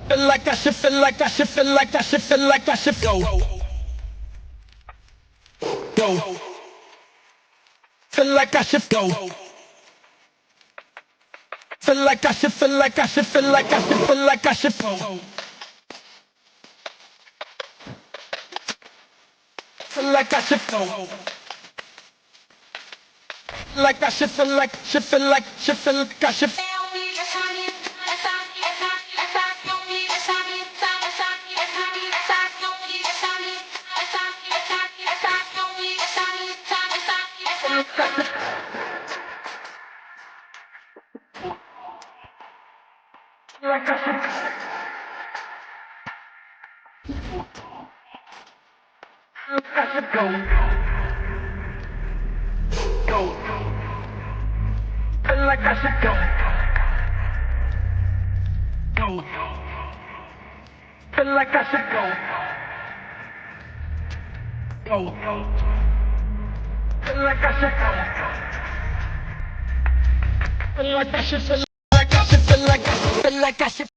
Feel like that shit, feel like that shit, feel like that shit, feel like that shit, go. Go. Feel like that shit, go. Feel like that shit, feel like that shit, feel like that shit, feel like that shit, go. Feel like that shit, go. Like that shit, feel like that shit, feel like that shit. Like I should go. Go. Feel like I should go. Go. Feel like I should go. Feel like I should, feel like I should, feel like I should, feel like I should.